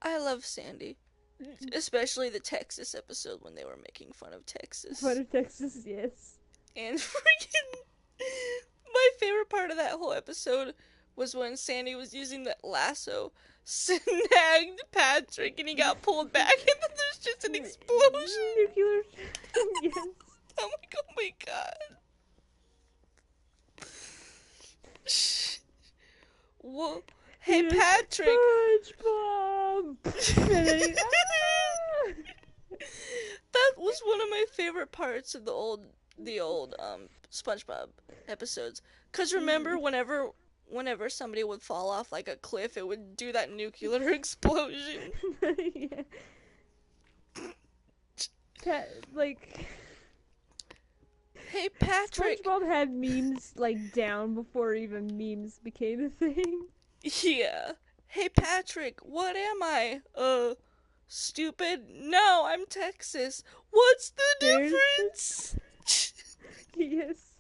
I love Sandy. Especially the Texas episode when they were making fun of Texas. Fun of Texas, yes. And freaking my favorite part of that whole episode was when Sandy was using that lasso, snagged Patrick, and he got pulled back, and then there's just an explosion. Nuclear. Yes. I'm like, oh my god. Whoa. Hey, Patrick. SpongeBob! And then he, That was one of my favorite parts of the old SpongeBob episodes. Cause remember whenever somebody would fall off like a cliff, it would do that nuclear explosion. yeah. Like Hey, Patrick. SpongeBob had memes like down before even memes became a thing. Yeah. Hey, Patrick. What am I? Stupid? No, I'm Texas. What's the difference? Yes.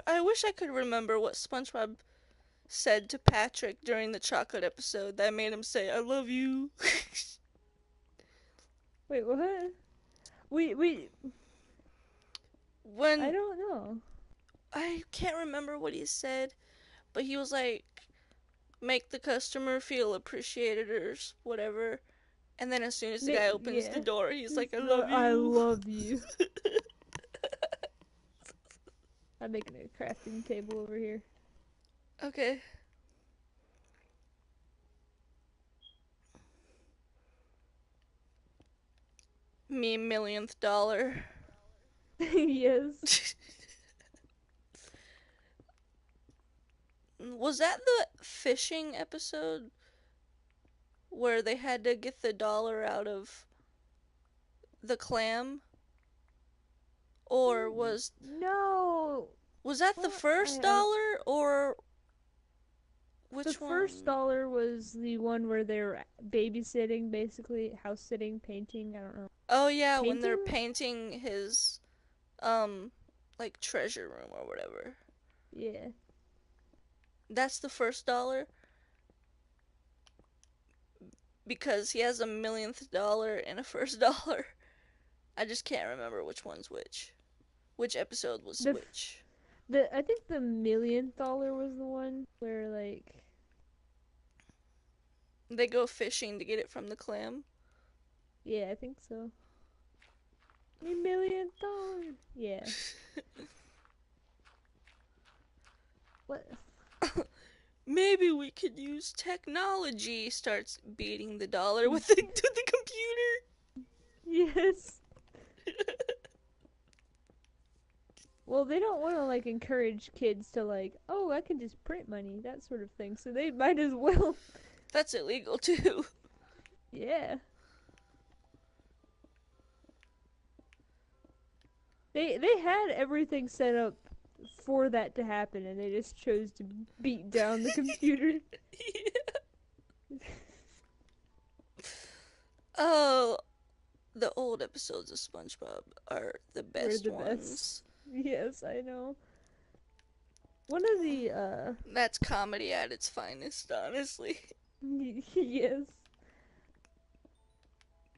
I wish I could remember what SpongeBob said to Patrick during the chocolate episode that made him say, I love you. Wait, what? We I When don't know. I can't remember what he said, but he was like, make the customer feel appreciated or whatever. And then as soon as the guy opens the Yeah. door, he's like, I love I you. love you. I'm making a crafting table over here. Okay. Me millionth dollar. Yes. Was that the fishing episode where they had to get the dollar out of the clam? Or No. was that the What? first dollar or The which first one? dollar was the one where they're babysitting, basically house sitting, painting. I don't know. Oh yeah, when they're Painting? painting his um like treasure room or whatever. Yeah. That's the first dollar because he has a millionth dollar and a first dollar. I just can't remember which one's which. Which episode was The which? I think the millionth dollar was the one where like They go fishing to get it from the clam. yeah, I think so. $1 million. Yeah. What? Maybe we could use technology. Starts beating the dollar with the computer. Yes. Well, they don't want to like encourage kids to like, oh, I can just print money, that sort of thing. So they might as well. That's illegal too. Yeah. They had everything set up for that to happen, and they just chose to beat down the computer. Yeah. Oh, the old episodes of SpongeBob are the We're best the best. ones. Yes, I know. One of the That's comedy at its finest, honestly. yes.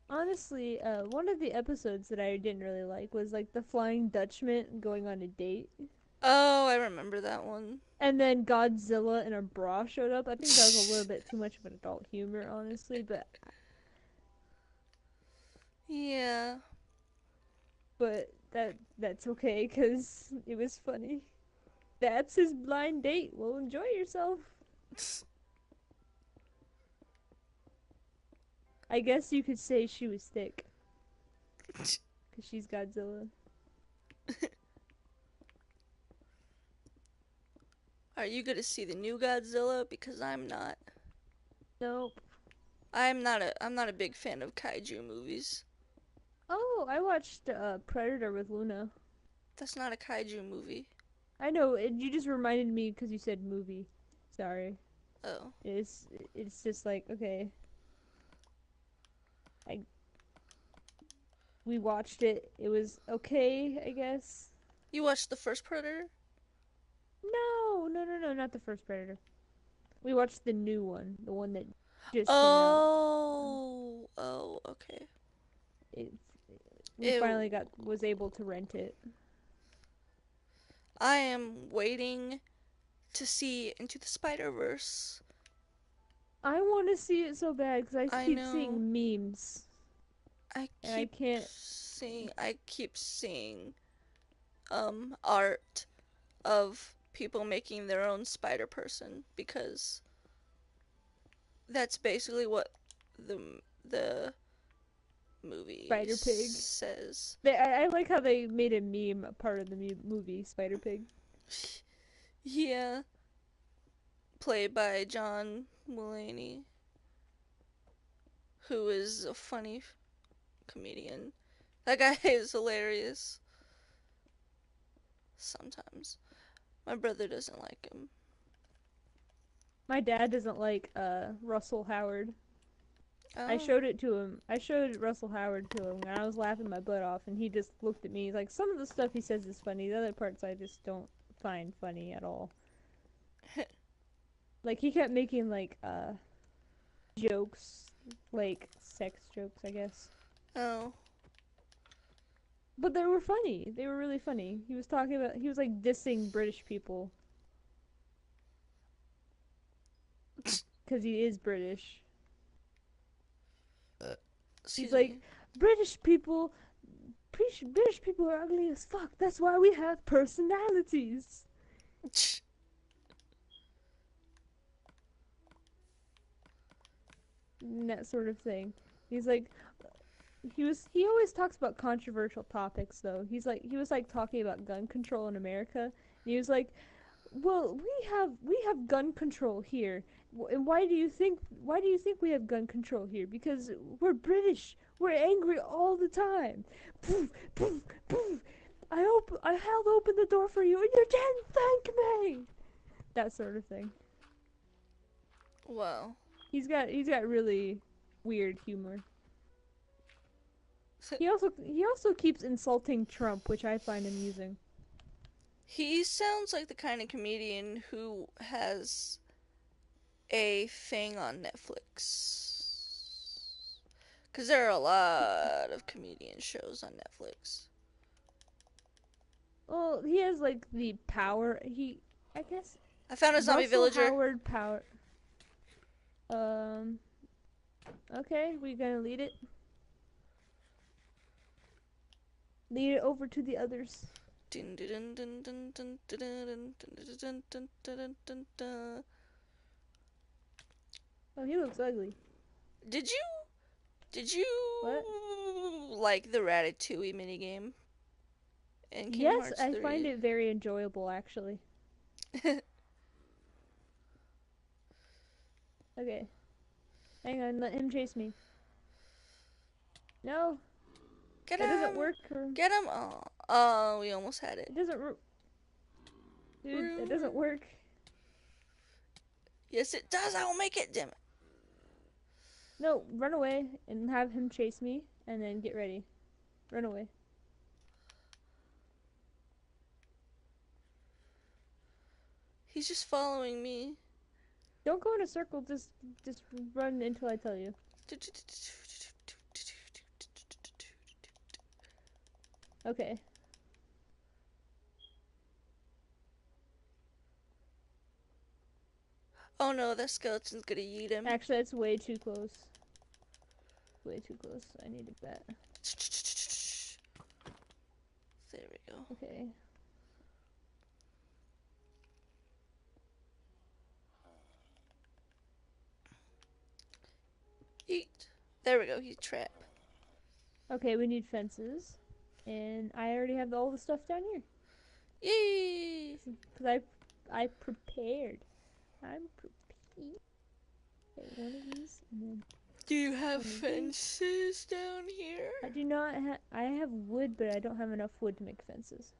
Honestly, one of the episodes that I didn't really like was like the Flying Dutchman going on a date. Oh, I remember that one. And then Godzilla in a bra showed up. I think that was a little bit too much of an adult humor, honestly, Yeah. but that's okay because it was funny. That's his blind date. Well, enjoy yourself. I guess you could say she was thick because she's Godzilla. Are you gonna see the new Godzilla? Because I'm not. Nope. I'm not a big fan of kaiju movies. Oh, I watched Predator with Luna. That's not a kaiju movie. I know. You just reminded me because you said movie. Sorry. Oh. It's it's just like okay. I we watched it. It was okay, I guess. You watched the first Predator? No, not the first Predator. We watched the new one, the one that just came out. Oh. Oh, okay. It we finally Ew. got was able to rent it. I am waiting to see Into the Spider-Verse. I want to see it so bad because I I keep know. seeing memes I and I keep can't. seeing art of people making their own spider person because that's basically what the movie Spider Pig. says. I like how they made a meme a part of the movie Spider Pig. Yeah, played by John Mulaney, who is a funny comedian. That guy is hilarious. Sometimes my brother doesn't like him. My dad doesn't like Russell Howard. I Oh, showed it to him. I showed Russell Howard to him, and I was laughing my butt off, and he just looked at me. He's like, some of the stuff he says is funny. The other parts I just don't find funny at all. Like he kept making like jokes, like sex jokes, I guess. Oh. But they were funny. They were really funny. He was like dissing British people because he is British. He's Excuse like, me. British people are ugly as fuck. That's why we have personalities. And that sort of thing. He's like, he always talks about controversial topics though. He was like talking about gun control in America. And he was like, well, we have gun control here. And why do you think we have gun control here? Because we're British. We're angry all the time. Poof, poof, poof. I held open the door for you and you didn't thank me. That sort of thing. Wow. He's got really weird humor. He also keeps insulting Trump, which I find amusing. He sounds like the kind of comedian who has a thing on Netflix. Because there are a lot of comedian shows on Netflix. Well, he has like the power. I guess I found a zombie Russell villager. Howard power. Um. Okay, we gonna lead it. Lead it over to the others. Oh, he looks ugly. Did you did you What? like the Ratatouille minigame in Kingdom Yes, Hearts I find 3? it very enjoyable actually. Okay, hang on, let him chase me. No, Get that doesn't him! work. Get him! Oh, we almost had it. It doesn't. Dude, that doesn't work. Yes, it does. I will make it. Damn it! No, run away and have him chase me, and then get ready. Run away. He's just following me. Don't go in a circle. Just run until I tell you. Okay. Oh no, that skeleton's gonna eat him. Actually, that's way too close. Way too close. I need a bet. There we go. Okay. Eat. There we go. He's trapped. Okay, we need fences, and I already have all the stuff down here. Yay! Cause I prepared. I'm prepared. Okay, one of these, and then Do you have one of these. fences down here? I do not have. I have wood, but I don't have enough wood to make fences.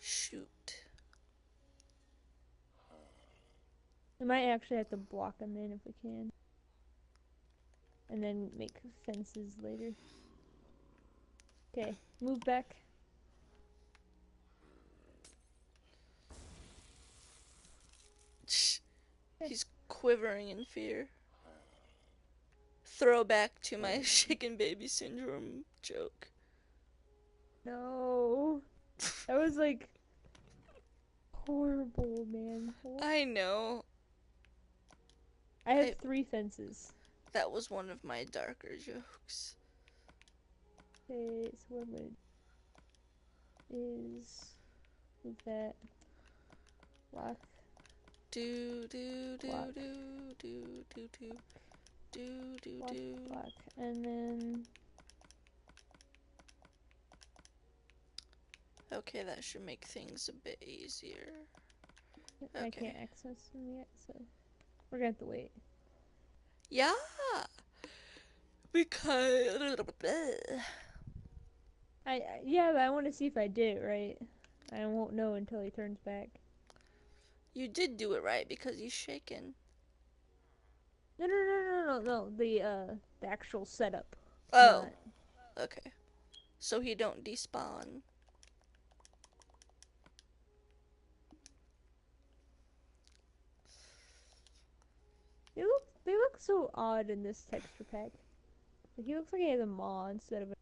Shoot. We might actually have to block them in if we can, and then make fences later. Okay, move back. He's quivering in fear. Throwback to my chicken baby syndrome joke. No, that was like horrible, man. I know. I have 3 fences. That was one of my darker jokes. Okay, so what I'm gonna is move that block. Do do do Block. do do do do do do Block, do. block, and then Okay, that should make things a bit easier. I Okay. can't access them yet, so we're gonna have to wait. Yeah, because Yeah, but I want to see if I did it right. I won't know until he turns back. you did do it right because he's shaking. No. The actual setup. Oh, Not... okay. So he don't despawn. They look so odd in this texture pack. He looks like he has a maw instead of a.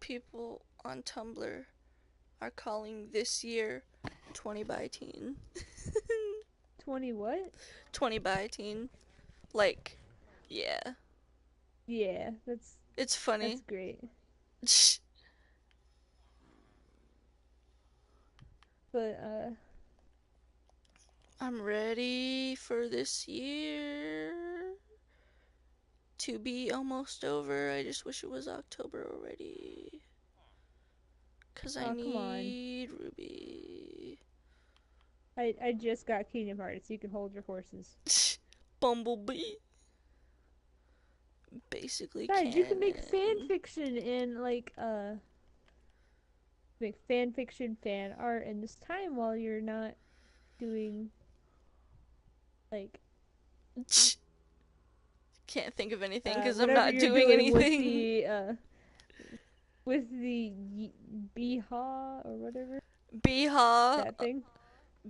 People on Tumblr are calling this year 20 by teen. 20 what? 20 by teen. Like, yeah. Yeah, It's that's funny. great. But I'm ready for this year to be almost over. I just wish it was October already. Cause I oh come on. need Ruby. I just got Kingdom Hearts. You can hold your horses. Bumblebee. Basically Besides, you can make fan canon. fiction and make fan fiction fan art in this time while you're not doing like Can't think of anything because I'm whatever not you're doing doing anything. with the Biha or whatever Beha. that thing.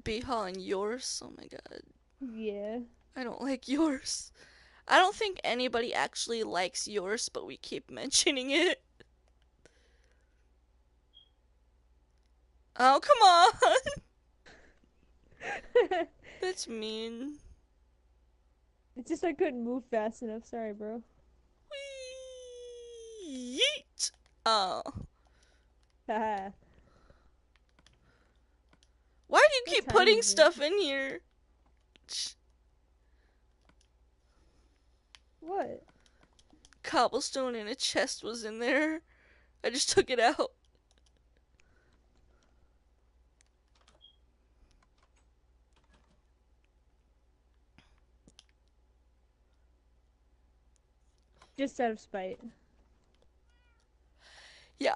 Beha and yours. Oh my god. Yeah. I don't like yours. I don't think anybody actually likes yours, but we keep mentioning it. Oh, come on. That's mean. It's just I couldn't move fast enough. Sorry, bro. Whee! Yeet. Oh. Haha. Why do you What keep time putting is it? stuff in here? What? Cobblestone in a chest was in there. I just took it out. Just out of spite. Yeah.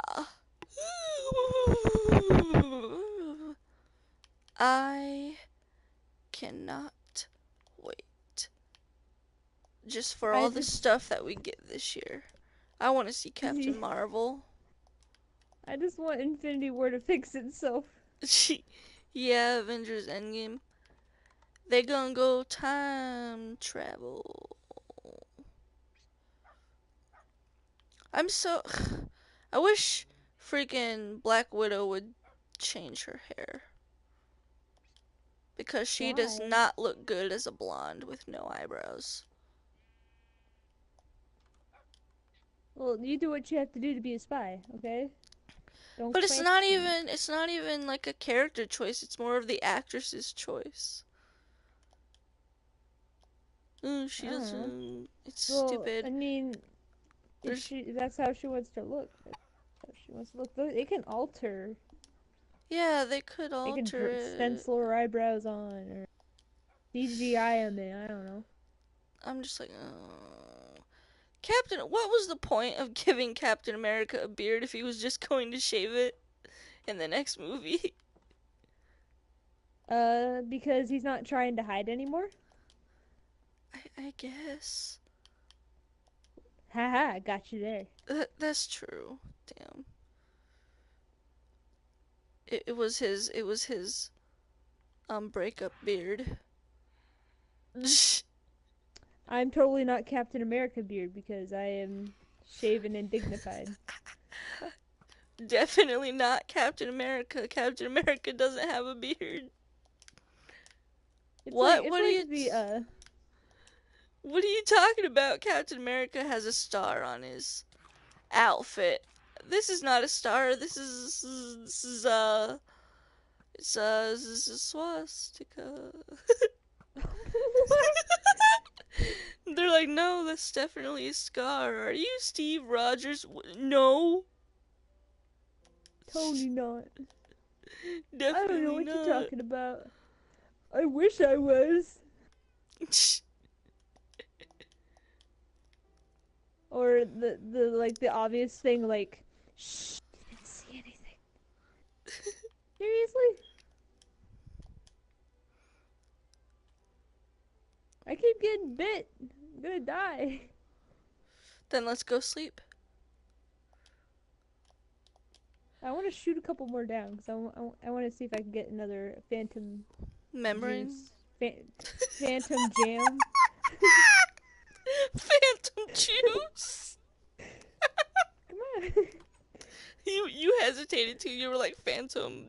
I cannot wait. Just for I all the just stuff that we get this year. I want to see Captain I Marvel. just want Infinity War to fix itself. Yeah, Avengers Endgame. They gonna go time travel. I'm so. I wish freaking Black Widow would change her hair. Because she does Why? not look good as a blonde with no eyebrows. Well, you do what you have to do to be a spy, okay? Don't But question me. it's not even like a character choice, it's more of the actress's choice. Oh, I she don't know. doesn't. It's Well, I stupid. mean, if There's she that's how she wants to look. That's how she wants to look. They can alter. Yeah, they could They can alter it. stencil her eyebrows on or CGI them in. I don't know. I'm just like, oh. Captain, what was the point of giving Captain America a beard if he was just going to shave it in the next movie? Because he's not trying to hide anymore. I guess. Haha, got you there. That's true. Damn. It was his breakup beard. I'm totally not Captain America beard because I am shaven and dignified. Definitely not Captain America. Captain America doesn't have a beard. It's like What? it's like the What are you talking about? Captain America has a star on his outfit. This is not a star. This is a swastika. what? They're like, no, that's definitely a scar. Are you Steve Rogers? No, Totally not. I don't know definitely what you're not. talking about. I wish I was. Or the like the obvious thing like, shh, didn't see anything. Seriously? I keep getting bit. I'm gonna die. Then let's go sleep. I want to shoot a couple more down because I want to see if I can get another phantom Membrane. juice, phantom jam. Phantom juice. Come on. You hesitated too. You were like phantom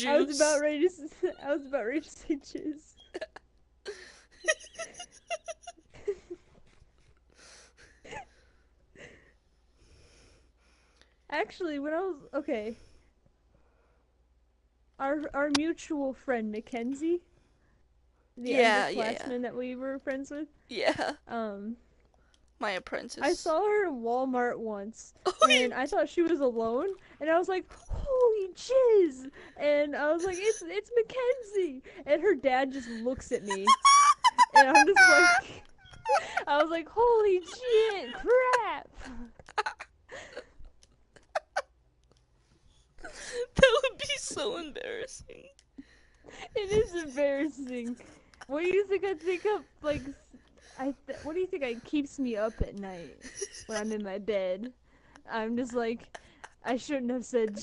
I was about juice. ready to. I was about ready to say juice. Actually, when I was okay, our mutual friend Mackenzie, the Yeah, yeah, yeah, underclassman that we were friends with, yeah. um, My I apprentice. saw her in Walmart once, Oh, and I thought she was alone, and I was like, "Holy jizz!" And I was like, "It's Mackenzie!" And her dad just looks at me, and I'm just like, I was like, "Holy shit, crap!" that would be so embarrassing. It is embarrassing. What do you think I think of? Like, what do you think keeps me up at night when I'm in my bed? I'm just like, I shouldn't have said.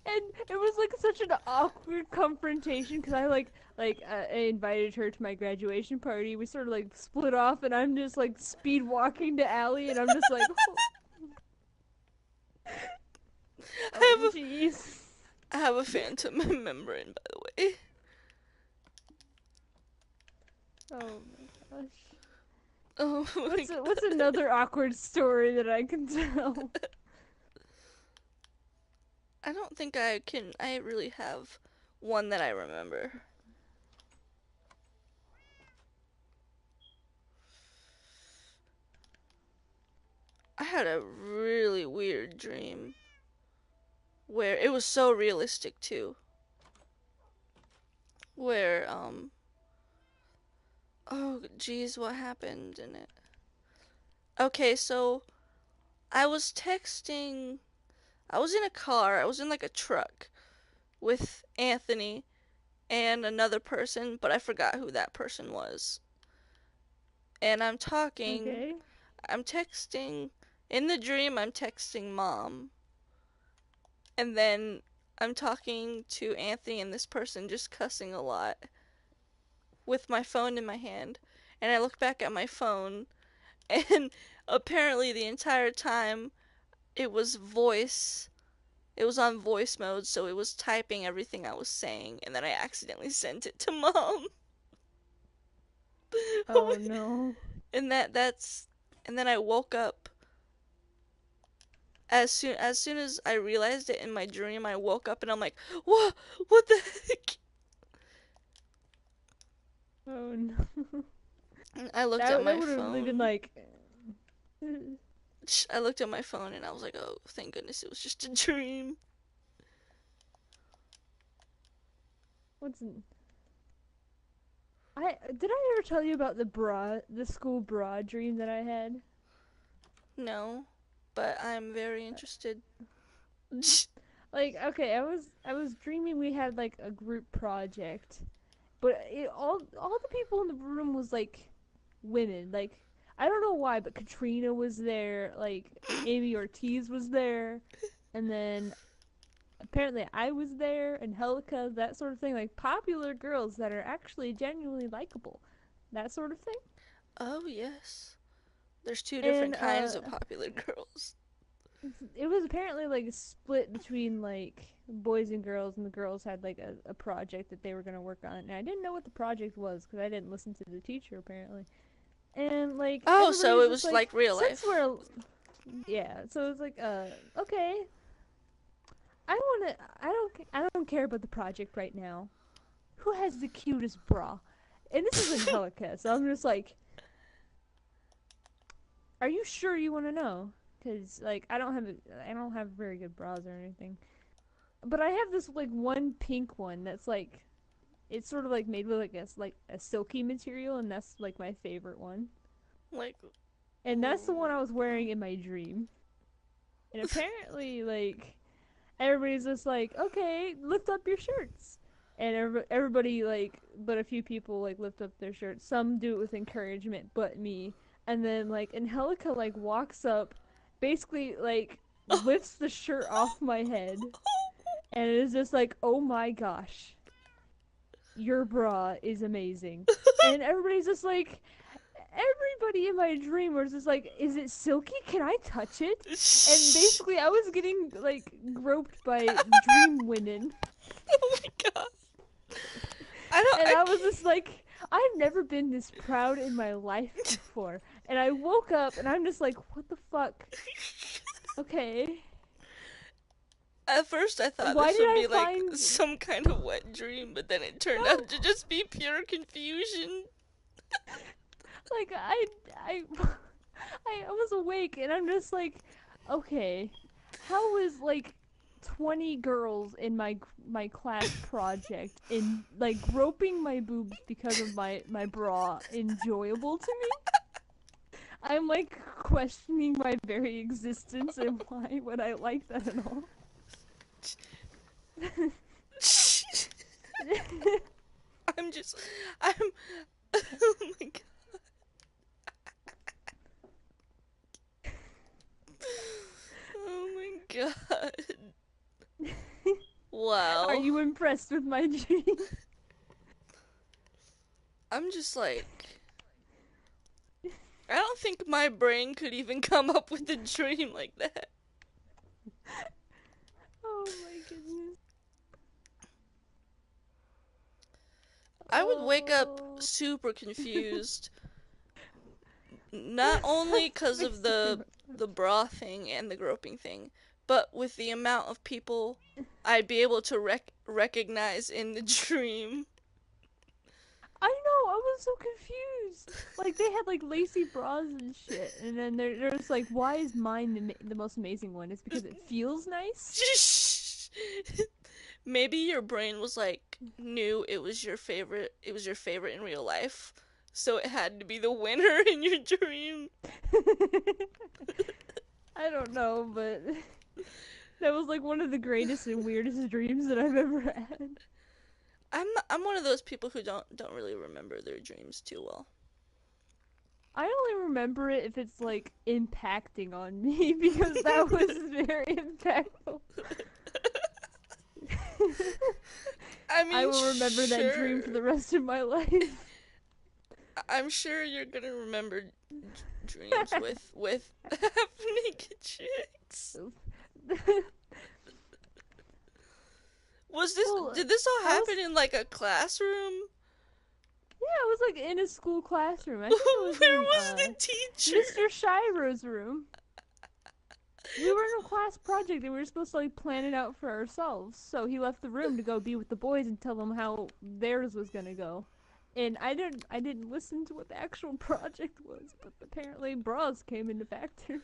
And it was like such an awkward confrontation because I invited her to my graduation party. We sort of like split off, and I'm just like speed walking to Allie, and I'm just like, I oh have a jeez. I have a phantom membrane, by the way. Oh my gosh. Oh my What's another awkward story that I can tell? I don't think I can. I really have one that I remember. I had a really weird dream where it was so realistic too. Where oh geez, what happened in it? Okay, so I was texting. I was in a car. I was in like a truck with Anthony and another person, but I forgot who that person was. And I'm talking. Okay. I'm texting. In the dream, I'm texting mom. And then I'm talking to Anthony and this person just cussing a lot with my phone in my hand. And I look back at my phone, and apparently the entire time it was voice. It was on voice mode, so it was typing everything I was saying, and then I accidentally sent it to mom. Oh no. and that's and then I woke up as soon as I realized it in my dream. I woke up and I'm like, what the heck? Oh no. I looked at That my would have really been phone. like. I looked at my phone and I was like, oh, thank goodness it was just a dream. What's I did I ever tell you about the school bra dream that I had? No, but I'm very interested. Like, okay, I was dreaming we had like a group project, but all the people in the room was like women. Like, I don't know why, but Katrina was there, like Amy Ortiz was there, and then apparently I was there, and Helica, that sort of thing. Like popular girls that are actually genuinely likable, that sort of thing. Oh, yes. There's two different And kinds of popular girls. it was apparently like split between like boys and girls, and the girls had like a project that they were going to work on, and I didn't know what the project was because I didn't listen to the teacher apparently. And like Oh, everybody so was it just was like, like real since life. we're yeah, so it's like okay, I don't care about the project right now. Who has the cutest bra? And this is in Helica, so I'm just like, are you sure you want to know? Because like I don't have very good bras or anything. But I have this like one pink one that's like it's sort of like made with like a silky material, and that's like my favorite one. Like, And that's the one ooh. I was wearing in my dream. And apparently like everybody's just like, "Okay, lift up your shirts." and everybody like, but a few people like lift up their shirts. Some do it with encouragement, but me. And then like Angelica like walks up, basically like lifts the shirt off my head, and it is just like, oh my gosh, your bra is amazing. And everybody's just like, everybody in my dream was just like, is it silky? Can I touch it? And basically, I was getting like groped by dream women. Oh my god. And I I was can't. just like, I've never been this proud in my life before. And I woke up and I'm just like, what the fuck? Okay. At first, I thought Why this did would I be like find. some kind of wet dream, but then it turned out to No! just be pure confusion. Like, I, I was awake and I'm just like, okay, how is like 20 girls in my class project in like groping my boobs because of my bra enjoyable to me? I'm like questioning my very existence and why would I like that at all? I'm just. I'm. Oh my god. Oh my god. Are Wow. you impressed with my dream? I'm just like. I don't think my brain could even come up with a dream like that. Oh my goodness. I would wake up Oh, super confused. Not this only because makes of me emotional. the bra thing and the groping thing, but with the amount of people I'd be able to recognize in the dream. I know, I was so confused. Like they had like lacy bras and shit, and then they're just like, why is mine the most amazing one? It's because it feels nice. Maybe your brain was like knew it was your favorite. It was your favorite in real life, so it had to be the winner in your dream. I don't know, but that was like one of the greatest and weirdest dreams that I've ever had. I'm one of those people who don't really remember their dreams too well. I only remember it if it's like impacting on me because that was very impactful. I I mean, will remember that dream for sure. the rest of my life. I'm sure you're gonna remember dreams with half naked chicks. Was this Well, did this all I was happen in like a classroom? yeah, it was like in a school classroom. I think it was Where in was the teacher? Mr. Shiro's room. We were in a class project and we were supposed to like plan it out for ourselves. So he left the room to go be with the boys and tell them how theirs was gonna go. And I didn't listen to what the actual project was, but apparently bras came into factor.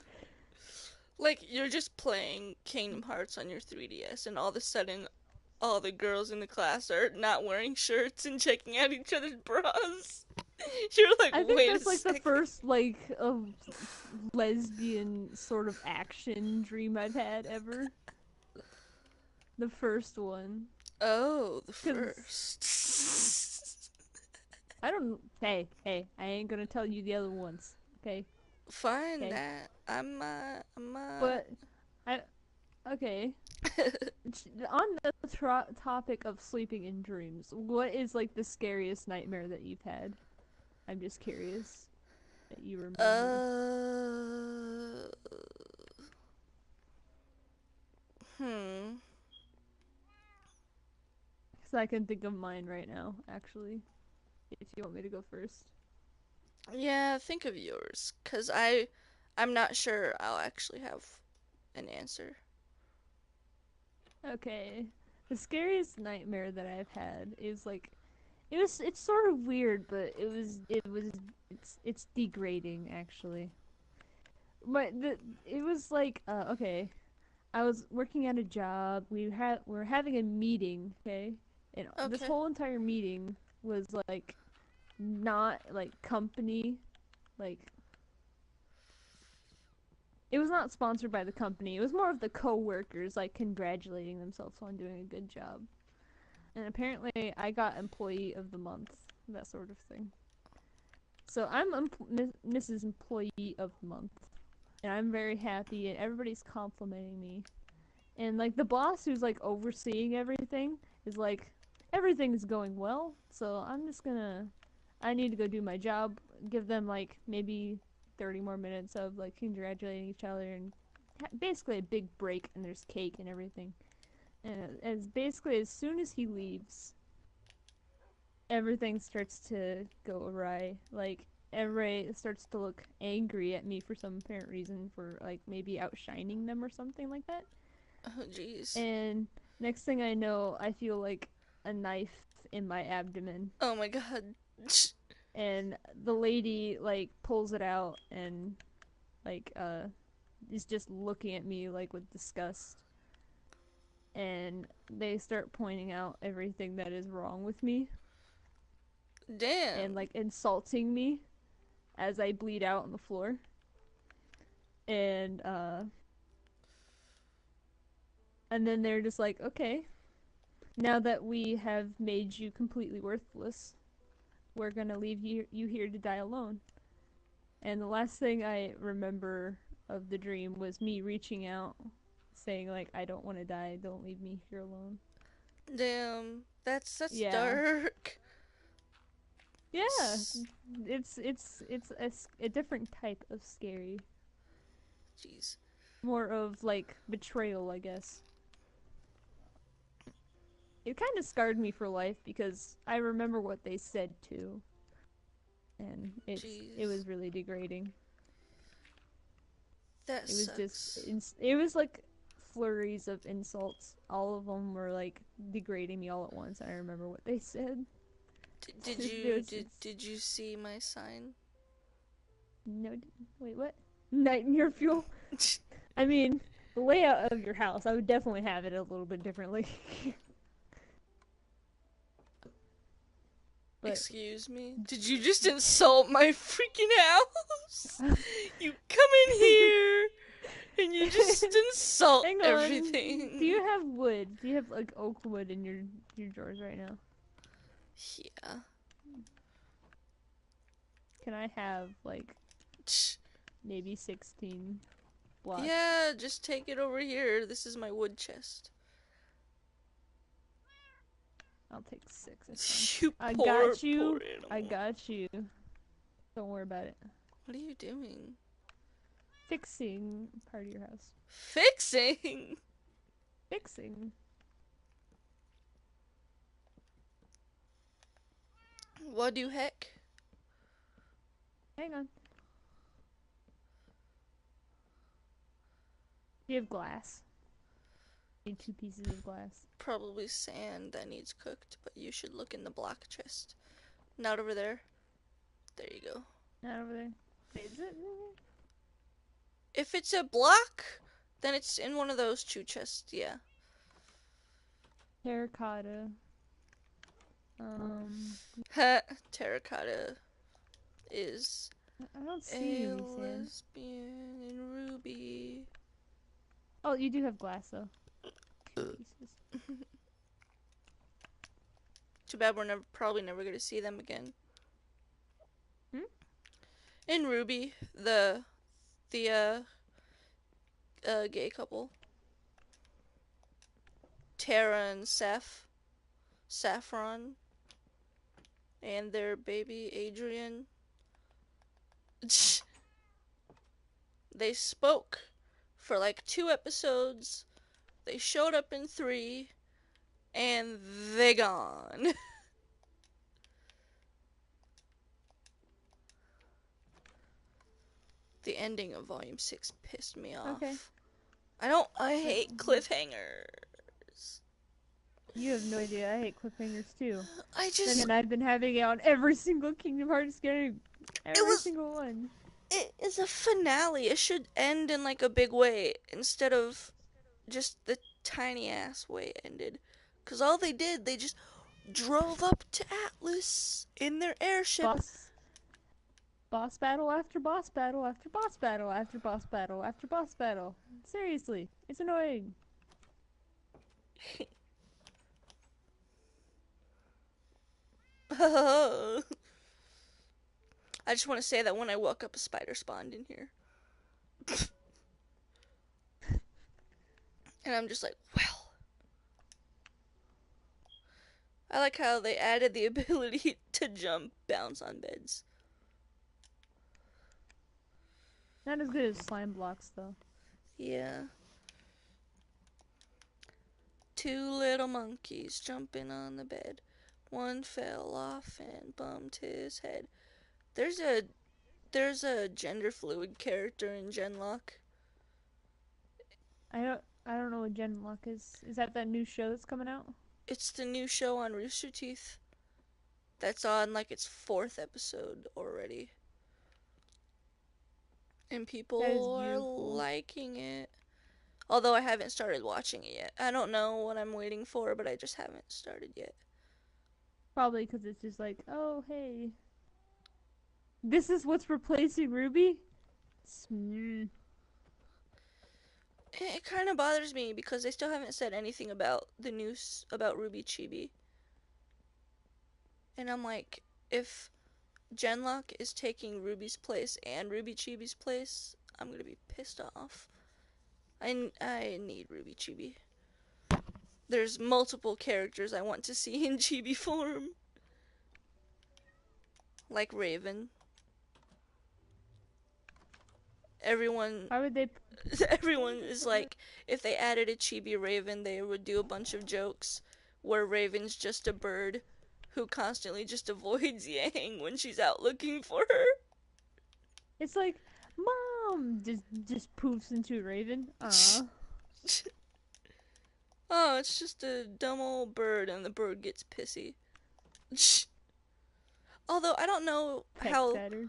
Like you're just playing Kingdom Hearts on your 3DS and all of a sudden all the girls in the class are not wearing shirts and checking out each other's bras. You're like, I think "Wait a that's like the second." first like lesbian sort of action dream I've had ever. The first one. Oh, the Cause first. I don't. Hey, I ain't gonna tell you the other ones. Okay, Fine okay. that. I'm But I okay. On the topic of sleeping in dreams, what is like the scariest nightmare that you've had? I'm just curious that you remember. uh hmm. Because I can think of mine right now, actually. If you want me to go first. Yeah, think of yours cuz I'm not sure I'll actually have an answer. Okay. The scariest nightmare that I've had is like it's sort of weird, but it's degrading actually. But it was like okay, I was working at a job. We're having a meeting, okay? And this Okay. whole entire meeting was like not like company, like it was not sponsored by the company. It was more of the coworkers like congratulating themselves on doing a good job. And apparently I got Employee of the Month, that sort of thing. So I'm Mrs. Employee of the Month, and I'm very happy, and everybody's complimenting me. And like the boss who's like overseeing everything is like, everything's going well, so I need to go do my job, give them like maybe 30 more minutes of like congratulating each other and basically a big break, and there's cake and everything. And as basically as soon as he leaves, everything starts to go awry. Like everybody starts to look angry at me for some apparent reason, for like maybe outshining them or something like that. Oh, jeez. And next thing I know, I feel like a knife in my abdomen. Oh my god. And the lady like pulls it out and like is just looking at me like with disgust. And they start pointing out everything that is wrong with me and Damn. like insulting me as I bleed out on the floor. And then they're just like, okay, now that we have made you completely worthless, we're gonna leave you here to die alone. And the last thing I remember of the dream was me reaching out, saying like, I don't want to die, don't leave me here alone. Damn. That's Yeah. dark. Yeah. It's a different type of scary. Jeez. More of like betrayal, I guess. It kind of scarred me for life because I remember what they said too, and it Jeez. was really degrading. That It was just sucks. it was like flurries of insults. All of them were like degrading me all at once. I remember what they said. Did It you was did just, did you see my sign? no, wait, what? Night in your fuel? I mean, the layout of your house, I would definitely have it a little bit differently. But Excuse me? Did you just insult my freaking house? You come in here and you just insult hang on. Do everything. you have wood? Do you have like oak wood in your drawers right now? Yeah. Can I have like maybe 16 blocks? Yeah, just take it over here. This is my wood chest. I'll take 6. That's fine. You I poor, got poor you. I animal. got you. Don't worry about it. What are you doing? Fixing part of your house. Fixing? Fixing. What do heck? Hang on. Do you have glass? Need 2 pieces of glass. Probably sand that needs cooked, but you should look in the block chest. Not over there. There you go. Not over there. Is it? If it's a block, then it's in one of those 2 chests, yeah. Terracotta. Ha! Terracotta is I don't see a any sand. lesbian in Ruby. Oh, you do have glass though. 2 pieces. Too bad we're probably never gonna see them again. Hmm? In Ruby, the gay couple, Tara and Saffron, and their baby Adrian. They spoke for like 2 episodes. They showed up in 3, and they gone. The ending of Volume 6 pissed me off. Okay. I hate cliffhangers. You have no idea. I hate cliffhangers too. And And I've been having it on every single Kingdom Hearts game. Every single one. it is a finale. It should end in like a big way instead of just the tiny ass way it ended. Cause all they did, they just drove up to Atlas in their airship. Boss battle after boss battle after boss battle after boss battle after boss battle. Seriously, it's annoying. I just want to say that when I woke up, a spider spawned in here. And I'm just like, well. I like how they added the ability to jump, bounce on beds. Not as good as slime blocks, though. Yeah. Two little monkeys jumping on the bed. One fell off and bumped his head. There's a gender fluid character in Genlock. I don't know what Gen Luck is. Is that new show that's coming out? It's the new show on Rooster Teeth. That's on like its fourth episode already. And That is people are beautiful. liking it. Although I haven't started watching it yet. I don't know what I'm waiting for, but I just haven't started yet. Probably because it's just like, oh, hey. This is what's replacing Ruby? It kind of bothers me because they still haven't said anything about the news about Ruby Chibi. And I'm like, if Genlock is taking Ruby's place and Ruby Chibi's place, I'm gonna be pissed off. I need Ruby Chibi. There's multiple characters I want to see in Chibi form. Like Raven. Everyone Why would they? everyone is like, if they added a Chibi Raven, they would do a bunch of jokes where Raven's just a bird who constantly just avoids Yang when she's out looking for her. It's like, Mom just poofs into Raven. Oh, it's just a dumb old bird, and the bird gets pissy. Although I don't know Text how, at her.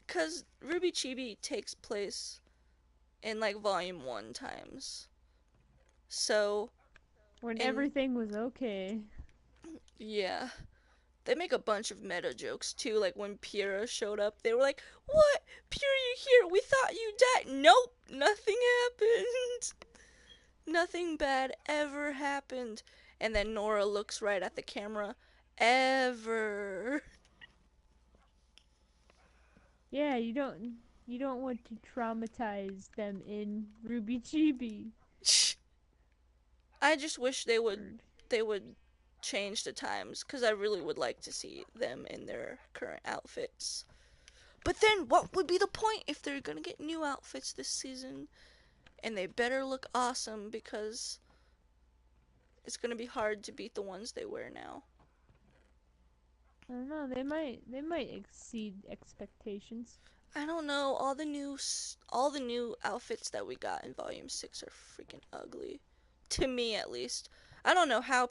because Ruby Chibi takes place in like volume 1 times. So, When in, everything was okay. yeah. They make a bunch of meta jokes too, like when Pyrrha showed up, they were like, "What? Pyrrha, you here? We thought you died." Nope, nothing happened. Nothing bad ever happened. And then Nora looks right at the camera. Ever. Yeah, you don't want to traumatize them in Ruby Chibi. I just wish they would change the times, because I really would like to see them in their current outfits. But then what would be the point if they're gonna get new outfits this season? And they better look awesome, because it's gonna be hard to beat the ones they wear now. I don't know. They might exceed expectations. I don't know. All the new outfits that we got in Volume 6 are freaking ugly, to me at least. I don't know how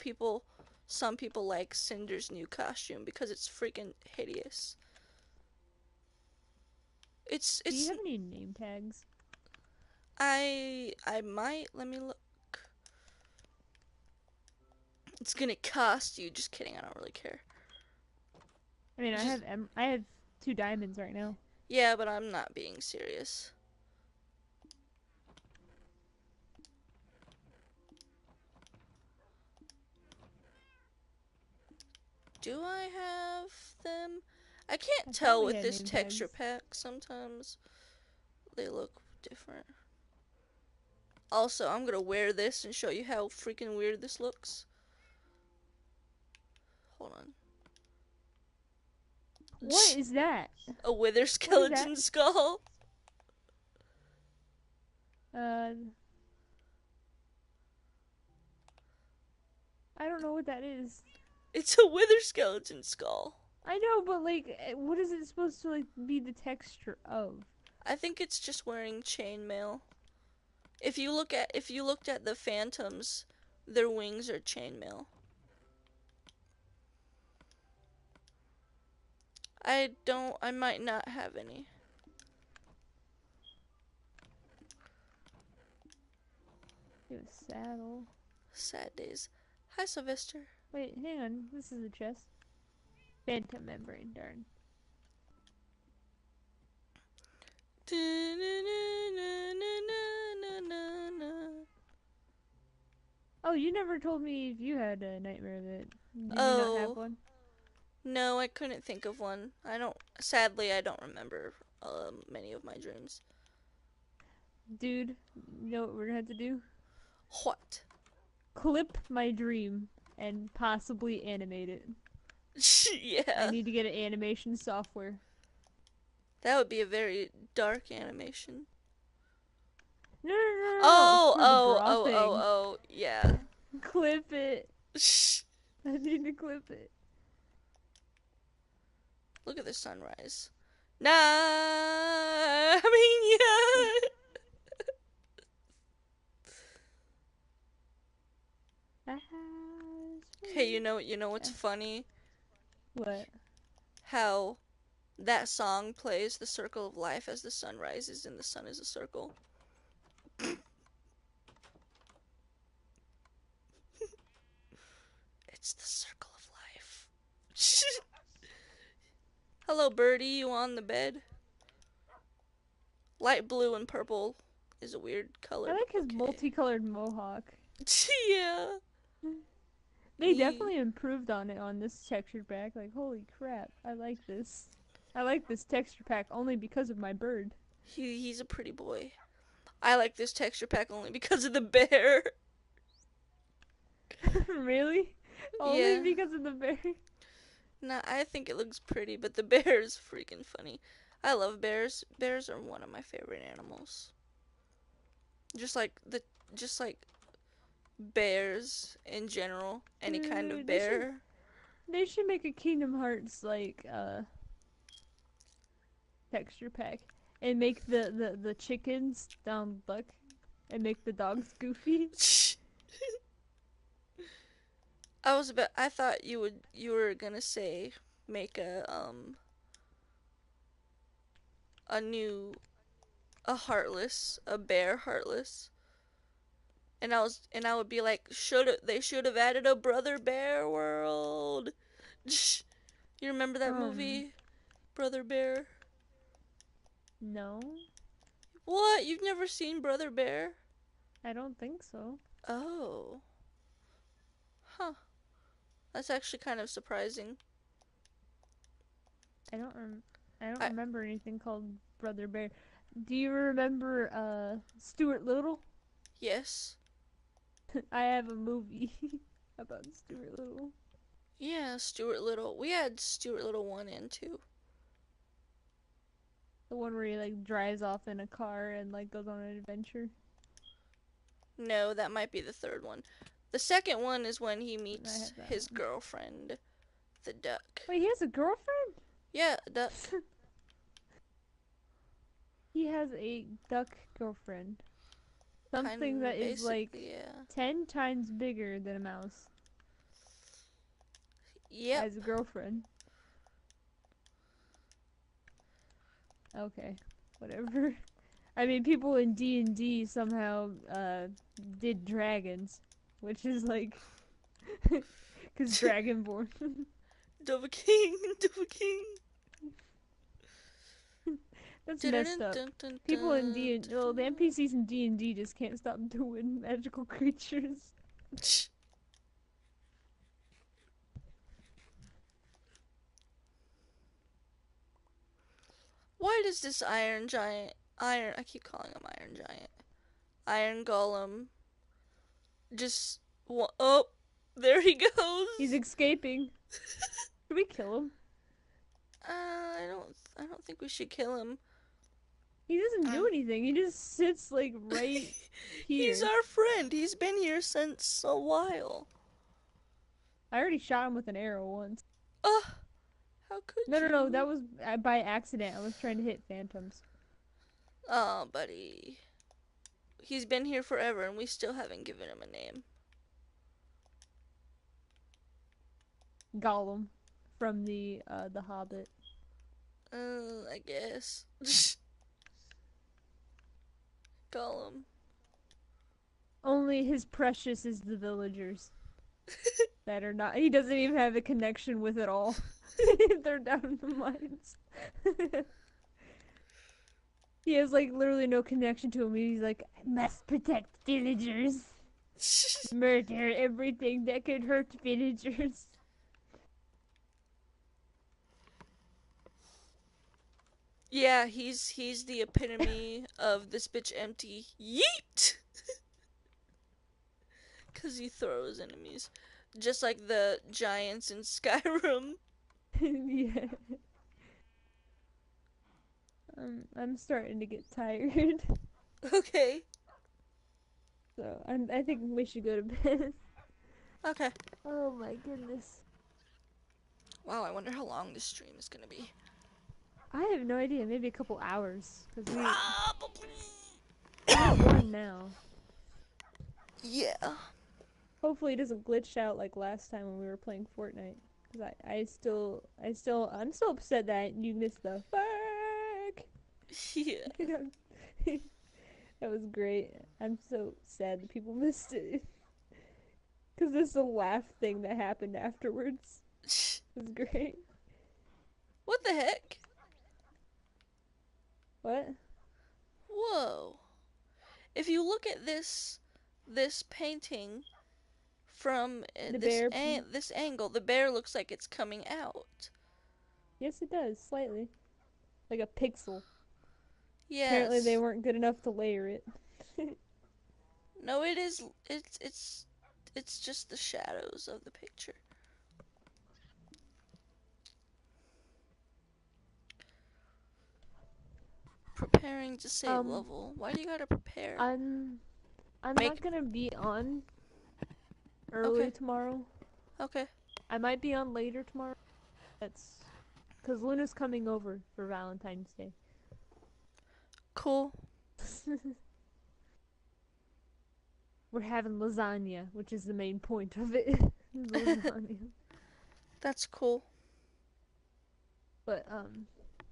some people like Cinder's new costume because it's freaking hideous. It's Do you it's have any name tags? I might, let me look. It's gonna cost you. Just kidding. I don't really care. I mean, Just I have 2 diamonds right now. Yeah, but I'm not being serious. Do I have them? I can't I thought tell we with had this name texture tags. pack. Sometimes they look different. Also, I'm gonna wear this and show you how freaking weird this looks. Hold on. What is that? A wither What is that? skeleton skull. Uh, I don't know what that is. It's a wither skeleton skull. I know, but like, what is it supposed to like be the texture of? I think it's just wearing chainmail. If you looked at the phantoms, their wings are chainmail. I might not have any. You have a saddle. Sad days. Hi, Sylvester. Wait, hang on. This is a chest. Phantom membrane, darn. Oh, you never told me if you had a nightmare of it. Did you not have Oh, one? No, I couldn't think of one. Sadly, I don't remember many of my dreams. Dude, you know what we're gonna have to do? What? Clip my dream and possibly animate it. I Yeah. need to get an animation software. That would be a very dark animation. No, no, no, no, no, Oh, for the oh, bra oh, oh, thing. oh, yeah. Clip it. I need to clip it. Look at the sunrise. Nah, I mean, yeah. Hey, you know what's funny? What? How that song plays the circle of life as the sun rises and the sun is a circle. It's the circle of life. Hello, birdie. You on the bed? Light blue and purple is a weird I color, but like his okay. multicolored mohawk. Yeah. They definitely improved on it on this texture pack. Like, holy crap, I like this. I like this texture pack only because of my bird. He's a pretty boy. I like this texture pack only because of the bear. Really? Only Yeah. because of the bear? Nah, I think it looks pretty, but the bear is freaking funny. I love bears. Bears are one of my favorite animals. Just like bears in general, any kind of Dude, they should bear. they should make a Kingdom Hearts like texture pack and make the chickens buck and make the dogs goofy. I thought you were gonna say make a new a bear heartless. And I would be like, they should have added a Brother Bear world. You remember that Um, movie, Brother Bear? no, What? You've never seen Brother Bear? I don't think so. Oh. Huh. That's actually kind of surprising. I don't rem- I don't I remember anything called Brother Bear. Do you remember Stuart Little? Yes. I have a movie about Stuart Little. Yeah, Stuart Little. We had Stuart Little 1 and 2. The one where he like drives off in a car and like goes on an adventure. No, that might be the third one. The second one is when he I meets have that his one. girlfriend, the duck. Wait, he has a girlfriend? Yeah, duck. He has a duck girlfriend. Something Kind that is like basically, yeah. 10 times bigger than a mouse Yep. as a girlfriend. Okay, whatever. I mean, people in D&D somehow did dragons, which is like, because Dragonborn. Dove King. That's messed up. People in D, well, the NPCs in D&D just can't stop doing magical creatures. Why does this I keep calling him Iron Giant, Iron Golem, just, oh, there he He's goes. escaping. Should we kill him? I don't think we should kill him. He doesn't do anything. He just sits like right He's here. our friend. He's been here since a while. I already shot him with an arrow once. Ugh, how could No, no, you? no. That was by accident. I was trying to hit phantoms. Oh, buddy. He's been here forever and we still haven't given him a name. Gollum from the Hobbit. I guess. Gollum. Only his precious is the villagers that are not. He doesn't even have a connection with it all. They're down in the mines. He has like literally no connection to him. He's like, I must protect villagers. Murder everything that could hurt villagers. Yeah, he's the epitome of this bitch empty. Yeet! Cause he throws enemies. Just like the giants in Skyrim. Yeah. I'm starting to get tired, Okay. so I think we should go to bed. Okay. Oh my goodness. Wow, I wonder how long this stream is gonna be. I have no idea. Maybe a couple hours, cause Probably. we're at one now. Yeah. Hopefully it doesn't glitch out like last time when we were playing Fortnite. Cause I'm still upset that you missed the fuck. Yeah. You know, that was great. I'm so sad that people missed it. Cause this is a laugh thing that happened afterwards. It was great. What the heck? What? Whoa. If you look at this painting from The bear? this angle, the bear looks like it's coming out. Yes, it does slightly, like a pixel. Apparently, they Yes. weren't good enough to layer it. No, it is. It's just the shadows of the picture. Preparing to save Um, level. Why do you gotta prepare? I'm Make. not gonna be on Okay. early tomorrow. Okay. I might be on later tomorrow. That's because Luna's coming over for Valentine's Day. Cool. We're having lasagna, which is the main point of it. Lasagna. That's cool. But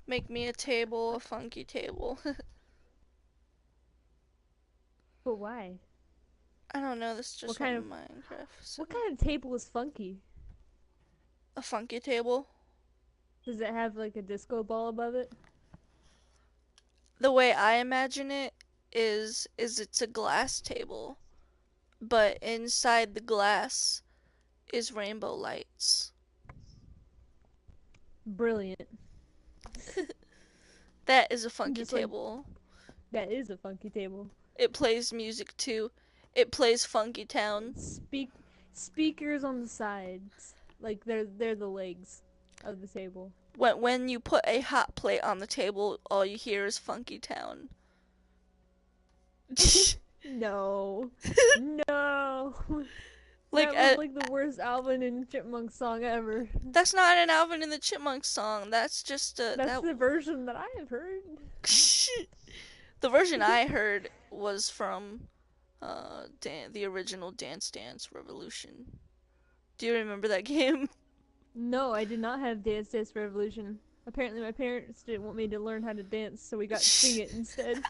Make me a table, a funky table. but why? I don't know. This is just What kind of Minecraft. So. what kind of table is funky? A funky table. Does it have like a disco ball above it? The way I imagine it is it's a glass table, but inside the glass is rainbow lights. Brilliant. That is a funky Just like table. that is a funky table. It plays music too. It plays Funky Town. Speakers on the sides, like they're the legs of the table. When you put a hot plate on the table, all you hear is Funky Town. No, no. Like That was like the worst Alvin and Chipmunk song ever. that's not an Alvin and the Chipmunks song. That's just That's the version that I have heard. The version I heard was from the original Dance Dance Revolution. Do you remember that game? No, I did not have Dance Dance Revolution. Apparently, my parents didn't want me to learn how to dance, so we got Sing It instead.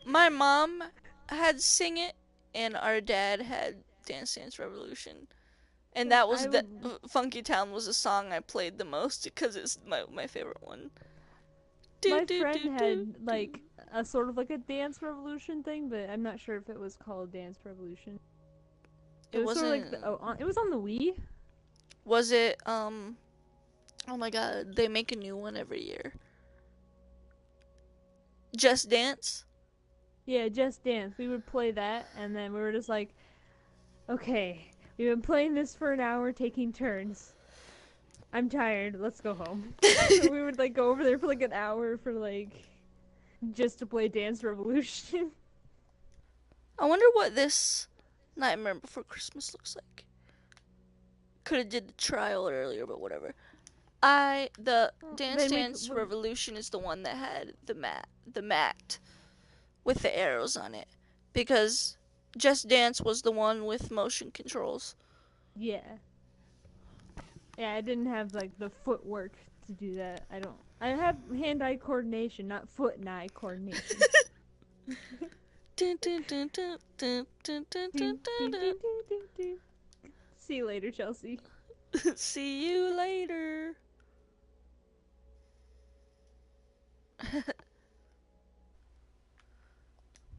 My mom had Sing It, and our dad had Dance Dance Revolution. And that was Funky Town was a song I played the most because it's my favorite one. My friend had like a sort of like a Dance Revolution thing, but I'm not sure if it was called Dance Revolution. It was sort of like it was on the Wii. Was it oh my god, they make a new one every year. Just Dance? Yeah, Just Dance. We would play that, and then we were just like, okay, we've been playing this for an hour, taking turns. I'm tired. Let's go home. So we would like go over there for like an hour for like just to play Dance Revolution. I wonder what this Nightmare Before Christmas looks like. Could have did the trial earlier, but whatever. The Dance Dance Revolution is the one that had the mat with the arrows on it, because Just Dance was the one with motion controls. Yeah. Yeah, I didn't have like the footwork to do that. I have hand-eye coordination, not foot and eye coordination. See you later, Chelsea. See you later.